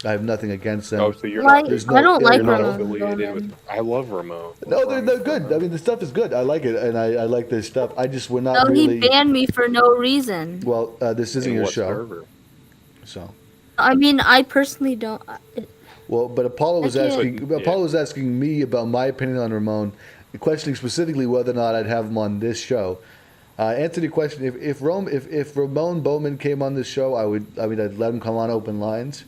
I have nothing against them. Oh, so you're Like, not. I don't like you're not Ramon affiliated Bowman. with. I love Ramon. No, they're good. I mean, the stuff is good. I like it, and I like their stuff. We're not No, really. he banned me for no reason. Well, this isn't In your what show, server? so. I mean, I personally don't. Well, but Apollo was I can't- asking me about my opinion on Ramon, questioning specifically whether or not I'd have him on this show. Answer the question: if Ramon Bowman came on this show, I'd let him come on open lines.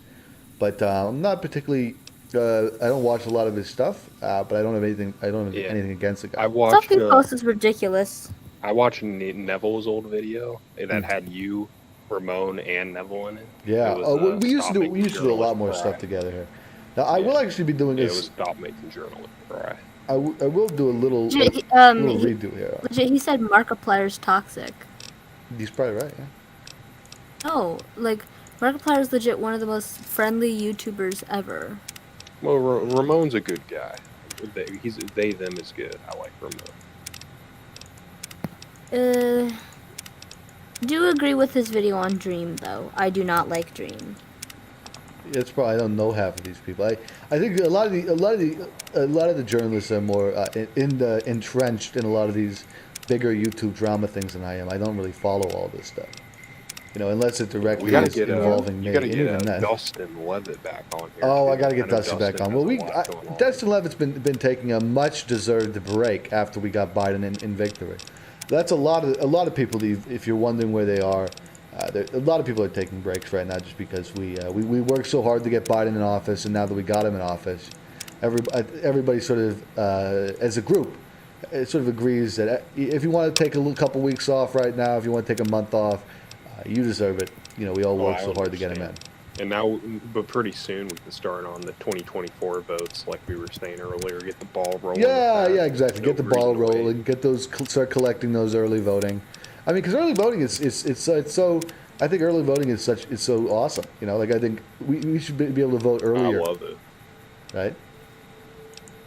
But I'm not particularly. I don't watch a lot of his stuff, but I don't have anything. I don't have anything against the guy. I Stuff watched. he posts is ridiculous. I watched Neville's old video that had you, Ramon, and Neville in it. Yeah. It was, we used to do Stop a Making lot Journalists more Cry. stuff together here. Now I will actually be doing Yeah, this. it was Stop Making Journalists Cry. I will do a little, Legit, little redo here. Legit, he said Markiplier's toxic. He's probably right. Yeah. No, like Markiplier is legit one of the most friendly YouTubers ever. Well, Ramon's a good guy. They them is good. I like Ramon. Do agree with his video on Dream though. I do not like Dream. It's probably I don't know half of these people. I think a lot of the journalists are more entrenched in a lot of these bigger YouTube drama things than I am. I don't really follow all this stuff. You know, unless it directly is involving me. You gotta and get even that. Dustin Levitt back on here. Oh, too. I gotta get know Dustin back on. has Well, a lot going on. Dustin Levitt's been taking a much deserved break after we got Biden in victory. That's a lot of people. If you're wondering where they are, a lot of people are taking breaks right now just because we worked so hard to get Biden in office, and now that we got him in office, everybody sort of as a group, it sort of agrees that if you want to take a couple weeks off right now, if you want to take a month off, you deserve it. You know, we all worked so hard to get him in. And now, but pretty soon we can start on the 2024 votes, like we were saying earlier. Get the ball rolling. Yeah, exactly. Get the ball rolling. Get those. Start collecting those early voting. I mean, because early voting it's so. I think early voting is so awesome. You know, like I think we should be able to vote earlier. I love it. Right.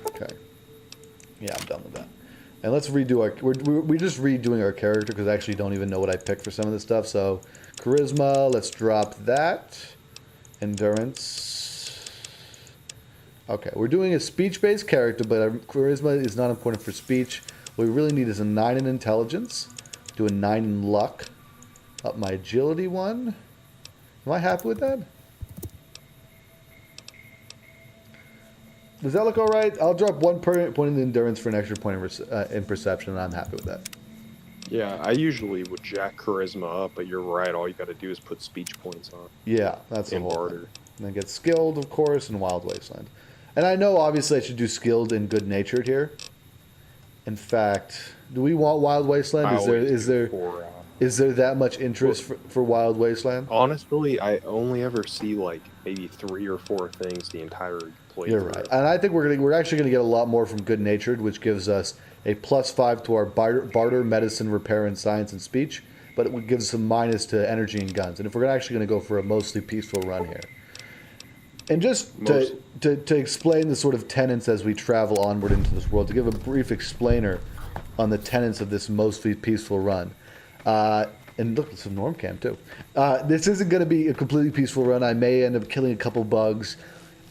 Okay. Yeah, I'm done with that. And let's redo our. We're just redoing our character because I actually don't even know what I picked for some of this stuff. So, charisma. Let's drop that. Endurance. Okay, we're doing a speech-based character, but our charisma is not important for speech. What we really need is a 9 in intelligence. Do a 9 in luck. Up my agility 1. Am I happy with that? Does that look all right? I'll drop 1 point in endurance for an extra point in perception, and I'm happy with that. Yeah, I usually would jack charisma up, but you're right. All you got to do is put speech points on. Yeah, that's the in whole barter. thing. And then get skilled, of course, in Wild Wasteland. And I know, obviously, I should do skilled and good-natured here. In fact, do we want Wild Wasteland? Is there that much interest for Wild Wasteland? Honestly, I only ever see like maybe 3 or 4 things the entire playthrough. You're right, and I think we're actually going to get a lot more from good-natured, which gives us a +5 to our barter, medicine, repair, and science and speech, but it gives us a minus to energy and guns. And if we're actually going to go for a mostly peaceful run here, and just to explain the sort of tenets as we travel onward into this world, to give a brief explainer on the tenets of this mostly peaceful run. And look, it's a norm cam too. This isn't going to be a completely peaceful run. I may end up killing a couple bugs.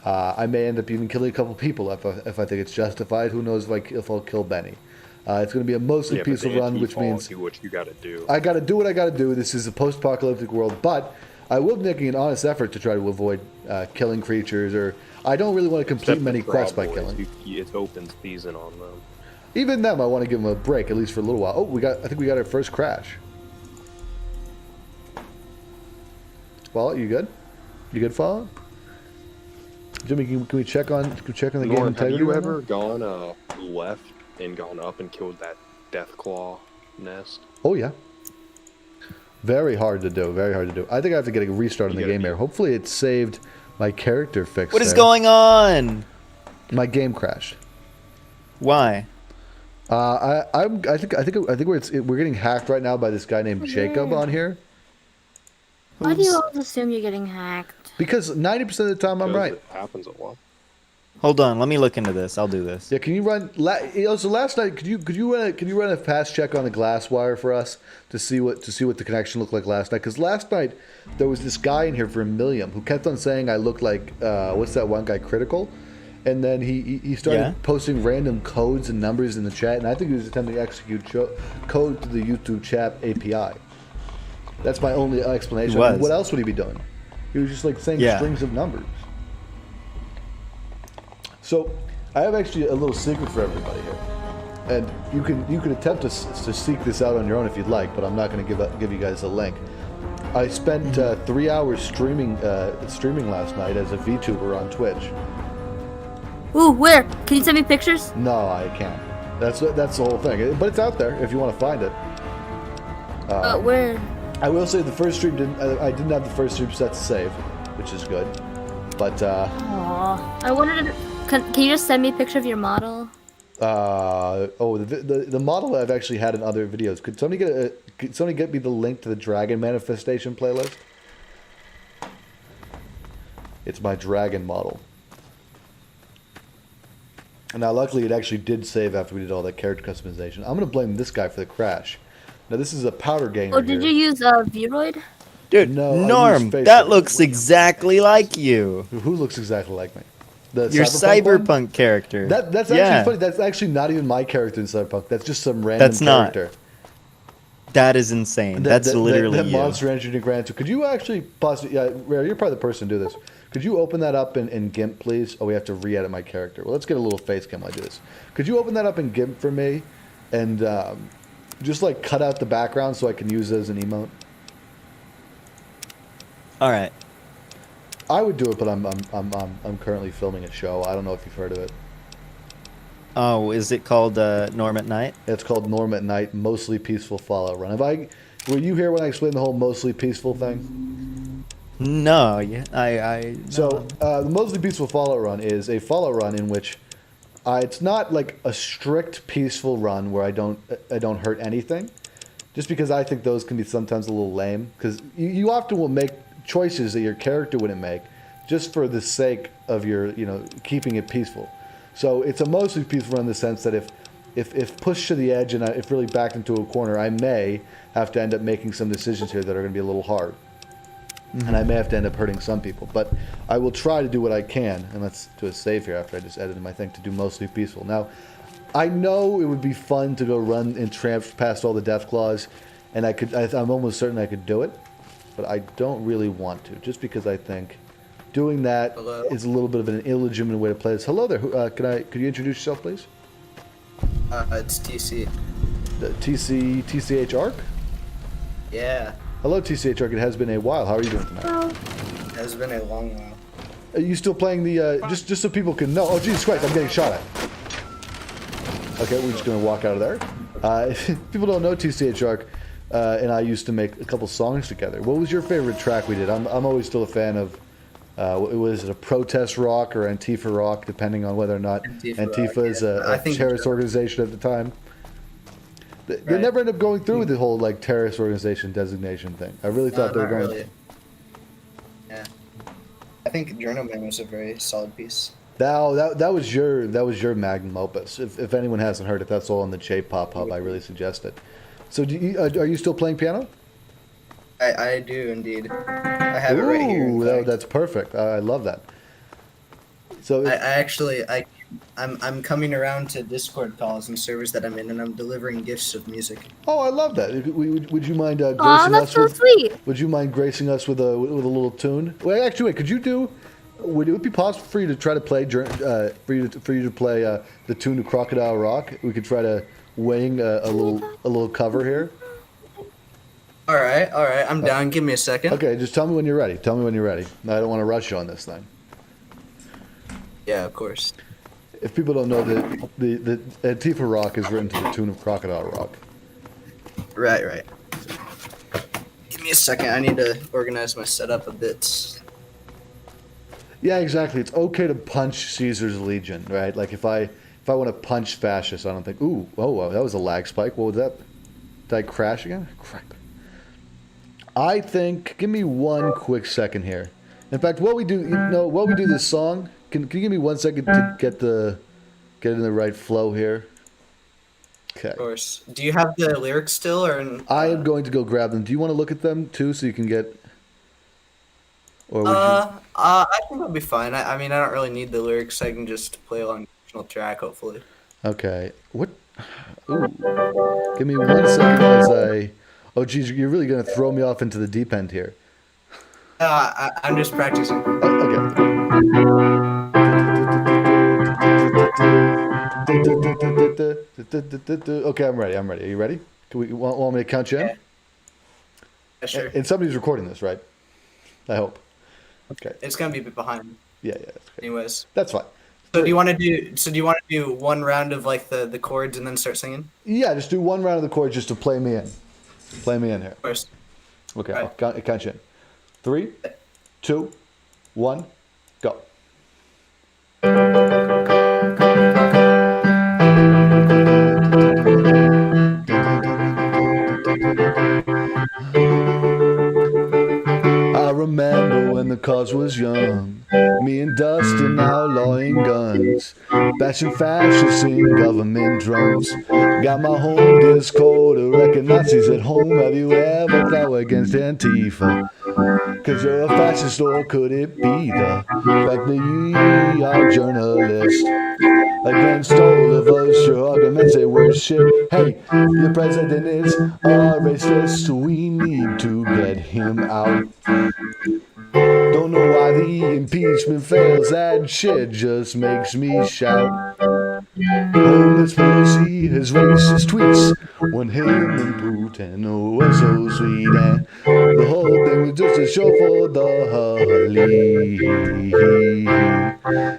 I may end up even killing a couple people if I think it's justified. Who knows if I'll kill Benny. It's going to be a mostly peaceful run, which means do what you got to do. I got to do what I got to do. This is a post-apocalyptic world, but I will be making an honest effort to try to avoid killing creatures, or I don't really want to complete many quests by killing. It's open season on them. Even them, I want to give them a break, at least for a little while. Oh, I think we got our first crash. Fallout, you good? You good, Fallout? Jimmy, can we check on the game Norm, integrity? have you right ever gone left and gone up and killed that Deathclaw nest? Oh yeah. Very hard to do. Very hard to do. I think I have to get a restart on the game here. Hopefully, it saved my character fix. What is going on? My game crashed. Why? I think we're getting hacked right now by this guy named Jacob on here. Why do you always assume you're getting hacked? Because 90% of the time I'm right. It happens a lot. Hold on, let me look into this. I'll do this. Yeah, can you run? So last night, could you run a fast check on the glass wire for us to see what the connection looked like last night? Because last night there was this guy in here for Milliam who kept on saying I look like what's that one guy, Critical, and then he started posting random codes and numbers in the chat, and I think he was attempting to execute code to the YouTube chat API. That's my only explanation. I mean, what else would he be doing? He was just like saying strings of numbers. So I have actually a little secret for everybody here, and you can attempt to seek this out on your own if you'd like, but I'm not going to give you guys a link. I spent 3 hours streaming last night as a VTuber on Twitch. Ooh, where? Can you send me pictures? No, I can't. That's the whole thing. But it's out there if you want to find it. Where? I will say the first stream I didn't have the first stream set to save, which is good. But Aw. I wanted to. Can you just send me a picture of your model? The model I've actually had in other videos. Could somebody get me the link to the dragon manifestation playlist? It's my dragon model. Now, luckily, it actually did save after we did all that character customization. I'm gonna blame this guy for the crash. Now, this is a powder ganger. Oh, did you use Vroid? Dude, No, I Norm, used that Facebook. looks exactly like you. Who looks exactly like me? Your cyberpunk one? character. That's yeah. actually funny. That's actually not even my character in Cyberpunk. That's just some random That's not. character. That is insane. That's literally that you. Monster Engine Grand Tour. Could you actually possibly? Yeah, Rare, you're probably the person to do this. Could you open that up in GIMP, please? Oh, we have to re-edit my character. Well, let's get a little face cam like this. Could you open that up in GIMP for me, and just like cut out the background so I can use it as an emote? All right. I would do it, but I'm currently filming a show. I don't know if you've heard of it. Oh, is it called Norm at Night? It's called Norm at Night, Mostly Peaceful Fallout Run. Were you here when I explained the whole mostly peaceful thing? No, yeah, So, the Mostly Peaceful Fallout Run is a Fallout run in which it's not like a strict peaceful run where I don't hurt anything, just because I think those can be sometimes a little lame. Because you often will make choices that your character wouldn't make, just for the sake of your keeping it peaceful. So it's a mostly peaceful run in the sense that if pushed to the edge and if really backed into a corner, I may have to end up making some decisions here that are going to be a little hard. And I may have to end up hurting some people. But I will try to do what I can. And let's do a save here after I just edited my thing to do mostly peaceful. Now, I know it would be fun to go run and tramp past all the death claws. And I'm almost certain I could do it. But I don't really want to. Just because I think doing that is a little bit of an illegitimate way to play this. Hello there. Could you introduce yourself, please? It's TC. TCH Arc? Yeah. Hello, TCH Arc. It has been a while. How are you doing tonight? It has been a long while. Are you still playing the, just so people can know? Oh, Jesus Christ, I'm getting shot at. Okay, we're just going to walk out of there. If people don't know TCH Arc, and I used to make a couple songs together. What was your favorite track we did? I'm always still a fan of, was it a protest rock or Antifa rock, depending on whether or not Antifa is a terrorist organization at the time. They never ended up going through with the whole like terrorist organization designation thing. I really thought they were going. Really. Yeah, I think Journeyman was a very solid piece. That was your magnum opus. If anyone hasn't heard it, that's all on the J-Pop Hub. I really suggest it. So, are you still playing piano? I do indeed. I have it right here. Ooh, that's perfect. I love that. So I'm coming around to Discord calls and servers that I'm in, and I'm delivering gifts of music. Oh, I love that. Would you mind gracing that's us so with? Sweet. Would you mind gracing us with a little tune? Wait, actually, could you do? Would it be possible for you to try to play for you to play the tune to Crocodile Rock? We could try to wing a little cover here. All right. I'm down. Give me a second. Okay, just tell me when you're ready. Tell me when you're ready. I don't want to rush you on this thing. Yeah, of course. If people don't know, the Antifa Rock is written to the tune of Crocodile Rock. Right. Give me a second. I need to organize my setup a bit. Yeah, exactly. It's okay to punch Caesar's Legion, right? Like if I want to punch fascists, I don't think, that was a lag spike. What was that? Did I crash again? Crap. I think, give me one quick second here. In fact, while we do this song, can you give me 1 second to get in the right flow here? Okay. Of course. Do you have the lyrics still, or? I am going to go grab them. Do you want to look at them too, so you can get? Or would I think I'll be fine. I mean, I don't really need the lyrics. I can just play along the original track, hopefully. Okay. What? Ooh. Give me 1 second as I. Oh, geez, you're really gonna throw me off into the deep end here. I'm just practicing. Okay. Okay, I'm ready. Are you ready? Want me to count you in? Yeah, sure. And somebody's recording this, right? I hope. Okay. It's gonna be a bit behind. Yeah. That's okay. Anyways. That's fine. So do you want to do one round of like the chords and then start singing? Yeah, just do one round of the chords just to play me in. Play me in here. Of course. Okay, I'll count you in. 3, 2, 1, go. I remember when the cause was young, me and Dustin outlawing guns, bashing fascists in government drones. Got my home Discord, wrecking Nazis at home. Have you ever thought against Antifa? Cause you're a fascist, or could it be the fact that you are journalists? Against all of us, your arguments they were shit. Hey, your president is a racist, so we need to get him out. Don't know why the impeachment fails, that shit just makes me shout. Oh, Miss Pelosi, his racist tweets when him and Putin were so sweet, and the whole thing was just a show for the Holly.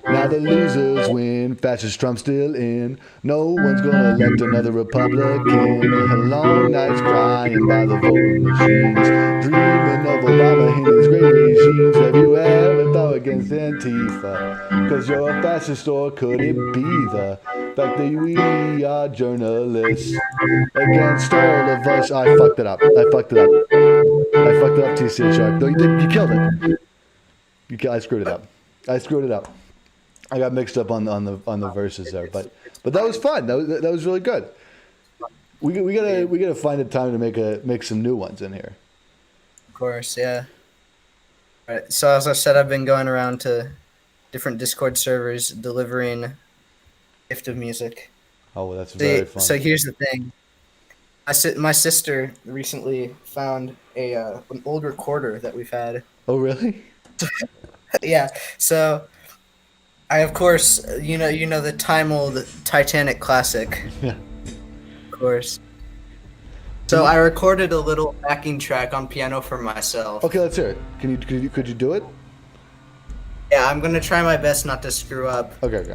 Now the losers win, fascist Trump still in. No one's gonna elect another Republican. Long nights crying by the voting machines, dreaming of Obama and his great regimes. Have you ever thought against Antifa? Cause you're a fascist, or could it be the fact that we are journalists? Against all of us. I fucked it up. I fucked it up, TCHR. No, you did. You killed it. I screwed it up. I got mixed up on the verses there, but that was fun. That was really good. We gotta find a time to make some new ones in here. Of course, yeah. All right. So as I said, I've been going around to different Discord servers delivering gift of music. Oh, well, that's very fun. So here's the thing. My sister recently found an old recorder that we've had. Oh, really? Yeah. So I, of course, you know the time-old Titanic classic. Yeah. Of course. So I recorded a little backing track on piano for myself. Okay, let's hear it. Could you do it? Yeah, I'm gonna try my best not to screw up. Okay.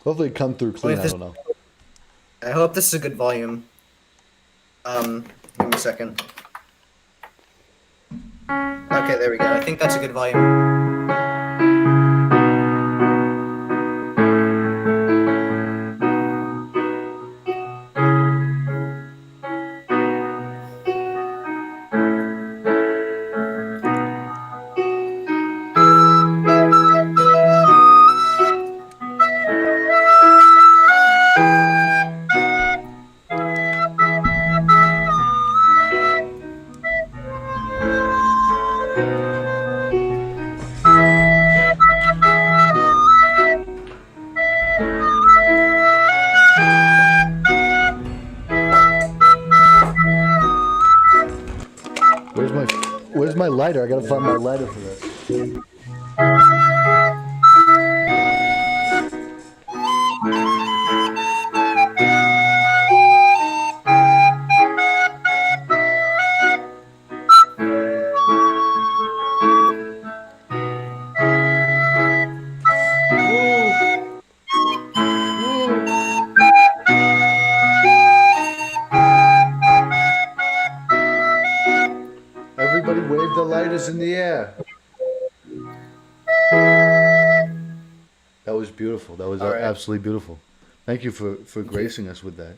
Hopefully it come through clean. I don't know. I hope this is a good volume. Give me a second. Okay, there we go. I think that's a good volume. Where's my lighter? I gotta find my lighter for this. Everybody wave the lighters in the air. That was beautiful. That was absolutely beautiful. Thank you for gracing us with that.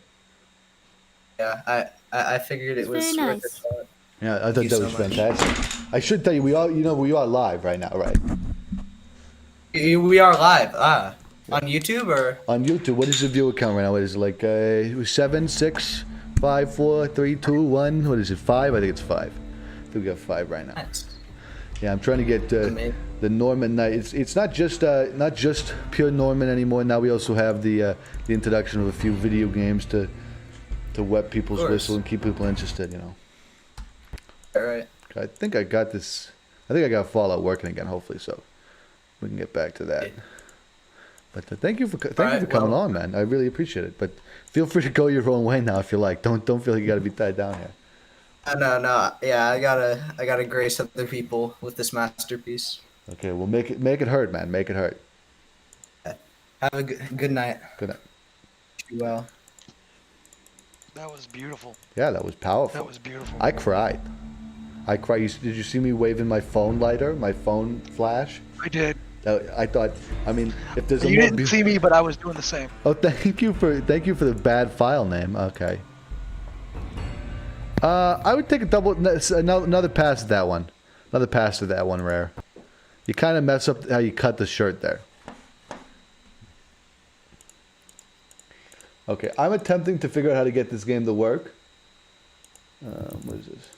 Yeah, I figured it was very worth nice. a shot. Yeah, I thought that was fantastic. I should tell you, we are live right now, right? We are live. On YouTube or? On YouTube. What is the viewer count right now? What is it, like 7, 6, 5, 4, 3, 2, 1? What is it, 5? I think it's 5. I think we got 5 right now. Nice. Yeah, I'm trying to get the Norman night. It's not just pure Norman anymore. Now we also have the introduction of a few video games to wet people's whistle and keep people interested. You know. All right. I think I got this. I think I got Fallout working again. Hopefully, so we can get back to that. But thank you for coming on, man. I really appreciate it. But feel free to go your own way now if you like. Don't feel like you got to be tied down here. No. Yeah, I gotta grace other people with this masterpiece. Okay, well make it hurt, man. Make it hurt. Have a good night. Good night. Well. That was beautiful. Yeah, that was powerful. That was beautiful. I cried. I cried. Did you see me waving my phone lighter, my phone flash? I did. I thought. I mean, if there's a You more didn't see me, but I was doing the same. Oh, thank you for the bad file name. Okay. I would take another pass at that one. Another pass at that one, Rare. You kind of mess up how you cut the shirt there. Okay, I'm attempting to figure out how to get this game to work. What is this?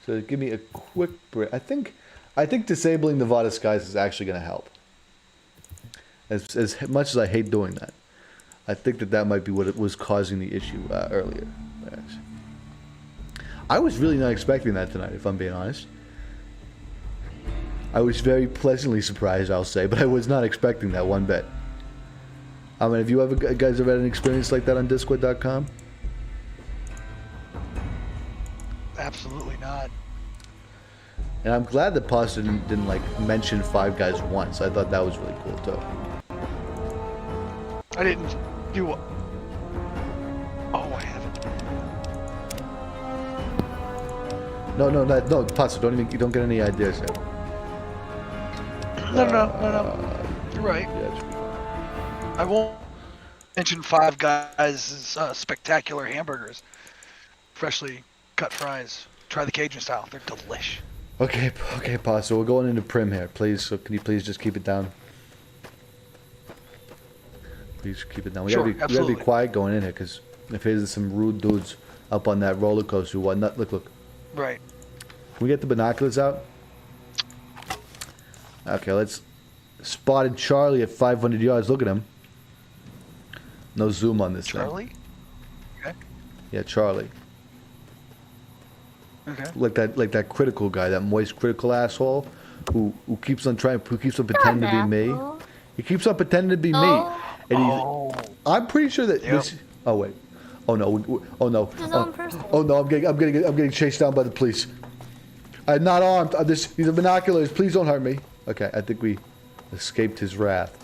So give me a quick break. I think disabling the VOD disguise is actually going to help. As much as I hate doing that, I think that might be what it was causing the issue earlier. I was really not expecting that tonight, if I'm being honest. I was very pleasantly surprised, I'll say, but I was not expecting that one bit. I mean, have you guys ever had an experience like that on Discord.com? Absolutely not. And I'm glad that Pasta didn't like mention Five Guys once. I thought that was really cool too. I didn't do. Oh, I haven't. No, Pasta, don't get any ideas yet. No. You're right. I won't mention Five Guys' spectacular hamburgers, freshly cut fries. Try the Cajun style; they're delish. Okay, Pasta, we're going into Prim here, please. So can you please just keep it down? Please keep it down. We gotta be quiet going in here, because if there's some rude dudes up on that roller coaster, whatnot. Look. Right. Can we get the binoculars out? Okay, let's. Spotted Charlie at 500 yards. Look at him. No zoom on this Charlie? thing. Okay. Yeah, Charlie. Okay. Like that critical guy, that moist critical asshole, who keeps on pretending to be me. He keeps on pretending to be me, and I'm pretty sure that this. Oh wait. Oh no. Oh no. Oh no. I'm getting chased down by the police. I'm not armed. These are binoculars. Please don't hurt me. Okay, I think we escaped his wrath.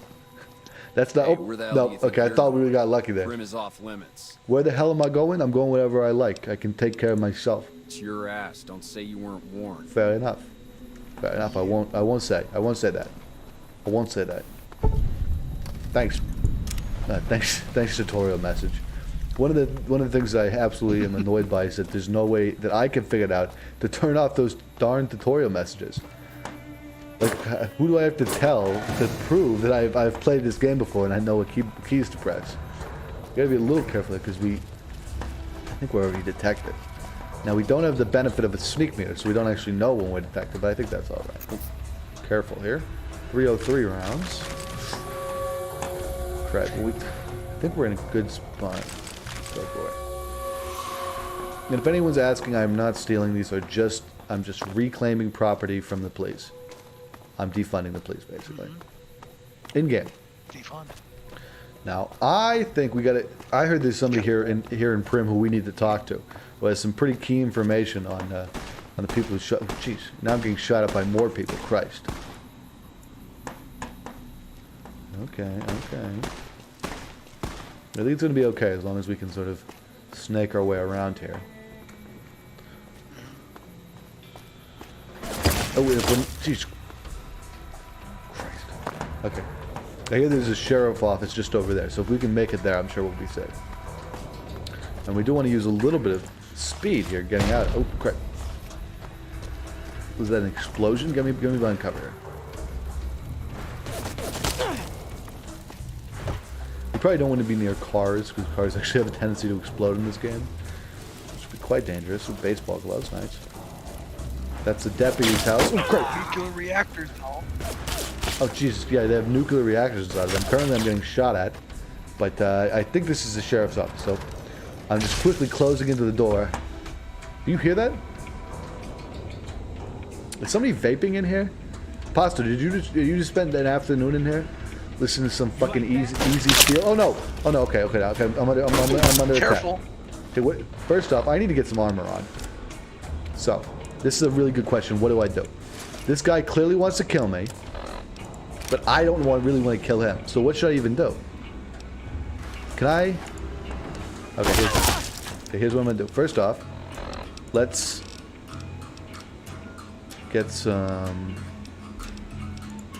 That's not. No. Okay, I thought we really got lucky there. Prim is off limits. Where the hell am I going? I'm going wherever I like. I can take care of myself. It's your ass. Don't say you weren't warned. Fair enough. I won't say that. Thanks. Thanks tutorial message. One of the things I absolutely am annoyed by is that there's no way that I can figure it out to turn off those darn tutorial messages. Like, who do I have to tell to prove that I've played this game before and I know what keys to press? You gotta be a little careful because I think we're already detected. Now we don't have the benefit of a sneak meter, so we don't actually know when we're detected, but I think that's all right. Careful here. 303 rounds. Crap. I think we're in a good spot. Let's go for it. And if anyone's asking, I'm not stealing these. I'm just reclaiming property from the police. I'm defunding the police, basically. In game. Defund. Now, I think I heard there's somebody here in Prim who we need to talk to, who has some pretty key information on the people who shot. Jeez, now I'm getting shot at by more people. Christ. Okay. I think it's gonna be okay as long as we can sort of snake our way around here. Oh wait, jeez. Okay. I hear there's a sheriff office just over there, so if we can make it there, I'm sure we'll be safe. And we do want to use a little bit of speed here, getting out. Oh, crap. Was that an explosion? Get me behind cover here. You probably don't want to be near cars, because cars actually have a tendency to explode in this game. Which would be quite dangerous with baseball gloves. Nice. That's the deputy's house. Oh, crap. Nuclear reactors and all. Oh, Jesus, yeah, they have nuclear reactors inside of them. Currently, I'm getting shot at, but I think this is the sheriff's office, so I'm just quickly closing into the door. Do you hear that? Is somebody vaping in here? Pasta, did you just spend an afternoon in here listening to some fucking easy steel? Oh no, okay, I'm under attack. Careful. Okay, wait, first off, I need to get some armor on. So, this is a really good question. What do I do? This guy clearly wants to kill me. But I don't really want to kill him. So what should I even do? Can I? Okay, Okay, here's what I'm gonna do. First off, let's get some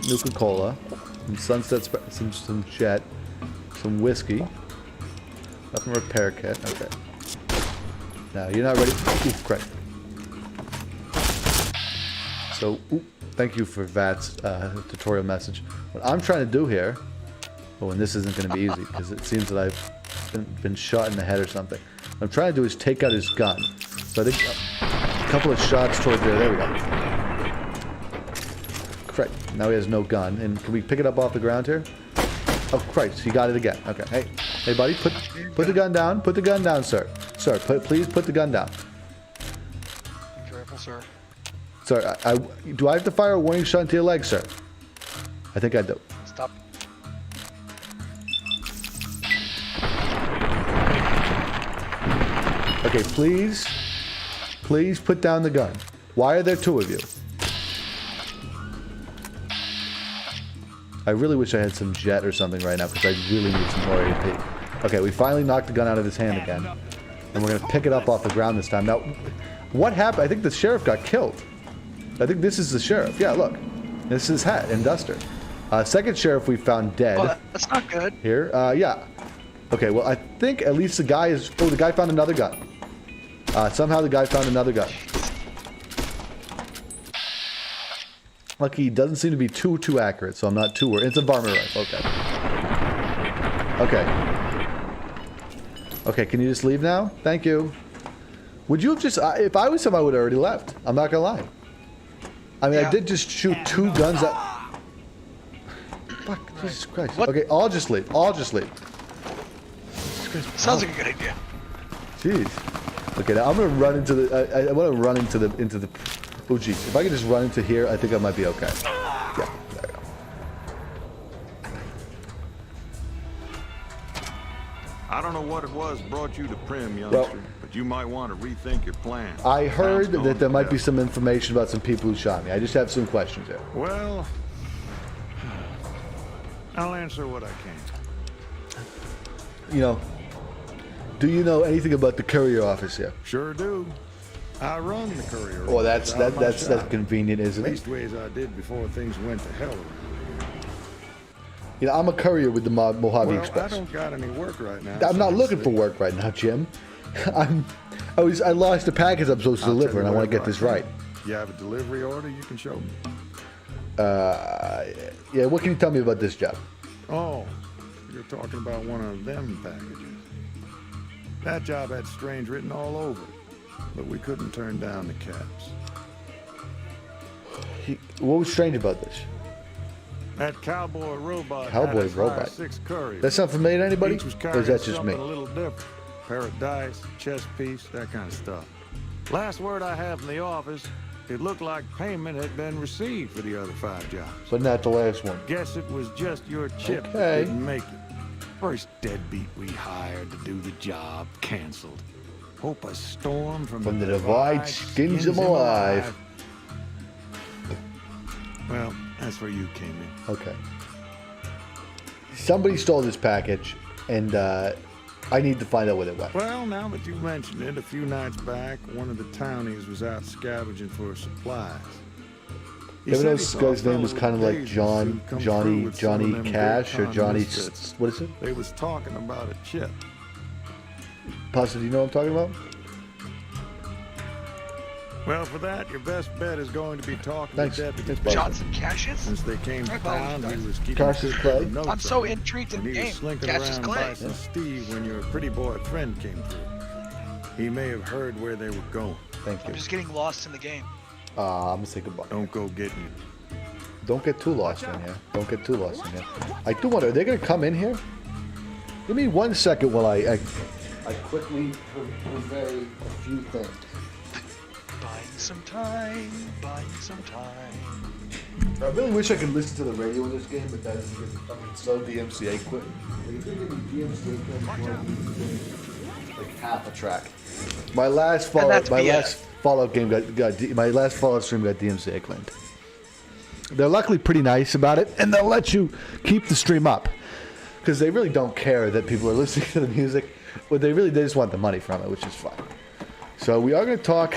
Nuka-Cola, some Sunset, some Jet, some whiskey, nothing repair kit. Okay. Now you're not ready. Ooh, correct. So, thank you for Vat's tutorial message. What I'm trying to do here, and this isn't going to be easy because it seems that I've been shot in the head or something. What I'm trying to do is take out his gun. So I think a couple of shots towards there. There we go. Correct. Now he has no gun. And can we pick it up off the ground here? Oh, Christ. He got it again. Okay. Hey, buddy. Put the gun down. Put the gun down, sir. Sir, please put the gun down. Careful, sir. Sir, do I have to fire a warning shot into your leg, sir? I think I do. Stop. Okay, please put down the gun. Why are there two of you? I really wish I had some jet or something right now because I really need some more AP. Okay, we finally knocked the gun out of his hand again. And we're going to pick it up off the ground this time. Now, what happened? I think the sheriff got killed. I think this is the sheriff. Yeah, look. This is his hat and duster. Second sheriff we found dead. Oh, that's not good. Here, yeah. Okay, well, I think at least the guy is... Oh, the guy found another gun. Somehow the guy found another gun. Lucky he doesn't seem to be too accurate, so I'm not too worried. It's a varmint rifle. Okay. Okay, can you just leave now? Thank you. Would you have just... if I was him, I would have already left. I'm not gonna lie. I mean, I did just shoot two guns at... Fuck, Jesus Christ. What? Okay, I'll just leave. Sounds like a good idea. Jeez. Okay, now I'm gonna run into the... I want to run into the... Oh, jeez. If I could just run into here, I think I might be okay. Yeah, there we go. I don't know what it was brought you to Prim, youngster, but you might want to rethink your plan. I heard that there might be some information about some people who shot me. I just have some questions here. Well, I'll answer what I can. You know, do you know anything about the courier office here? Sure do. I run the courier. Oh, that's convenient, isn't it? Leastways I did before things went to hell. You know, I'm a courier with the Mojave Well, Express. I don't got any work right now. I'm not looking for work right now, Jim. I lost a package I'm supposed to deliver, and I want to get this right. You have a delivery order you can show me? Yeah, what can you tell me about this job? Oh, you're talking about one of them packages. That job had strange written all over it, but we couldn't turn down the caps. What was strange about this? That cowboy robot. Cowboy had robot. 6 couriers. That sound familiar to anybody? Each was Or is that just me? something a little different. Pair of dice, chess piece, that kind of stuff. Last word I have from the office, it looked like payment had been received for the other 5 jobs. But not the last one. Guess it was just your chip Okay. that didn't make it. First deadbeat we hired to do the job canceled. Hope a storm from the divide skins him alive. Well, that's where you came in. Okay. Somebody stole this package, and I need to find out what it was. Well, now that you mentioned it, a few nights back, one of the townies was out scavenging for supplies. He Even said though he this saw guy's a name was fellow kind of with like lasers Johnny who'd come through with some of them Cash or big Johnny... misfits. What is it? They was talking about a chip. Pasta, do you know what I'm talking about? Well, for that, your best bet is going to be talking Thanks. to Deputy Thanks, Johnson Cashes? Since they came to town, he was keeping Cassius good Clay? notes I'm on so it, intrigued in and the he was game. slinking Cassius around Clay. Bison Steve when your pretty boy friend came through. He may have heard where they were going. Thank I'm you. just getting lost in the game. I'm going to say goodbye. Don't go getting you. Don't get too lost in here. Don't get too lost in here. I do wonder, are they going to come in here? Give me 1 second while I quickly purvey a few things. Buying some time, buying some time. I really wish I could listen to the radio in this game, but that is because it's so DMCA quick. Like half a track. My last Fallout game my last Fallout stream got DMCA claimed. They're luckily pretty nice about it, and they'll let you keep the stream up. because they really don't care that people are listening to the music, but they just want the money from it, which is fine. So we are going to talk.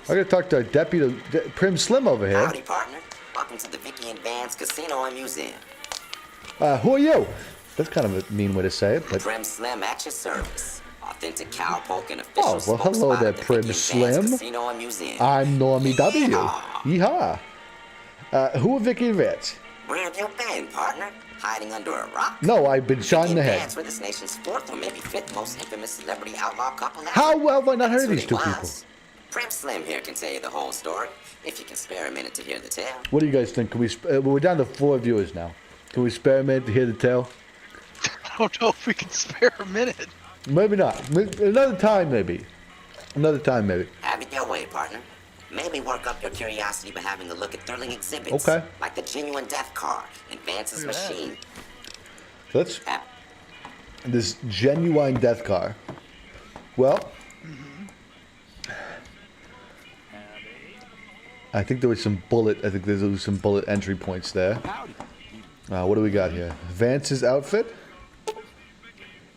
I'm going to talk to our deputy, Prim Slim over here. Howdy, partner. Welcome to the Vicky and Vance Casino and Museum. Who are you? That's kind of a mean way to say it, but. Prim Slim at your service. Authentic cowpoke and official Oh, well, hello there, Prim Slim. Casino and Museum. I'm Normie W. Yeehaw. Who are Vicky and Vance? Where have you been, partner? Hiding under a rock? No, I've been shot in the head. Vance were this nation's fourth or maybe fifth most infamous celebrity outlaw couple ever. How well have I not heard of That's these who two they people? was. Prim Slim here can tell you the whole story, if you can spare a minute to hear the tale. What do you guys think? Can we? We're down to 4 viewers now. Can we spare a minute to hear the tale? I don't know if we can spare a minute. Maybe not. Another time, maybe. Another time, maybe. Have it your way, partner. Maybe work up your curiosity by having a look at thrilling exhibits. Okay. Like the genuine death car and Vance's machine. So let's. This genuine death car. Well. I think there was some bullet. I think there was some bullet entry points there. What do we got here? Vance's outfit.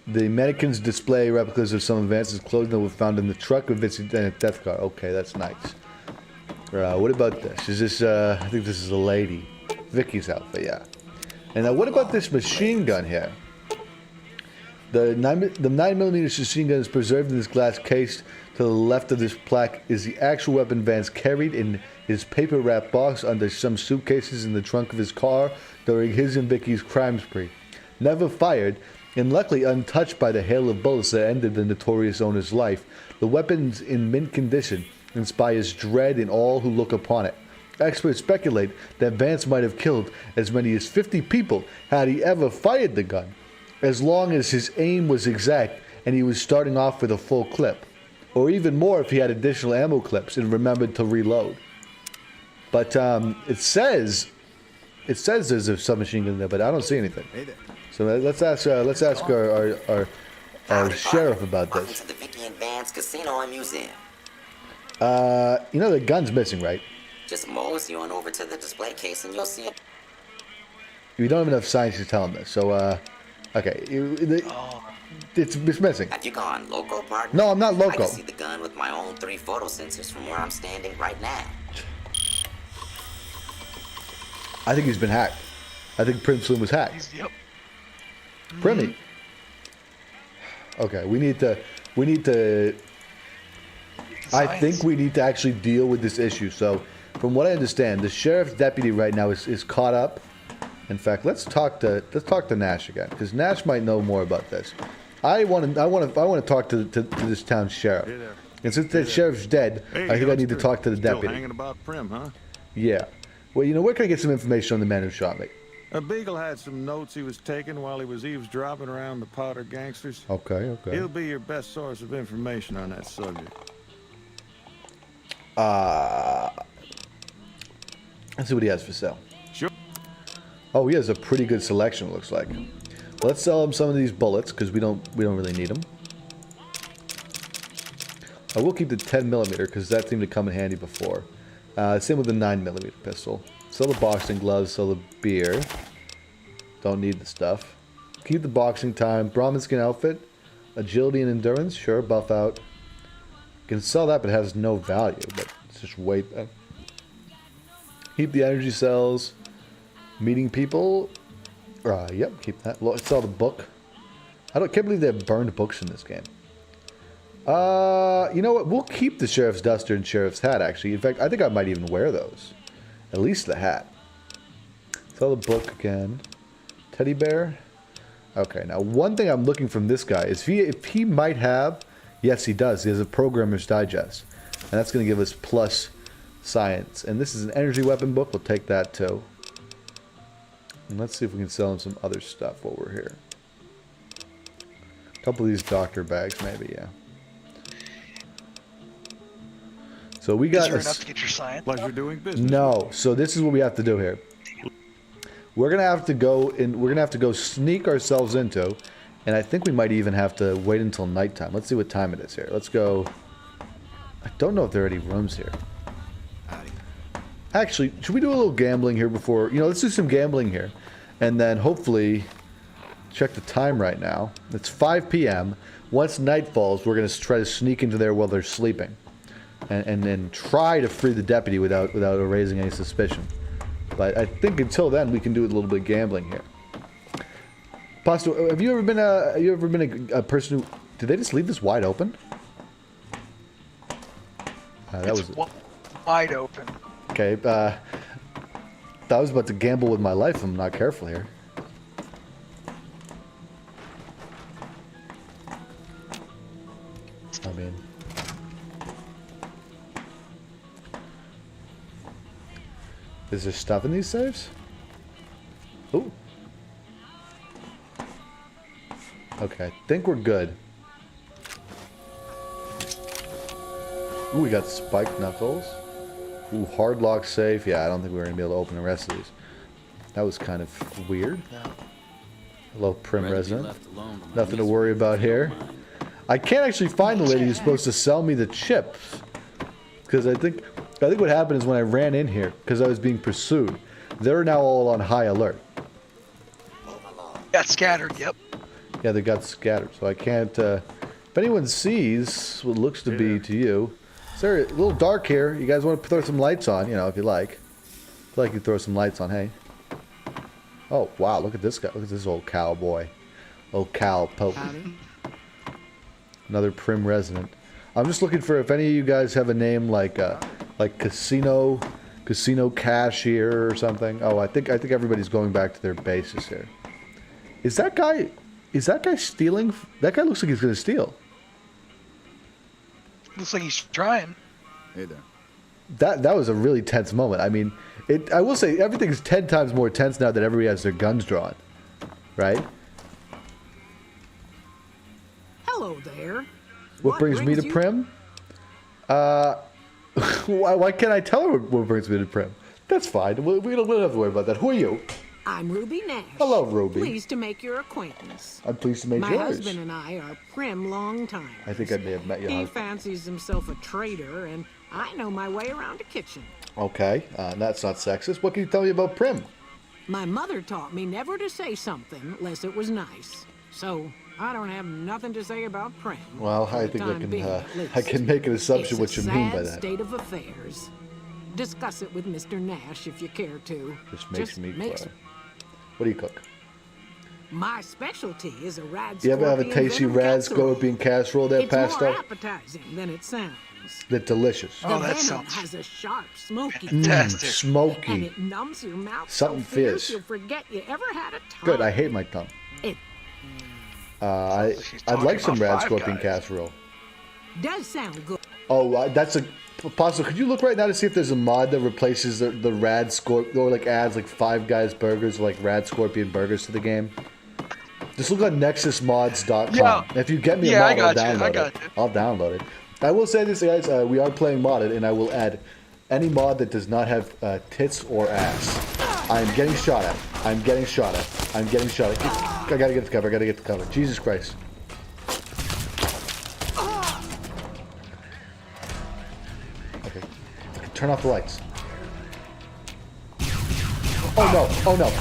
The mannequins display replicas of some of Vance's clothing that were found in the truck of Vince's death car. Okay, that's nice. What about this? Is this? I think this is a lady. Vicky's outfit, yeah. And what about this machine gun here? The 9mm machine gun is preserved in this glass case. To the left of this plaque is the actual weapon Vance carried in his paper wrap box under some suitcases in the trunk of his car during his and Vicky's crime spree. Never fired, and luckily untouched by the hail of bullets that ended the notorious owner's life, the weapon's in mint condition inspires dread in all who look upon it. Experts speculate that Vance might have killed as many as 50 people had he ever fired the gun, as long as his aim was exact and he was starting off with a full clip, or even more if he had additional ammo clips and remembered to reload. But it says there's a submachine gun there, but I don't see anything. Hey there. So let's ask our sheriff about Welcome this. to the Vicky and Vance Casino and Museum. You know the gun's missing, right? Just mosey on over to the display case and you'll see it. We don't have enough science to tell him this. So, okay, it's missing. Have you gone loco, partner? No, I'm not I loco. can see the gun with my own 3 photo sensors from where I'm standing right now. I think he's been hacked. I think Prim Slim was hacked. Yep. Primmy. Okay, we need to. I think we need to actually deal with this issue. So, from what I understand, the sheriff's deputy right now is caught up. In fact, let's talk to Nash again, because Nash might know more about this. I want to talk to this town's sheriff. Hey there. And since the sheriff's dead, Hey, I think I need to talk to the Still deputy. hanging about Prim, huh? Yeah. Well, where can I get some information on the man who shot me? Beagle had some notes he was taking while he was eavesdropping around the Powder gangsters. Okay. He'll be your best source of information on that subject. Let's see what he has for sale. Sure. Oh, he has a pretty good selection, it looks like. Let's sell him some of these bullets because we don't really need them. I will keep the 10mm because that seemed to come in handy before. Same with the 9mm pistol. Sell the boxing gloves, sell the beer. Don't need the stuff. Keep the boxing time. Brahmin skin outfit. Agility and endurance. Sure, buff out. Can sell that, but it has no value. But it's just wait then. Keep the energy cells. Meeting people. Yep, keep that. Sell the book. Can't believe they have burned books in this game. You know what? We'll keep the sheriff's duster and sheriff's hat, actually. In fact, I think I might even wear those. At least the hat. Sell the book again. Teddy bear. Okay, now one thing I'm looking from this guy is if he might have... Yes, he does. He has a Programmer's Digest. And that's going to give us plus science. And this is an energy weapon book. We'll take that too. And let's see if we can sell him some other stuff while we're here. A couple of these doctor bags, maybe, yeah. So we got. Is there enough to get your science? Pleasure doing business. No. So this is what we have to do here. We're gonna have to go and we're gonna have to go sneak ourselves into, and I think we might even have to wait until nighttime. Let's see what time it is here. Let's go. I don't know if there are any rooms here. Actually, should we do a little gambling here before? Let's do some gambling here, and then hopefully check the time right now. It's 5 p.m. Once night falls, we're going to try to sneak into there while they're sleeping. And then try to free the deputy without raising any suspicion. But I think until then, we can do a little bit of gambling here. Pasta, have you ever been a person who... Did they just leave this wide open? That was wide open. Okay, I was about to gamble with my life if I'm not careful here. I mean... Is there stuff in these safes? Ooh. Okay, I think we're good. Ooh, we got spiked knuckles. Ooh, hard lock safe. Yeah, I don't think we're going to be able to open the rest of these. That was kind of weird. Hello, Prim resident. Nothing to worry about here. I can't actually find the lady who's supposed to sell me the chips. Because I think what happened is when I ran in here, because I was being pursued, they're now all on high alert. Got scattered, yep. Yeah, they got scattered, so I can't... if anyone sees what looks to be to you... It's a little dark here. You guys want to throw some lights on, you know, if you like. If you like, you throw some lights on, hey. Oh, wow, look at this guy. Look at this old cowboy. Old cow pope. Another Prim resident. I'm just looking for if any of you guys have a name like casino cashier or something. Oh, I think everybody's going back to their bases here. Is that guy stealing? That guy looks like he's gonna steal. Looks like he's trying. Hey there. That was a really tense moment. I mean, I will say everything's 10 times more tense now that everybody has their guns drawn, right? Hello there. What brings me to you? Prim? Why can't I tell her what brings me to Prim? That's fine. We don't have to worry about that. Who are you? I'm Ruby Nash. Hello, Ruby. Pleased to make your acquaintance. I'm pleased to make My yours. husband and I are Prim long time. I think I may have met your He husband. fancies himself a trader, and I know my way around a kitchen. Okay, that's not sexist. What can you tell me about Prim? My mother taught me never to say something unless it was nice. So I don't have nothing to say about Prim. Well, for I the think time being, at I least. can make an assumption It's what you a mean by sad that. state of affairs. Discuss it with Mr. Nash if you care to. Just makes me makes cry. What do you cook? My specialty is a rad You ever have a scorpion tasty venom rad casserole. scorpion casserole there, It's more Pasta? appetizing than it sounds. They're delicious. The venom has a sharp, smoky Fantastic. taste, Smoky. and it numbs your mouth Something so fierce fierce. you'll forget you ever had a tongue. Good, I hate my tongue. It I'd like some rad scorpion casserole. does sound good. Oh, that's a... Pasta, could you look right now to see if there's a mod that replaces the rad scorpion, or like adds like Five Guys burgers, like rad scorpion burgers to the game? Just look on nexusmods.com. Yeah. If you get me Yeah, a I mod, I'll got you, I download got it. you. I'll download it. I will say this, guys. We are playing modded, and I will add any mod that does not have tits or ass. I am getting shot at. I'm getting shot at. I'm getting shot at. I gotta get the cover. I gotta get the cover. Jesus Christ. Okay. Turn off the lights. Oh no! Oh no!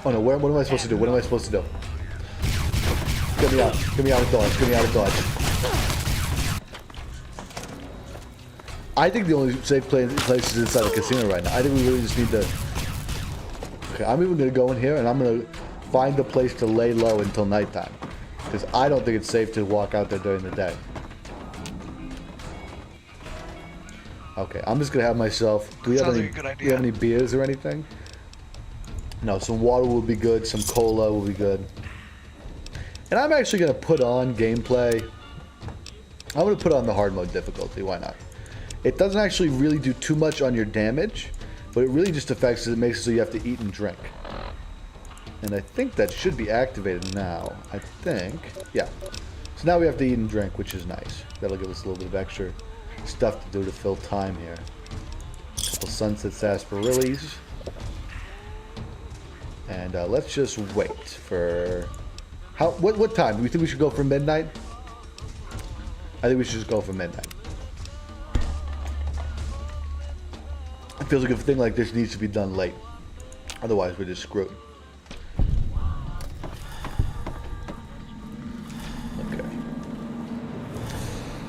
Oh no! What am I supposed to do? What am I supposed to do? Get me out! Get me out of dodge! Get me out of dodge! I think the only safe place is inside the casino right now. I think we really just need to... Okay, I'm even going to go in here and I'm going to find a place to lay low until nighttime. Because I don't think it's safe to walk out there during the day. Okay, I'm just going to have myself... Do we have any beers or anything? No, some water will be good. Some cola will be good. And I'm actually going to put on gameplay. I'm going to put on the hard mode difficulty. Why not? It doesn't actually really do too much on your damage, but it really just affects it. It makes it so you have to eat and drink. And I think that should be activated now. I think. Yeah. So now we have to eat and drink, which is nice. That'll give us a little bit of extra stuff to do to fill time here. A couple sunset sarsaparillas. And let's just wait for... What time? Do we think we should go for midnight? I think we should just go for midnight. It feels like a thing like this needs to be done late. Otherwise, we're just screwed.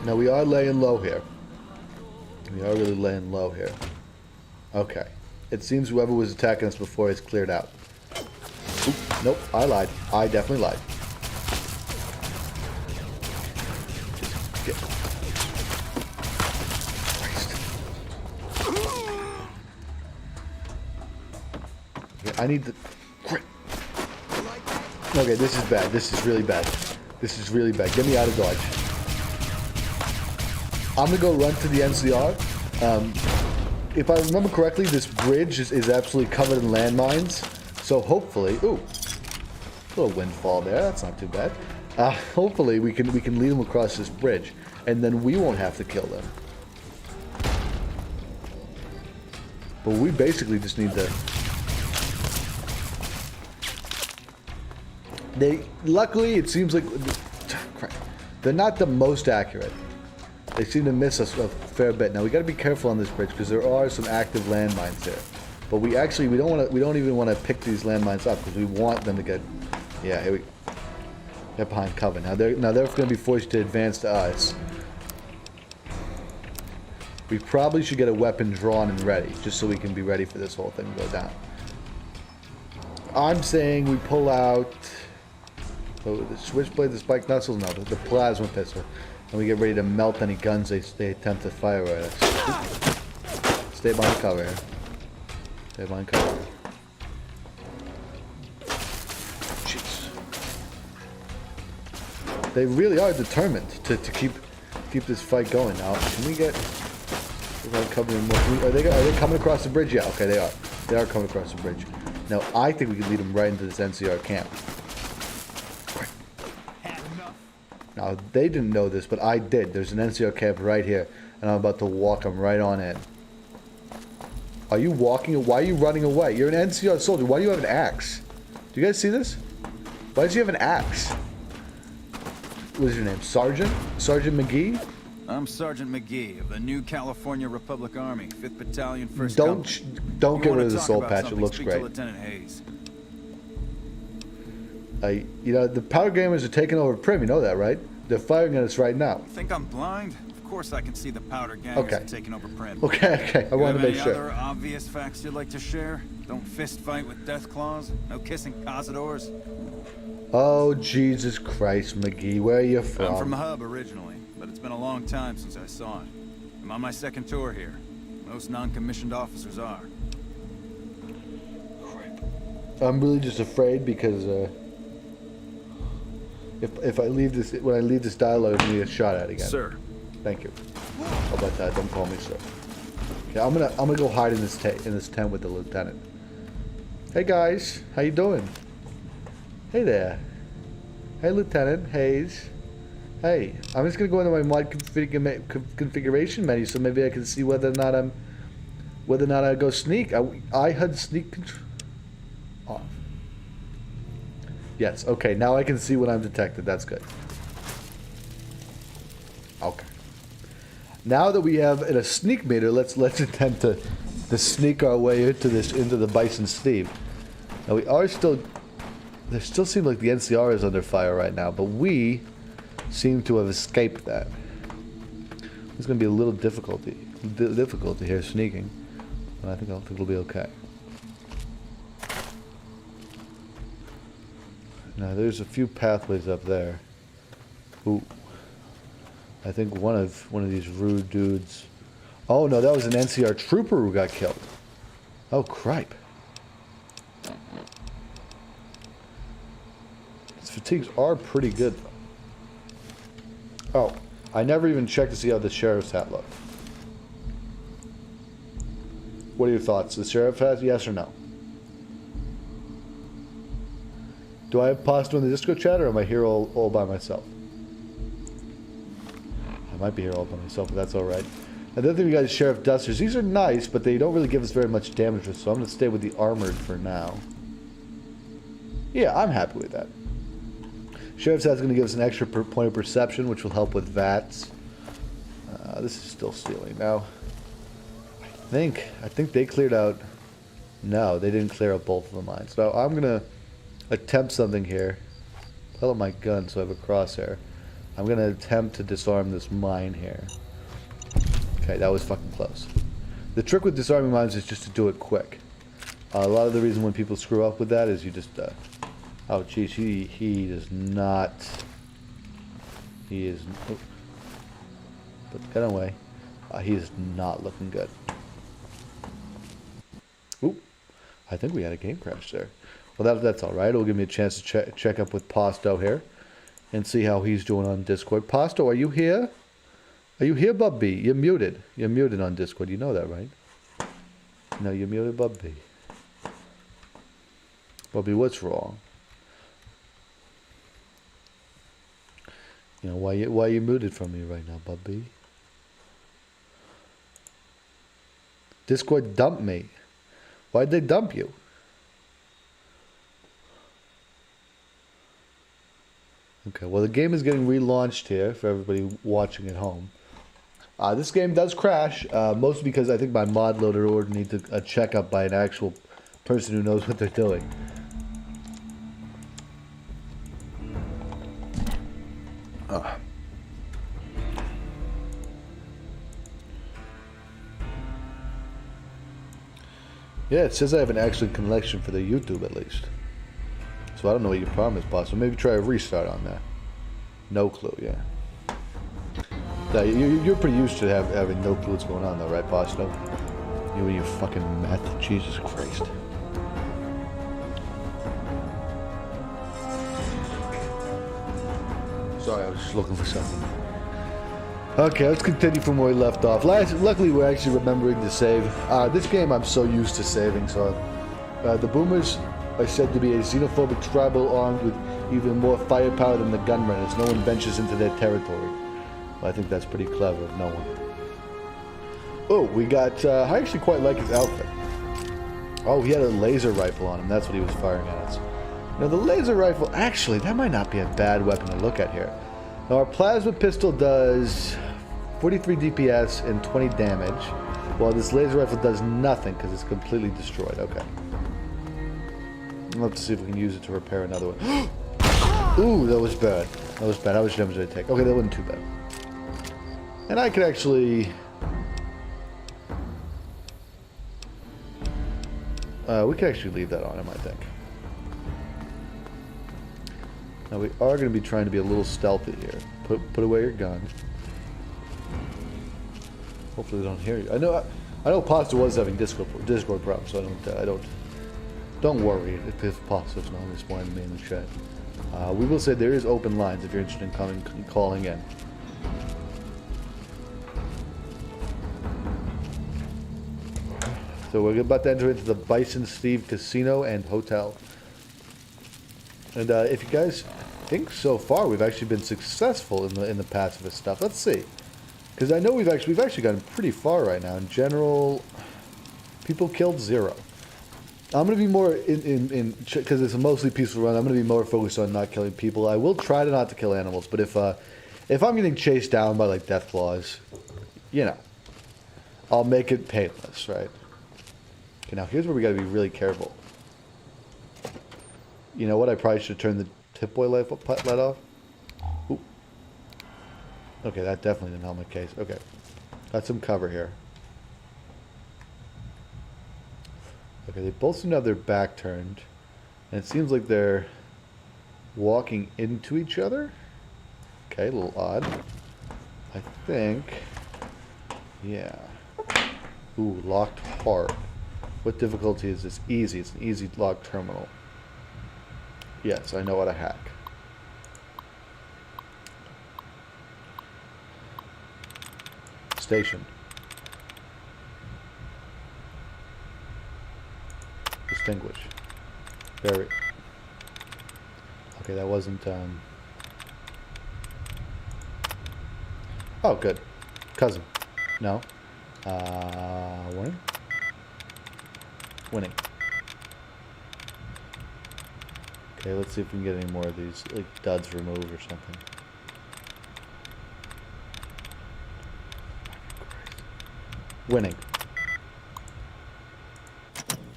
Now we are laying low here. We are really laying low here. Okay. It seems whoever was attacking us before is cleared out. Oop, nope, I lied. I definitely lied. Okay, I need the... Okay, this is bad. This is really bad. This is really bad. Get me out of dodge. I'm gonna go run to the NCR. If I remember correctly, this bridge is absolutely covered in landmines. So hopefully, ooh, a little windfall there. That's not too bad. Hopefully we can lead them across this bridge, and then we won't have to kill them. But we basically just need to. Luckily, it seems like they're not the most accurate. They seem to miss us a fair bit. Now we got to be careful on this bridge because there are some active landmines here. But we don't even want to pick these landmines up because we want them to get. Yeah, here we get behind cover. Now they're going to be forced to advance to us. We probably should get a weapon drawn and ready, just so we can be ready for this whole thing to go down. I'm saying we pull out the switchblade, the spike missiles, no, the plasma pistol, and we get ready to melt any guns they attempt to fire at us. Stay behind cover here. Stay behind cover. Jeez. They really are determined to keep this fight going. Now, can we get covering more? Are they coming across the bridge? Yeah, okay, they are. They are coming across the bridge. Now, I think we can lead them right into this NCR camp. Now, they didn't know this, but I did. There's an NCR camp right here, and I'm about to walk them right on in. Are you walking? Why are you running away? You're an NCR soldier. Why do you have an axe? Do you guys see this? Why does he have an axe? What is your name? Sergeant? Sergeant McGee? I'm Sergeant McGee of the New California Republic Army, 5th Battalion, 1st Don't get rid of the soul patch. It looks great. Lieutenant Hayes. You know, the powder gamers are taking over Prim. You know that, right? They're firing at us right now. You think I'm blind? Of course I can see the powder gangs are taking over Prim. Okay. I want to make sure. Any other obvious facts you'd like to share? Don't fist fight with death claws? No kissing cazadors? Oh, Jesus Christ, McGee. Where are you from? I'm from the hub originally, but it's been a long time since I saw it. I'm on my second tour here. Most non-commissioned officers are. I'm really just afraid because if I leave this, when I leave this dialogue, I'm gonna get shot at again. Sir. Thank you. How about that? Don't call me sir. Okay, I'm gonna go hide in this tent with the lieutenant. Hey guys, how you doing? Hey there. Hey Lieutenant Hayes. Hey, I'm just gonna go into my mod configuration menu so maybe I can see whether or not I go sneak. I had sneak control off. Yes. Okay. Now I can see when I'm detected. That's good. Okay. Now that we have a sneak meter, let's attempt to sneak our way into the Bison Steve. Now we are still. There still seems like the NCR is under fire right now, but we seem to have escaped that. There's going to be a little difficulty here sneaking, but I think it'll be okay. Now there's a few pathways up there. Ooh, I think one of these rude dudes. Oh no, that was an NCR trooper who got killed. Oh cripe. These fatigues are pretty good though. Oh, I never even checked to see how the sheriff's hat looked. What are your thoughts? The sheriff's hat, yes or no? Do I have pasta in the Discord chat, or am I here all by myself? I might be here all by myself, but that's alright. And the other thing we got is Sheriff Dusters. These are nice, but they don't really give us very much damage, so I'm going to stay with the Armored for now. Yeah, I'm happy with that. Sheriff's Hat's going to give us an extra point of perception, which will help with VATs. This is still stealing. Now, I think they cleared out... No, they didn't clear out both of the mines. So I'm going to attempt something here. Pull out my gun so I have a crosshair. I'm going to attempt to disarm this mine here. Okay, that was fucking close. The trick with disarming mines is just to do it quick. A lot of the reason when people screw up with that is you just... oh, jeez, he does not... He is... Oh, put the gun away. He is not looking good. Oop. I think we had a game crash there. Well, that's alright. It'll give me a chance to check up with Posto here. And see how he's doing on Discord. Posto, are you here? Are you here, Bub B? You're muted. You're muted on Discord. You know that, right? No, you're muted, Bub B. Bubby, what's wrong? You know, why you muted from me right now, Bubby? Discord dumped me. Why'd they dump you? Okay, well the game is getting relaunched here for everybody watching at home. This game does crash, mostly because I think my mod loader order needs a checkup by an actual person who knows what they're doing. Yeah, it says I have an excellent connection for the YouTube at least. So I don't know what your problem is, boss. So maybe try a restart on that. No clue, yeah. Yeah, you're pretty used to having no clue what's going on though, right, boss? No? You and your fucking meth. Jesus Christ. Sorry, I was just looking for something. Okay, let's continue from where we left off. Luckily, we're actually remembering to save. This game, I'm so used to saving, so... the Boomers are said to be a xenophobic tribal armed with even more firepower than the Gunrunners. No one ventures into their territory. Well, I think that's pretty clever of no one. Oh, we got... I actually quite like his outfit. Oh, he had a laser rifle on him. That's what he was firing at us. Now, the laser rifle... Actually, that might not be a bad weapon to look at here. Now, our plasma pistol does 43 DPS and 20 damage, while this laser rifle does nothing because it's completely destroyed. Okay. I'll have to see if we can use it to repair another one. Ooh, that was bad. That was bad. How much damage did I take? Okay, that wasn't too bad. And I could actually... we could actually leave that on him, I think. Now we are going to be trying to be a little stealthy here. Put away your gun. Hopefully they don't hear you. I know Pasta was having Discord problems, so don't worry if Pasta's not responding to me in the chat. We will say there is open lines if you're interested in calling in. So we're about to enter into the Bison Steve Casino and Hotel. And if you guys think so far we've actually been successful in the pacifist stuff, let's see. Because I know we've actually gotten pretty far right now. In general, people killed 0. I'm gonna be more because it's a mostly peaceful run. I'm gonna be more focused on not killing people. I will try to not to kill animals, but if I'm getting chased down by like death claws, you know, I'll make it painless, right? Okay, now here's where we gotta be really careful. You know what? I probably should turn the tip boy light off. Oop. Okay, that definitely didn't help my case. Okay, got some cover here. Okay, they both seem to have their back turned, and it seems like they're walking into each other. Okay, a little odd. I think, yeah. Ooh, locked hard. What difficulty is this? Easy. It's an easy lock terminal. Yes, I know how to hack. Station. Distinguish. Bury. Okay, that wasn't, Oh, good. Cousin. No. Winning? Winning. Okay, let's see if we can get any more of these, like, duds removed or something. Winning.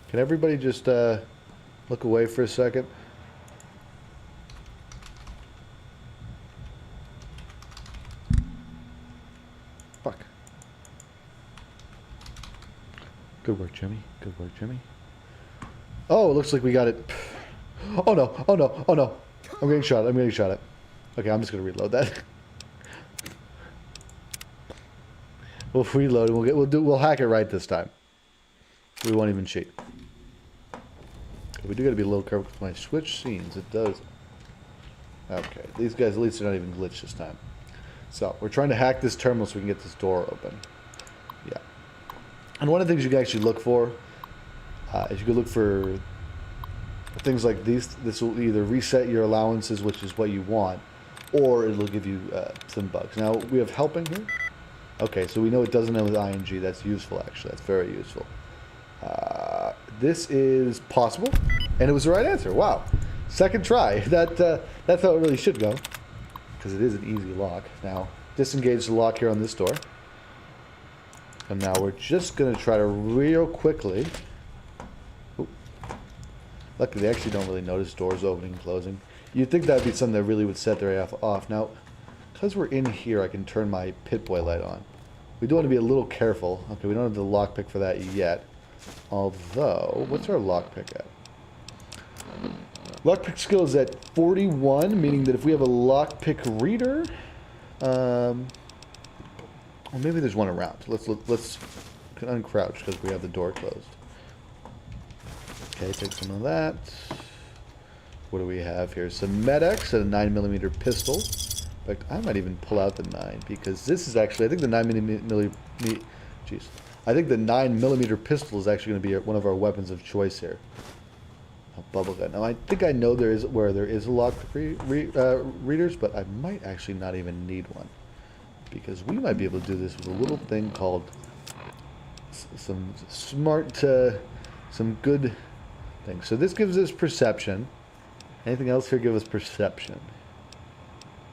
Can everybody just look away for a second? work, Jimmy. Good work, Jimmy. Oh, it looks like we got it. Oh no! Oh no! Oh no! I'm getting shot. I'm getting shot at. Okay, I'm just gonna reload that. We'll reload. We'll hack it right this time. We won't even cheat. We do gotta be a little careful with my switch scenes. It does. Okay, these guys at least are not even glitched this time. So we're trying to hack this terminal so we can get this door open. Yeah. And one of the things you can actually look for is you can look for things like these. This will either reset your allowances, which is what you want, or it'll give you some bugs. Now we have helping here. Okay, so we know it doesn't end with ing. That's useful, actually. That's very useful. This is possible, and it was the right answer. Wow, second try. That's how it really should go, because it is an easy lock. Now disengage the lock here on this door, and now we're just gonna try to real quickly. Ooh. Luckily, they actually don't really notice doors opening and closing. You'd think that'd be something that really would set their AF off. Now, because we're in here, I can turn my Pit-Boy light on. We do want to be a little careful. Okay, we don't have the lockpick for that yet. Although, what's our lockpick at? Lockpick skill is at 41, meaning that if we have a lockpick reader, well, maybe there's one around. Let's uncrouch because we have the door closed. Okay, take some of that. What do we have here? Some Med-X and a 9mm pistol. In fact, I might even pull out the 9 because this is actually, I think the 9mm, jeez. I think the 9mm pistol is actually going to be one of our weapons of choice here. A bubble gun. Now I think I know there is a lock readers, but I might actually not even need one because we might be able to do this with a little thing called some smart, some good things. So this gives us perception. Anything else here give us perception?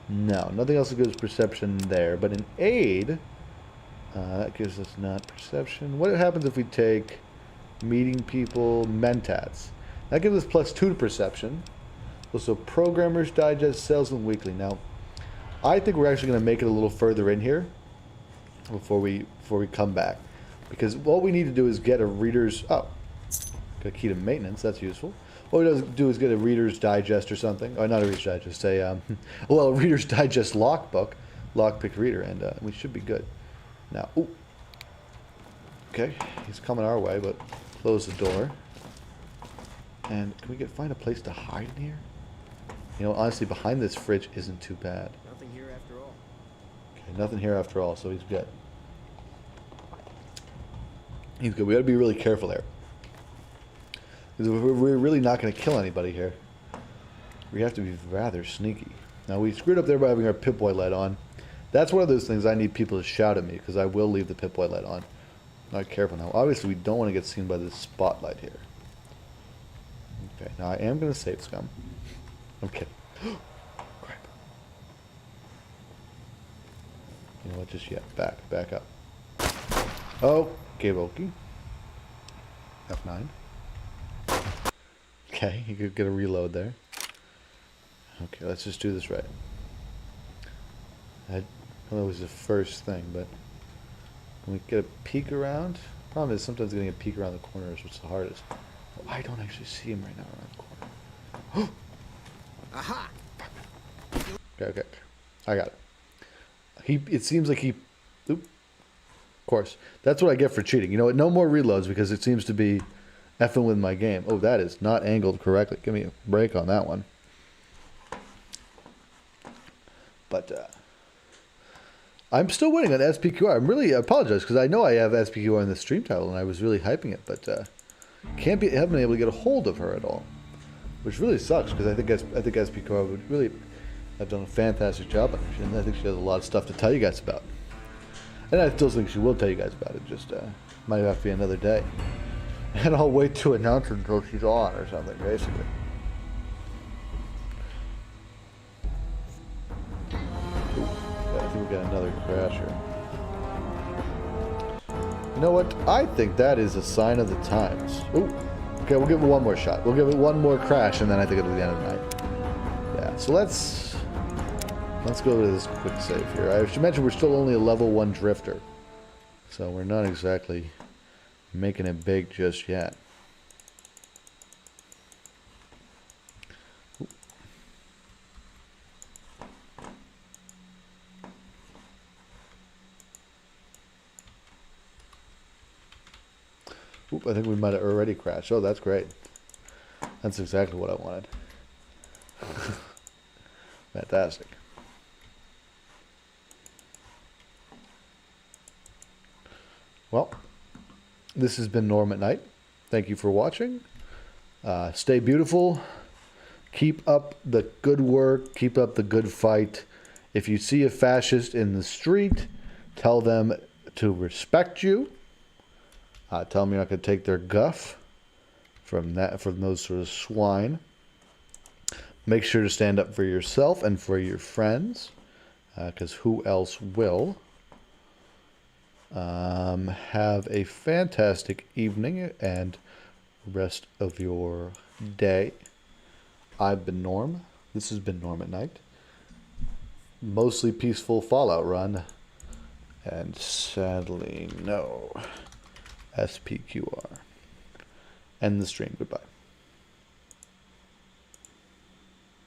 No, nothing else gives perception there. But in aid, that gives us not perception. What happens if we take meeting people, mentats? That gives us +2 to perception. Also, Programmer's Digest, Salesman Weekly. Now, I think we're actually going to make it a little further in here before we come back, because what we need to do is get a reader's. Oh, got a key to maintenance. That's useful. What we do is get a Reader's Digest or something. Or not a Reader's Digest, a Reader's Digest lockpick reader, and we should be good. Now, ooh. Okay, he's coming our way, but close the door. And can we find a place to hide in here? You know, honestly, behind this fridge isn't too bad. Nothing here after all. Okay, nothing here after all, so he's good. He's good. We got to be really careful there. Because we're really not going to kill anybody here. We have to be rather sneaky. Now, we screwed up there by having our Pip-Boy light on. That's one of those things I need people to shout at me, because I will leave the Pip-Boy light on. Not careful now. Obviously, we don't want to get seen by this spotlight here. Okay, now I am going to save scum. I'm kidding. Crap. You know what, just yet. Back up. Okay, Loki. F9. Okay, you could get a reload there. Okay, let's just do this right. I know it was the first thing, but can we get a peek around? Problem is sometimes getting a peek around the corner is what's the hardest. Oh, I don't actually see him right now around the corner. Aha! Okay. I got it. It seems like he... Oop. Of course. That's what I get for cheating. You know what? No more reloads because it seems to be effing with my game. Oh, that is not angled correctly. Give me a break on that one. But, I'm still waiting on SPQR. I'm really apologize because I know I have SPQR in the stream title and I was really hyping it, but haven't been able to get a hold of her at all, which really sucks because I think SPQR would really have done a fantastic job on her, and I think she has a lot of stuff to tell you guys about. And I still think she will tell you guys about it. Just might have to be another day, and I'll wait to announce her until she's on or something, basically. I think we got another crash here. You know what? I think that is a sign of the times. Ooh. Okay, we'll give it one more shot. We'll give it one more crash, and then I think it'll be the end of the night. Yeah, so let's go to this quick save here. I should mention we're still only a level 1 drifter. So we're not exactly making it big just yet. Oop, I think we might have already crashed. Oh, that's great. That's exactly what I wanted. Fantastic. Well, this has been Norm at Night. Thank you for watching. Stay beautiful. Keep up the good work. Keep up the good fight. If you see a fascist in the street, tell them to respect you. Tell them you're not going to take their guff from those sort of swine. Make sure to stand up for yourself and for your friends, because who else will? Have a fantastic evening and rest of your day. I've been Norm. This has been Norm at Night. Mostly peaceful Fallout run. And sadly, no SPQR. End the stream. Goodbye.